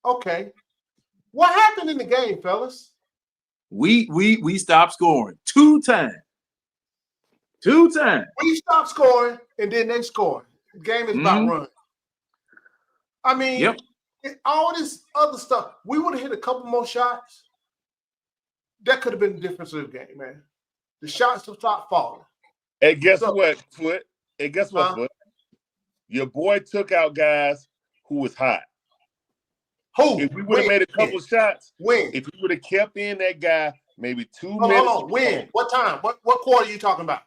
Okay. What happened in the game, fellas? We stopped scoring 2 times. 2 times. We stopped scoring and then they scored. The game is about run. I mean, all this other stuff. We would have hit a couple more shots. That could have been the difference of the game, man. The shots have stopped falling. And guess what, Foot? Foot? Your boy took out guys who was hot. Who? If we would have made a couple of shots, when? If we would have kept in that guy maybe 2 Hold minutes. on. When? What time? What quarter are you talking about?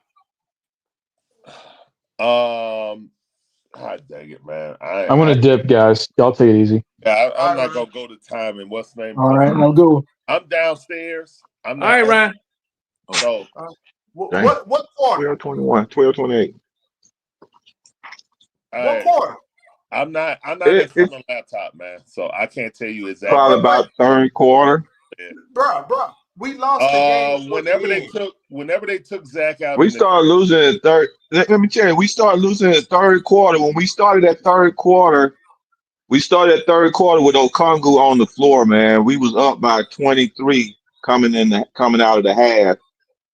God dang it, man. I'm gonna dip, guys. Y'all take it easy. Yeah, I'm not gonna go to time and what's the name. All right, no go. I'm downstairs. I'm All not. right, Ryan. So what quarter? 12:21, 12:28. What quarter? I'm not in It's front of the laptop, man. So I can't tell you exactly. probably about third quarter. Bruh. We lost the game. Whenever they took Zach out, We started losing in third. Let me tell you, we started losing in third quarter. When we started that third quarter, with Okongu on the floor, man. We was up by 23 coming out of the half.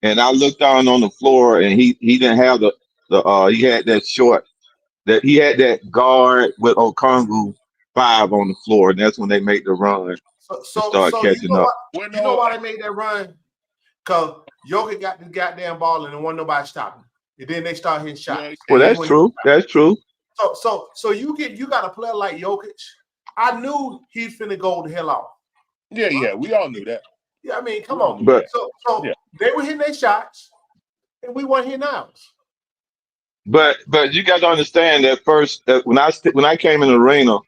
And I looked down on the floor, and he didn't have he had that guard with Okongu 5 on the floor, and that's when they made the run and start catching up. You know why they made that run? Because Jokic got the goddamn ball and there wasn't nobody stopping. And then they start hitting shots. Well, that's true. That's true. So you got a player like Jokic. I knew he's finna go the hell off. Yeah, we all knew that. Yeah, I mean, come on. But they were hitting their shots, and we weren't hitting ours. But you got to understand that first when I came in the arena,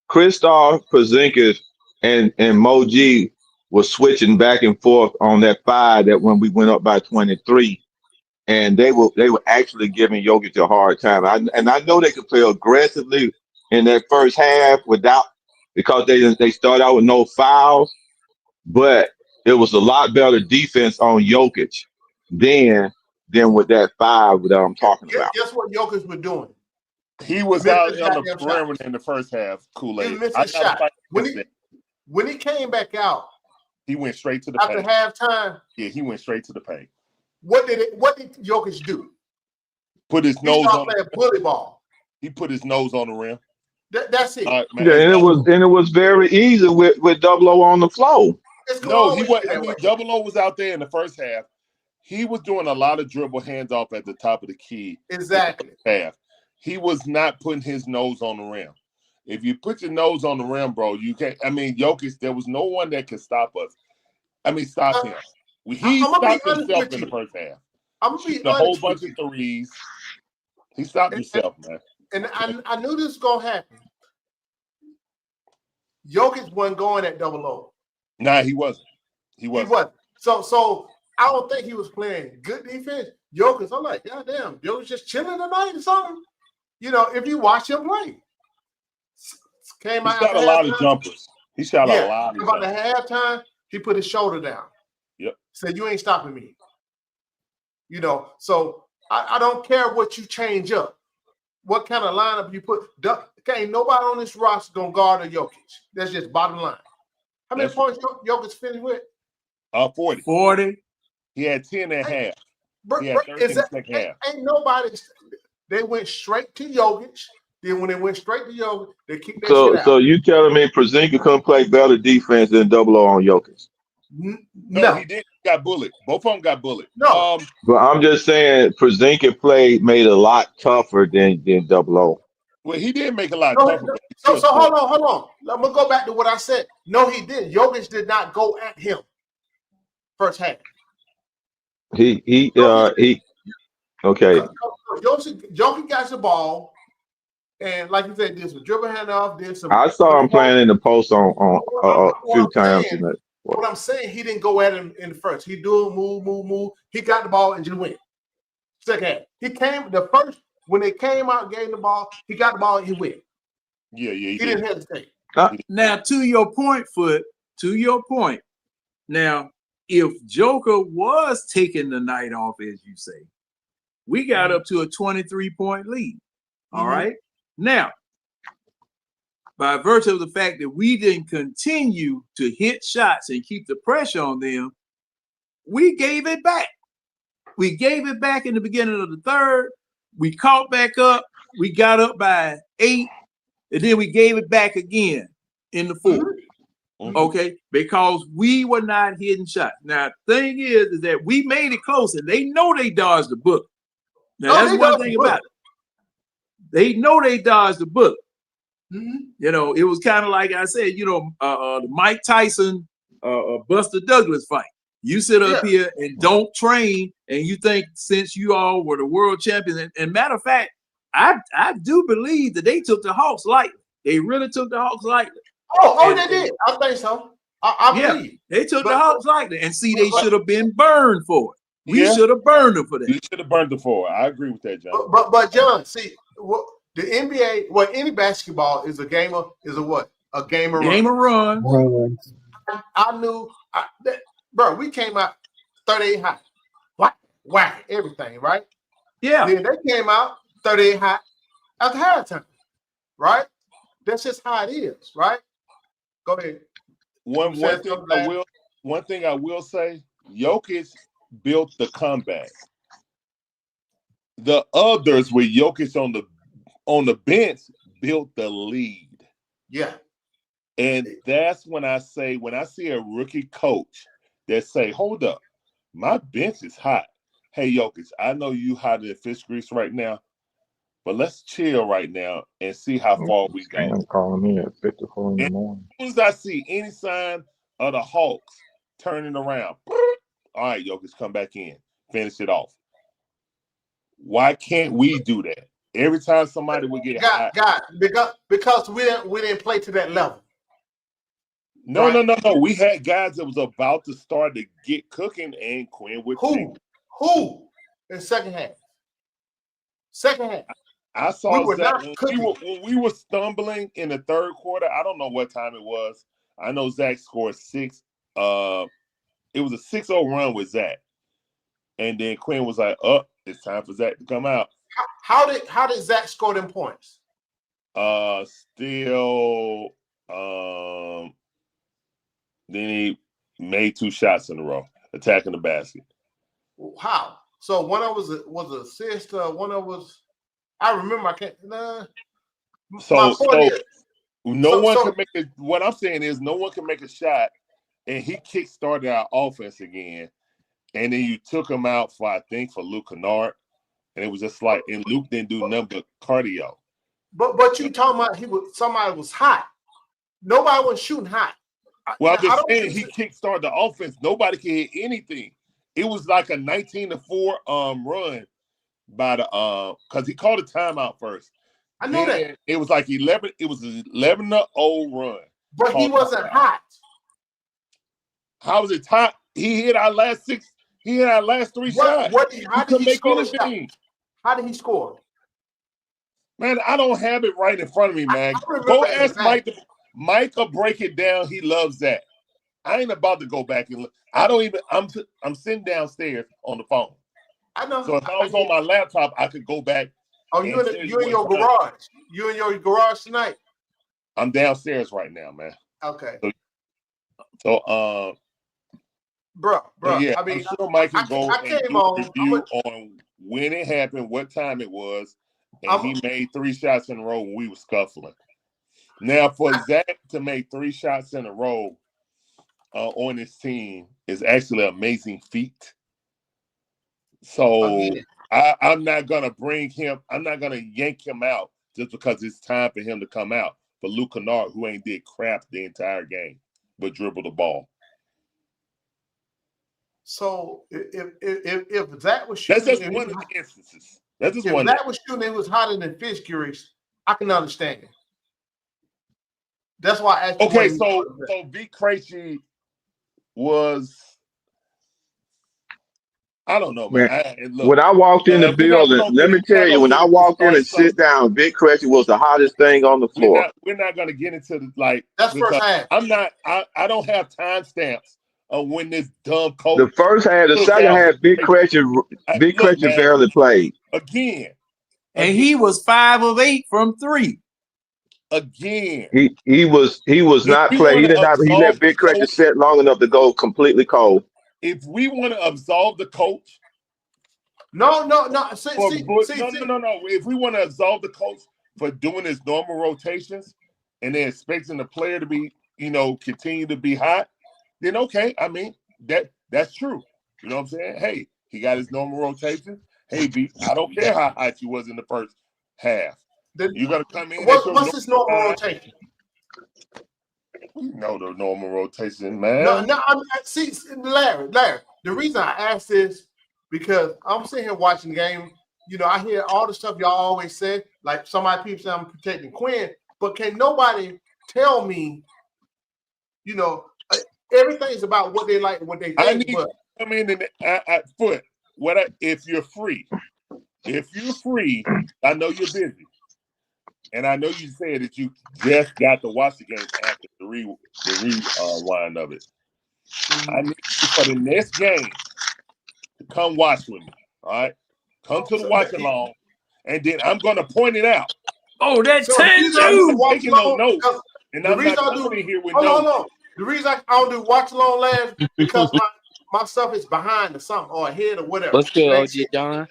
Kristoff, Porzingis, and Moji was switching back and forth on that 5 that when we went up by 23, and they were actually giving Jokic a hard time. I know they could play aggressively in that first half because they started out with no fouls, but it was a lot better defense on Jokic than with that 5 that I'm talking about. Guess what Jokic was doing? He was out on the perimeter in the first half. Kool-Aid. He missed a shot. When he came back out, he went straight to the paint. After halftime, yeah, he went straight to the paint. What did Jokic do? Put his nose on the bully ball. He put his nose on the rim. That's it. Man, and it was very easy with Double O on the floor. No, he was. I mean, Double O was out there in the first half. He was doing a lot of dribble hands off at the top of the key. Exactly. Half. He was not putting his nose on the rim. If you put your nose on the rim, bro, you can't. I mean, Jokic, there was no one that could stop us. I mean, stop him. He stopped himself in the first half. I'm gonna be a whole bunch of threes. He stopped himself, man. And I knew this was gonna happen. Jokic wasn't going at Double O. Nah, he wasn't. He wasn't. So I don't think he was playing good defense. Jokic, I'm like, God damn, Jokic just chilling tonight or something. You know, if you watch him play. He shot a lot of jumpers. He shot a lot of about jumpers. the halftime, he put his shoulder down. Yep. Said, you ain't stopping me. You know, so I don't care what you change up. What kind of lineup you put. Okay, nobody on this roster going to guard a Jokic. That's just bottom line. How many points Jokic finished with? 40. 40. He had 10 and a half. He had 13 in the second half. Ain't nobody. They went straight to Jokic. Then when they went straight to Jokic, they kicked that shit out. So you telling me Porzingis couldn't play better defense than Double O on Jokic? No, he did. He got bullied. Both of them got bullied. No. But I'm just saying Porzingis made a lot tougher than Double O. Well, he did make a lot tougher. So hold on. I'm gonna go back to what I said. No, he didn't. Jokic did not go at him first half. Okay. Jokic got the ball, and like you said, did some dribble handoff, did some. I saw him playing in the post on a few times tonight. What I'm saying, he didn't go at him in the first. He do move. He got the ball and just went. Second half, he came the first when they came out, gave the ball. He got the ball and he went. Yeah. He didn't hesitate. Now, to your point, Foot. To your point. Now, if Joker was taking the night off, as you say, we got up to a 23-point lead. All right. Now, by virtue of the fact that we didn't continue to hit shots and keep the pressure on them, we gave it back. We gave it back in the beginning of the third. We caught back up. We got up by 8, and then we gave it back again in the fourth. Okay, because we were not hitting shots. Now, the thing is that we made it close, and they know they dodged the book. Now, that's one thing about it. They know they dodged the book. You know, it was kind of like I said, you know, the Mike Tyson, Buster Douglas fight. You sit up here and don't train, and you think since you all were the world champions. And matter of fact, I do believe that they took the Hawks lightly. They really took the Hawks lightly. They did. I think so. I believe. They took the Hawks lightly. And see, they should have been burned for it. We should have burned them for that. We should have burned them for it. I agree with that, John. But John, see, the NBA, any basketball is a game of what? A game of run. I knew, bro. We came out 38 high, whack everything, right? Yeah. Then they came out 38 high after halftime, right? That's just how it is, right? Go ahead. One thing I will say, Jokic built the comeback. The others with Jokic on the bench built the lead. Yeah. And that's when I see a rookie coach that say, hold up, my bench is hot. Hey, Jokic, I know you hot in fish grease right now, but let's chill right now and see how far we go. I'm calling me at 54 in the morning. As soon as I see any sign of the Hawks turning around, all right, Jokic, come back in, finish it off. Why can't we do that? Every time somebody would get hot. Because we didn't play to that level. No. We had guys that was about to start to get cooking, and Quinn would Who in second half? Second half. I saw we were Zach when we were stumbling in the third quarter. I don't know what time it was. I know Zach scored 6. It was a 6-0 run with Zach, and then Quinn was like, "Up, it's time for Zach to come out." How did Zach score them points? Then he made 2 shots in a row, attacking the basket. How? So one of was an assist. One of was. I remember. I can't. What I'm saying is, no one can make a shot, and he kick-started our offense again, and then you took him out for Luke Kennard, and it was just like, and Luke didn't do nothing but cardio. But you talking about somebody was hot. Nobody was shooting hot. Well, I'm just saying he kick-started the offense. Nobody can hit anything. It was like a 19-4 run by the because he called a timeout first. I know that. It was like 11. It was an 11-0 run. But he wasn't hot. How was it hot? He hit our last 6. He hit our last 3 shots. How did he score? How did he score? Man, I don't have it right in front of me, man. Go ask Mike. Mike will break it down. He loves that. I ain't about to go back and look. I don't even. I'm sitting downstairs on the phone. I know. So if I was on my laptop, I could go back. Oh, you in your garage? You in your garage tonight? I'm downstairs right now, man. Okay. So bro. Yeah, I mean, I'm sure Mike can go and do a review on on when it happened, what time it was, and he made 3 shots in a row when we were scuffling. Now, for Zach to make 3 shots in a row on his team is actually an amazing feat. So I'm not gonna bring him. I'm not gonna yank him out just because it's time for him to come out. For Luke Kennard, who ain't did crap the entire game, but dribble the ball. So if Zach was shooting, that's just one of the instances. That's just one. If Zach was shooting, it was hotter than fish grease. I can understand it. That's why I asked. Okay, so V. Krejci was. I don't know, man. When I walked in the building, let me tell you, when I walked in and sit down, Vic Krejci was the hottest thing on the floor. We're not going to get into that's first half. I'm not. I don't have timestamps of when this dumb coach. The first half, the second half, Vic Krejci barely played again, and he was 5 of 8 from 3. Again, he was not playing. He did not. He let Vic Krejci sit long enough to go completely cold. If we want to absolve the coach, no. No. If we want to absolve the coach for doing his normal rotations and then expecting the player to be, continue to be hot, then okay. I mean, that's true. You know what I'm saying? Hey, he got his normal rotation. Hey, B, I don't care how hot you was in the first half. You're gonna come in. What's his normal rotation? We know the normal rotation, man. No. See, Larry. The reason I ask this because I'm sitting here watching the game. You know, I hear all the stuff y'all always say. Like people say I'm protecting Quinn, but can nobody tell me? You know, everything's about what they like and what they think. I need to come in and if you're free. If you're free, I know you're busy. And I know you said that you just got to watch the game after the rewind of it. I need you for the next game to come watch with me. All right? Come to the watch along, and then I'm going to point it out. Oh, that So Tanju! Taking no notes. And I'm not coming in here with notes. Hold on. The reason I don't do watch along last because my stuff is behind or something or ahead or whatever. What's good, OG John?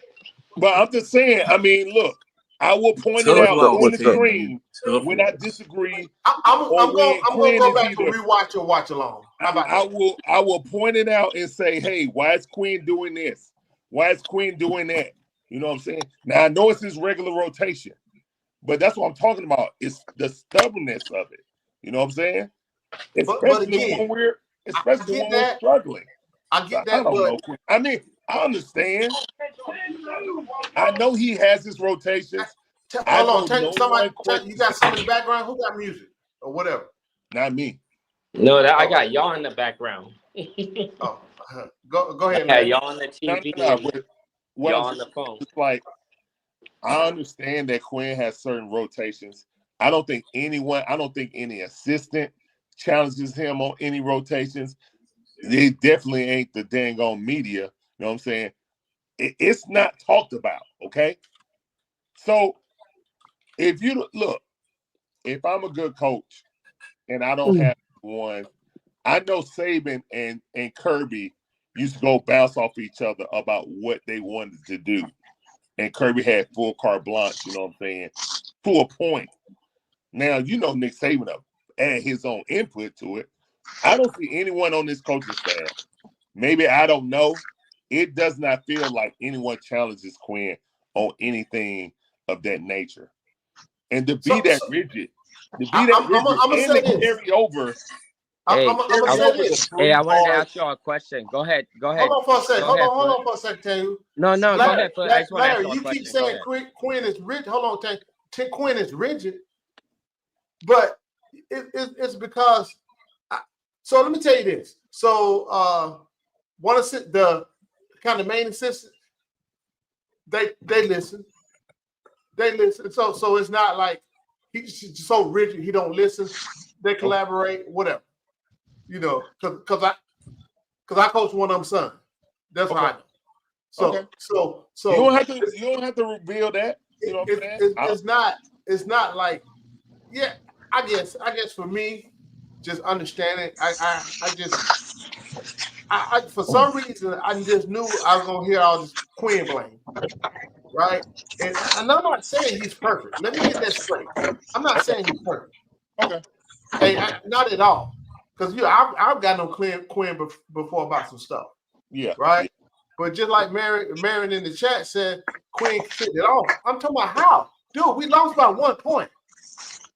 But I'm just saying, I mean, look, I will point it out on the screen when I disagree. I'm going to go back and rewatch or watch along. How about that? I will point it out and say, hey, why is Quinn doing this? Why is Quinn doing that? You know what I'm saying? Now, I know it's his regular rotation, but that's what I'm talking about. It's the stubbornness of it. You know what I'm saying? Especially when we're struggling. I get that, but I mean, I understand. I know he has his rotations. Hold on, somebody, you got something in the background? Who got music or whatever? Not me. No, I got y'all in the background. Go ahead. Yeah, y'all on the TV. Y'all on the phone. It's like I understand that Quinn has certain rotations. I don't think any assistant challenges him on any rotations. They definitely ain't the dang on media. You know what I'm saying? It's not talked about, okay? So if you look, if I'm a good coach and I don't have one, I know Saban and Kirby used to go bounce off each other about what they wanted to do. And Kirby had full carte blanche, you know what I'm saying, to a point. Now, you know Nick Saban add his own input to it. I don't see anyone on this coaching staff. Maybe I don't know. It does not feel like anyone challenges Quinn on anything of that nature. And to be that rigid, and to carry over. Hey, I wanted to ask y'all a question. Go ahead. Hold on for a second. Hold on for a second, Taylor. No, Larry, go ahead. I just want to ask Larry, y'all a question. You keep saying Quinn is rigid. Hold on, Quinn is rigid. But it's because so let me tell you this. So one of the kind of main assistants, they listen. They listen. So it's not like he's so rigid he don't listen. They collaborate, whatever. You know, because I coach one of them sons. That's how I know. So you don't have to reveal that. You know what I'm saying? It's not like, yeah. I guess for me, just understanding. I for some reason I just knew I was gonna hear all this Quinn blame, right? And I'm not saying he's perfect. Let me get that straight. I'm not saying he's perfect. Okay. Hey, not at all. Because I've got no Quinn before about some stuff. Yeah. Right. Yeah. But just like Marion in the chat said, Quinn kicked it off. I'm talking about how, dude. We lost by 1 point.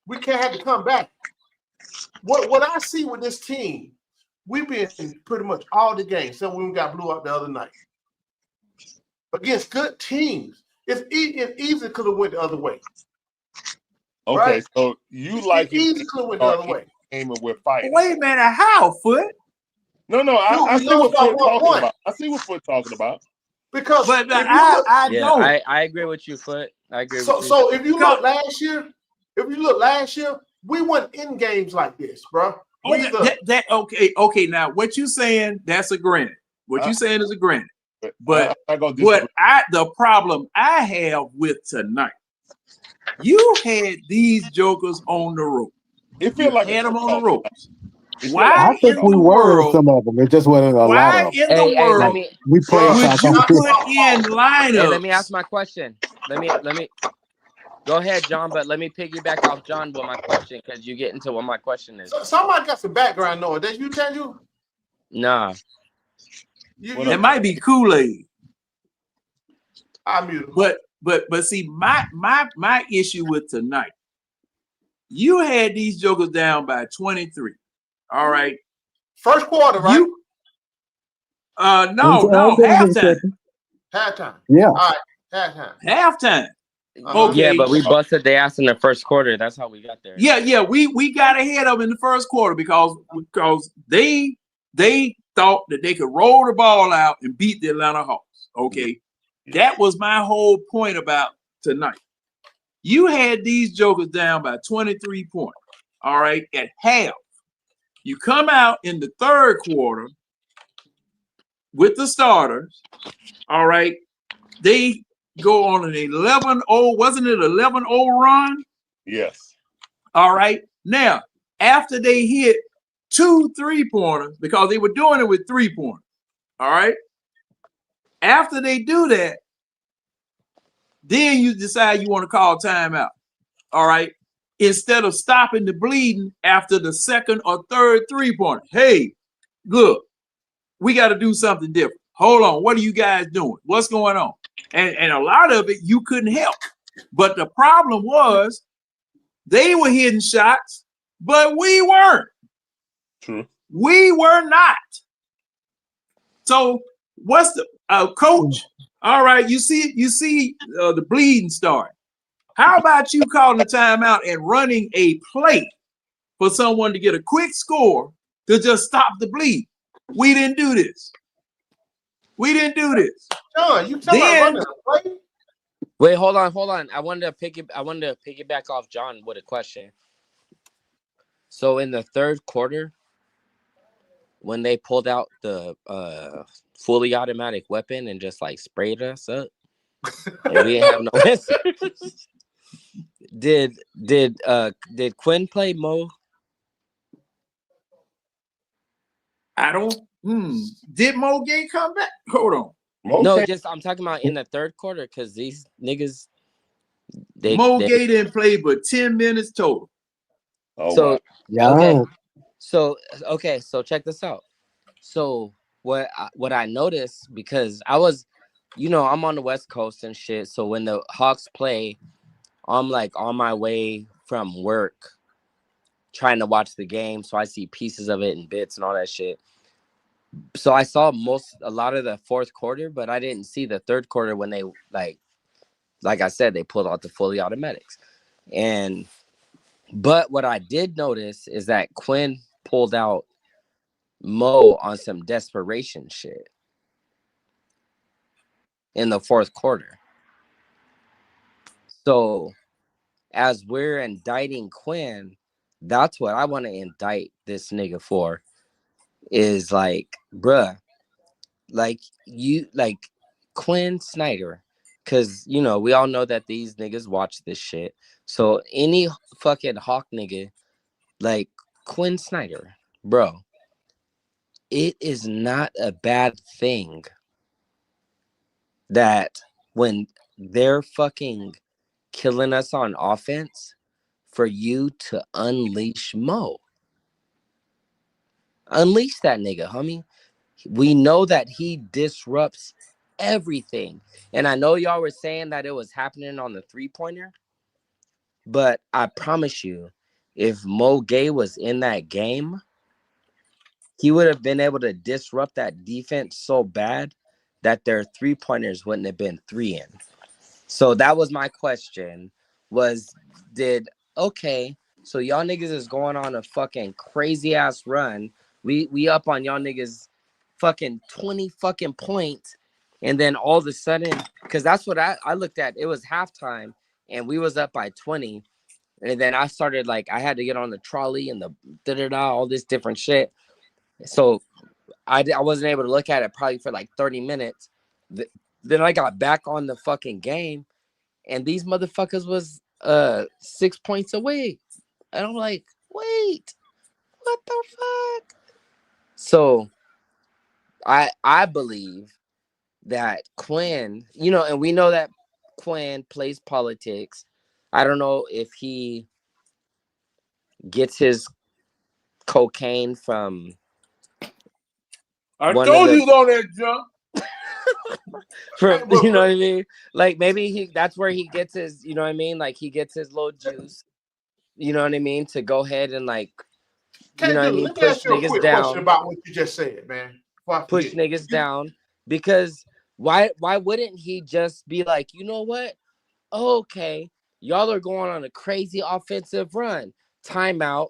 We can't have to come back. What I see with this team, we've been pretty much all the games. So when we got blew up the other night against good teams, it's easy could have went the other way. Okay, right? So you like it easy could have went the other way. And we're fighting. Wait a minute, how, Foot? No, I see what Foot talking about. I see what Foot talking about. Because but I don't. I agree with you, Foot. I agree with you. So if you look last year, we weren't in games like this, bro. Okay. Now, what you saying? That's a granted. What you saying is a granted. But the problem I have with tonight, you had these jokers on the rope. It feels like had them on the ropes. I think we were some of them. It just wasn't a lot of them. Why in the world we play would you put in lineups? Hey, let me ask my question. Let me go ahead, John. But let me piggyback off John with my question because you get into what my question is. So somebody got some background noise. Did you tell you? Nah. It might be Kool-Aid. I mute him. But But see, my issue with tonight, you had these jokers down by 23. All right. First quarter, right? No, halftime. Halftime. Yeah. All right, halftime. Halftime. Uh-huh. Okay. Yeah, but we busted their ass in the first quarter. That's how we got there. Yeah, we got ahead of them in the first quarter because they thought that they could roll the ball out and beat the Atlanta Hawks. Okay. That was my whole point about tonight. You had these jokers down by 23 points. All right, at half. You come out in the third quarter with the starters. All right. They go on an 11-0, wasn't it 11-0 run? Yes. All right. Now, after they hit 2 3-pointers, because they were doing it with 3-pointers. All right. After they do that, then you decide you want to call timeout. All right. Instead of stopping the bleeding after the second or third 3-pointer. Hey, look, we got to do something different. Hold on. What are you guys doing? What's going on? And a lot of it you couldn't help. But the problem was they were hitting shots, but we weren't. True. We were not. So what's the coach? All right, you see the bleeding starting. How about you calling the timeout and running a play for someone to get a quick score to just stop the bleed? We didn't do this. We didn't do this. John, you talking about running a play? Wait, hold on. I wanted to piggyback off John with a question. So in the third quarter, when they pulled out the fully automatic weapon and just like sprayed us up, and we didn't have no answers. Did Quinn play Mo? I don't. Did Mo Gay come back? Hold on. No, I'm talking about in the third quarter because these niggas. Mo Gay didn't play but 10 minutes total. So wow. Okay, so check this out. So what I noticed, because I was, I'm on the West Coast and shit. So when the Hawks play, I'm like on my way from work trying to watch the game. So I see pieces of it and bits and all that shit. So I saw a lot of the fourth quarter, but I didn't see the third quarter when they like I said, they pulled out the fully automatics. But what I did notice is that Quinn pulled out Mo on some desperation shit in the fourth quarter. So as we're indicting Quinn, that's what I want to indict this nigga for, is like, bruh, like Quinn Snyder, because we all know that these niggas watch this shit. So any fucking Hawk nigga like Quinn Snyder, bro, it is not a bad thing that when they're fucking killing us on offense, for you to unleash Mo. Unleash that nigga, homie. We know that he disrupts everything. And I know y'all were saying that it was happening on the 3-pointer, but I promise you, if Mo Gay was in that game, he would have been able to disrupt that defense so bad that their 3-pointers wouldn't have been 3 in. So that was my question, so y'all niggas is going on a fucking crazy ass run. We up on y'all niggas fucking 20 fucking points. And then all of a sudden, because that's what I looked at. It was halftime and we was up by 20. And then I started I had to get on the trolley and the all this different shit. So I wasn't able to look at it probably for 30 minutes. Then I got back on the fucking game and these motherfuckers was 6 points away. And I'm like, wait, what the fuck? So I believe that Quinn, and we know that Quinn plays politics. I don't know if he gets his cocaine from I told you on that jump. Hey, You know what I mean? Like maybe that's where he gets his, you know what I mean? Like he gets his little juice, you know what I mean? To go ahead and like, you know what I mean? Let me Push ask you a niggas quick question down. about what you just said, man. Before I Push forget. niggas down. Because why wouldn't he just be like, you know what? Okay, y'all are going on a crazy offensive run. Timeout.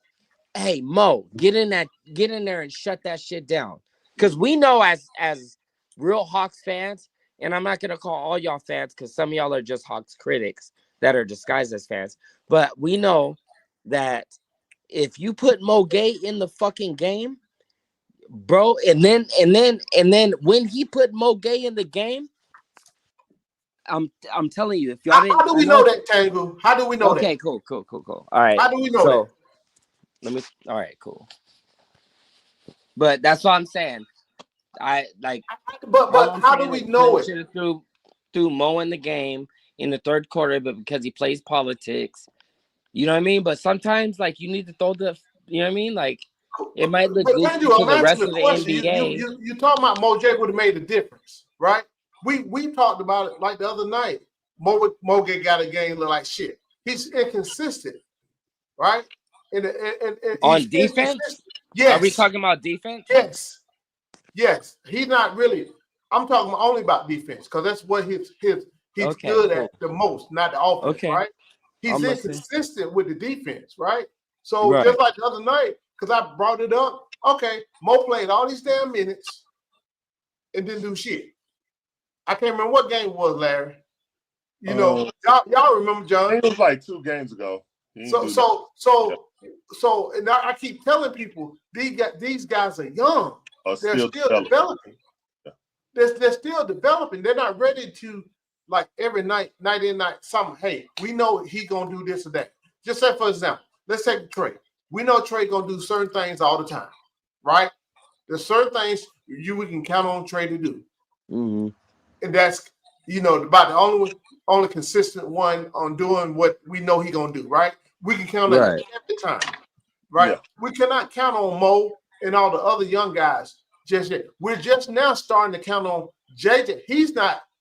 Hey, Mo, get in there and shut that shit down. Because we know as real Hawks fans, and I'm not gonna call all y'all fans because some of y'all are just Hawks critics that are disguised as fans. But we know that if you put Mo Gay in the fucking game, bro, and then when he put Mo Gay in the game, I'm telling you, if y'all didn't, How do we know that, Tango? How do we know that? Okay, cool. All right. How do we know that? All right, cool. But that's what I'm saying. But how do we know it? Through Mo in the game in the third quarter, but because he plays politics, you know what I mean. But sometimes, like, you need to throw the, you know what I mean. Like, it might look But goofy Tango, to I'm the rest asking of the the question. NBA. You talking about Mo J would have made a difference, right? We talked about it like the other night. Mo Gay got a game look like shit. He's inconsistent, right? And On he's defense, inconsistent. Yes. Are we talking about defense? Yes. He's not really. I'm talking only about defense because that's what he's Okay, good cool. at the most, not the offense, Okay. right? He's I'm listening. inconsistent with the defense, right? So Right. just like the other night, because I brought it up. Okay, Mo played all these damn minutes and didn't do shit. I can't remember what game it was, Larry. You know, y'all remember, John? It was like 2 games ago. So, and I keep telling people these guys are young. They're still developing. They're still developing. They're not ready to, like, every night in, night, something. Hey, we know he gonna do this or that. Just say, for example, let's take Trey. We know Trey gonna do certain things all the time, right? There's certain things we can count on Trey to do, Mm-hmm. and that's about the only consistent one on doing what we know he gonna do, right? We can count on it every time, right? Yeah. We cannot count on Mo and all the other young guys just yet. We're just now starting to count on JJ.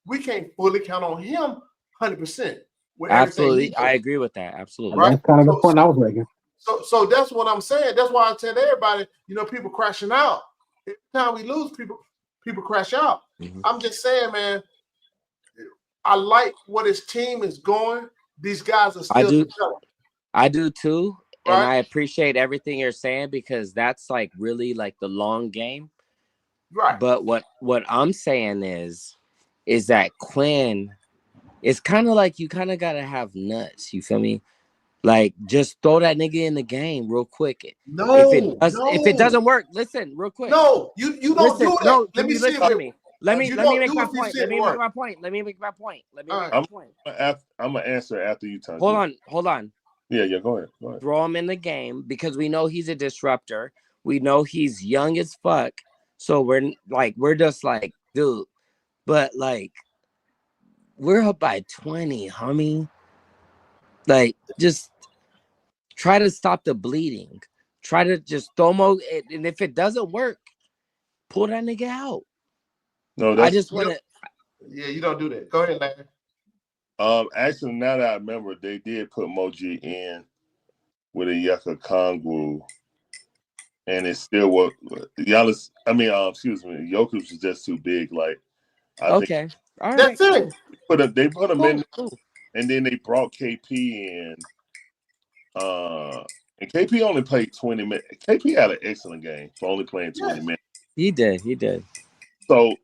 We can't fully count on him 100%. Absolutely, I agree with that. Absolutely, right? That's kind of the point I was making. So that's what I'm saying. That's why I tell everybody, people crashing out. Every time we lose, people crash out. Mm-hmm. I'm just saying, man, I like what his team is going. These guys are still developing. I do too. Right? And I appreciate everything you're saying because that's like really like the long game. Right. But what I'm saying is that Quinn, it's kind of like you kind of got to have nuts. You feel me? Like, just throw that nigga in the game real quick. If it doesn't work, listen real quick. No, you don't do that. No, let me listen to me. Let me make my point. Let me make my point. I'm gonna answer after you, Tom. Hold on. Yeah, go ahead. Throw him in the game because we know he's a disruptor. We know he's young as fuck. So we're just like, dude, but like, we're up by 20, homie. Like, just try to stop the bleeding. Try to just throw Mo, and if it doesn't work, pull that nigga out. No, I just want to. Yeah, you don't do that. Go ahead, Larry. Actually, now that I remember, they did put Moji in with a Yucca Kongwu, and it still was Giannis. Jokic was just too big. Like, all right, that's it. They put him in, and then they brought KP in. And KP only played 20 minutes. KP had an excellent game for only playing 20 minutes. He did. So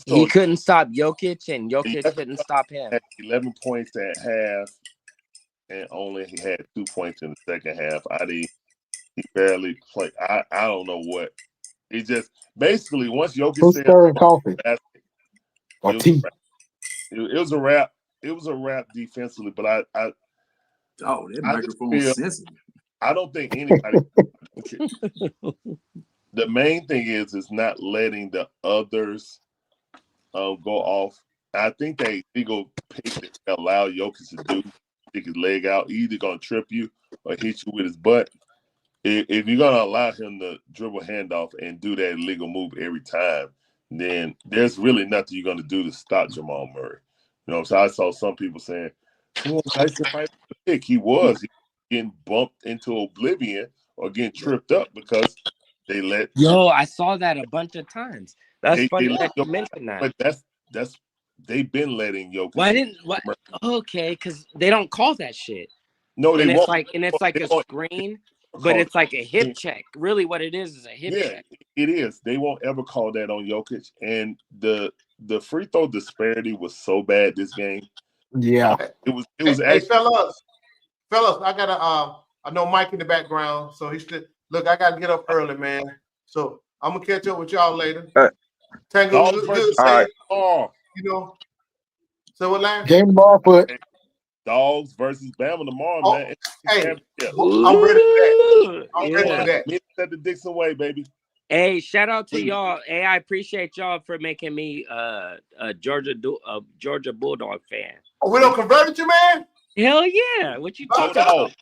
he couldn't stop Jokic, and Jokic couldn't stop him. Had 11 points at half, and only he had 2 points in the second half. He barely played. I don't know what. It just basically once Jokic said coffee. It was a wrap. It was a wrap defensively, but that microphone sensitive. I don't think anybody. The main thing is not letting the others go off. I think they illegal pick that allow Jokic to stick his leg out. He's either gonna trip you or hit you with his butt. If you're gonna allow him to dribble handoff and do that illegal move every time, then there's really nothing you're going to do to stop Jamal Murray. You know, so I saw some people saying, "Come on, Dyson fight the pick." He was getting bumped into oblivion or getting tripped up because they let. Yo, I saw that a bunch of times. That's funny let that you Jokic, mentioned that. but that's they've been letting Jokic. Why didn't? What? Okay, because they don't call that shit. No, they and won't. It's like a screen, but it's like a hip check. Really, what it is a hip check. It is. They won't ever call that on Jokic. And the free throw disparity was so bad this game. Yeah, it was. Hey, fellas, I gotta. I know Mike in the background, so he should look. I gotta get up early, man. So I'm gonna catch up with y'all later. Tango, good. All right. You know. So what line? Game ball foot. Dogs versus Bama tomorrow, man. Hey, I'm ready for that. I'm ready for that. Meet at the Dixon Way, baby. Hey, shout out to y'all. Hey, I appreciate y'all for making me a Georgia Bulldog fan. Oh, we don't convert you, man? Hell yeah. What you talking about?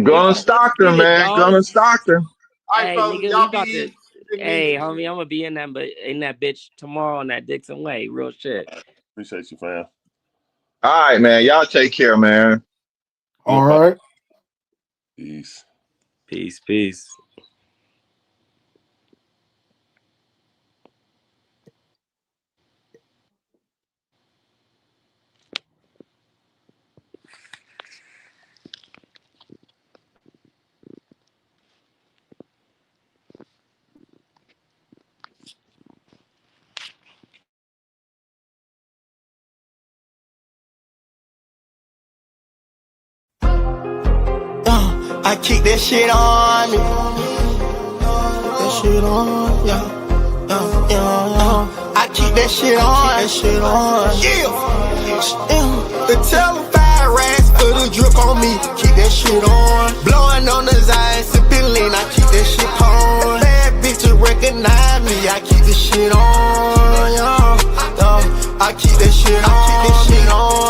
Gonna Stockton, man. Gonna Stockton. Hey, nigga, we about to. Hey, homie, I'm gonna be in that bitch tomorrow on that Dixon Way. Real shit. Appreciate you, fam. All right, man. Y'all take care, man. All right. Peace. Peace. I keep that shit on me. That shit on, yeah. I keep that shit on. Yeah. The telephone racks for the drip on me. Keep that shit on. Blowing on the Zion, sipping lean. I keep that shit on. Bad bitches recognize me. I keep this shit on, yeah. I keep that shit on.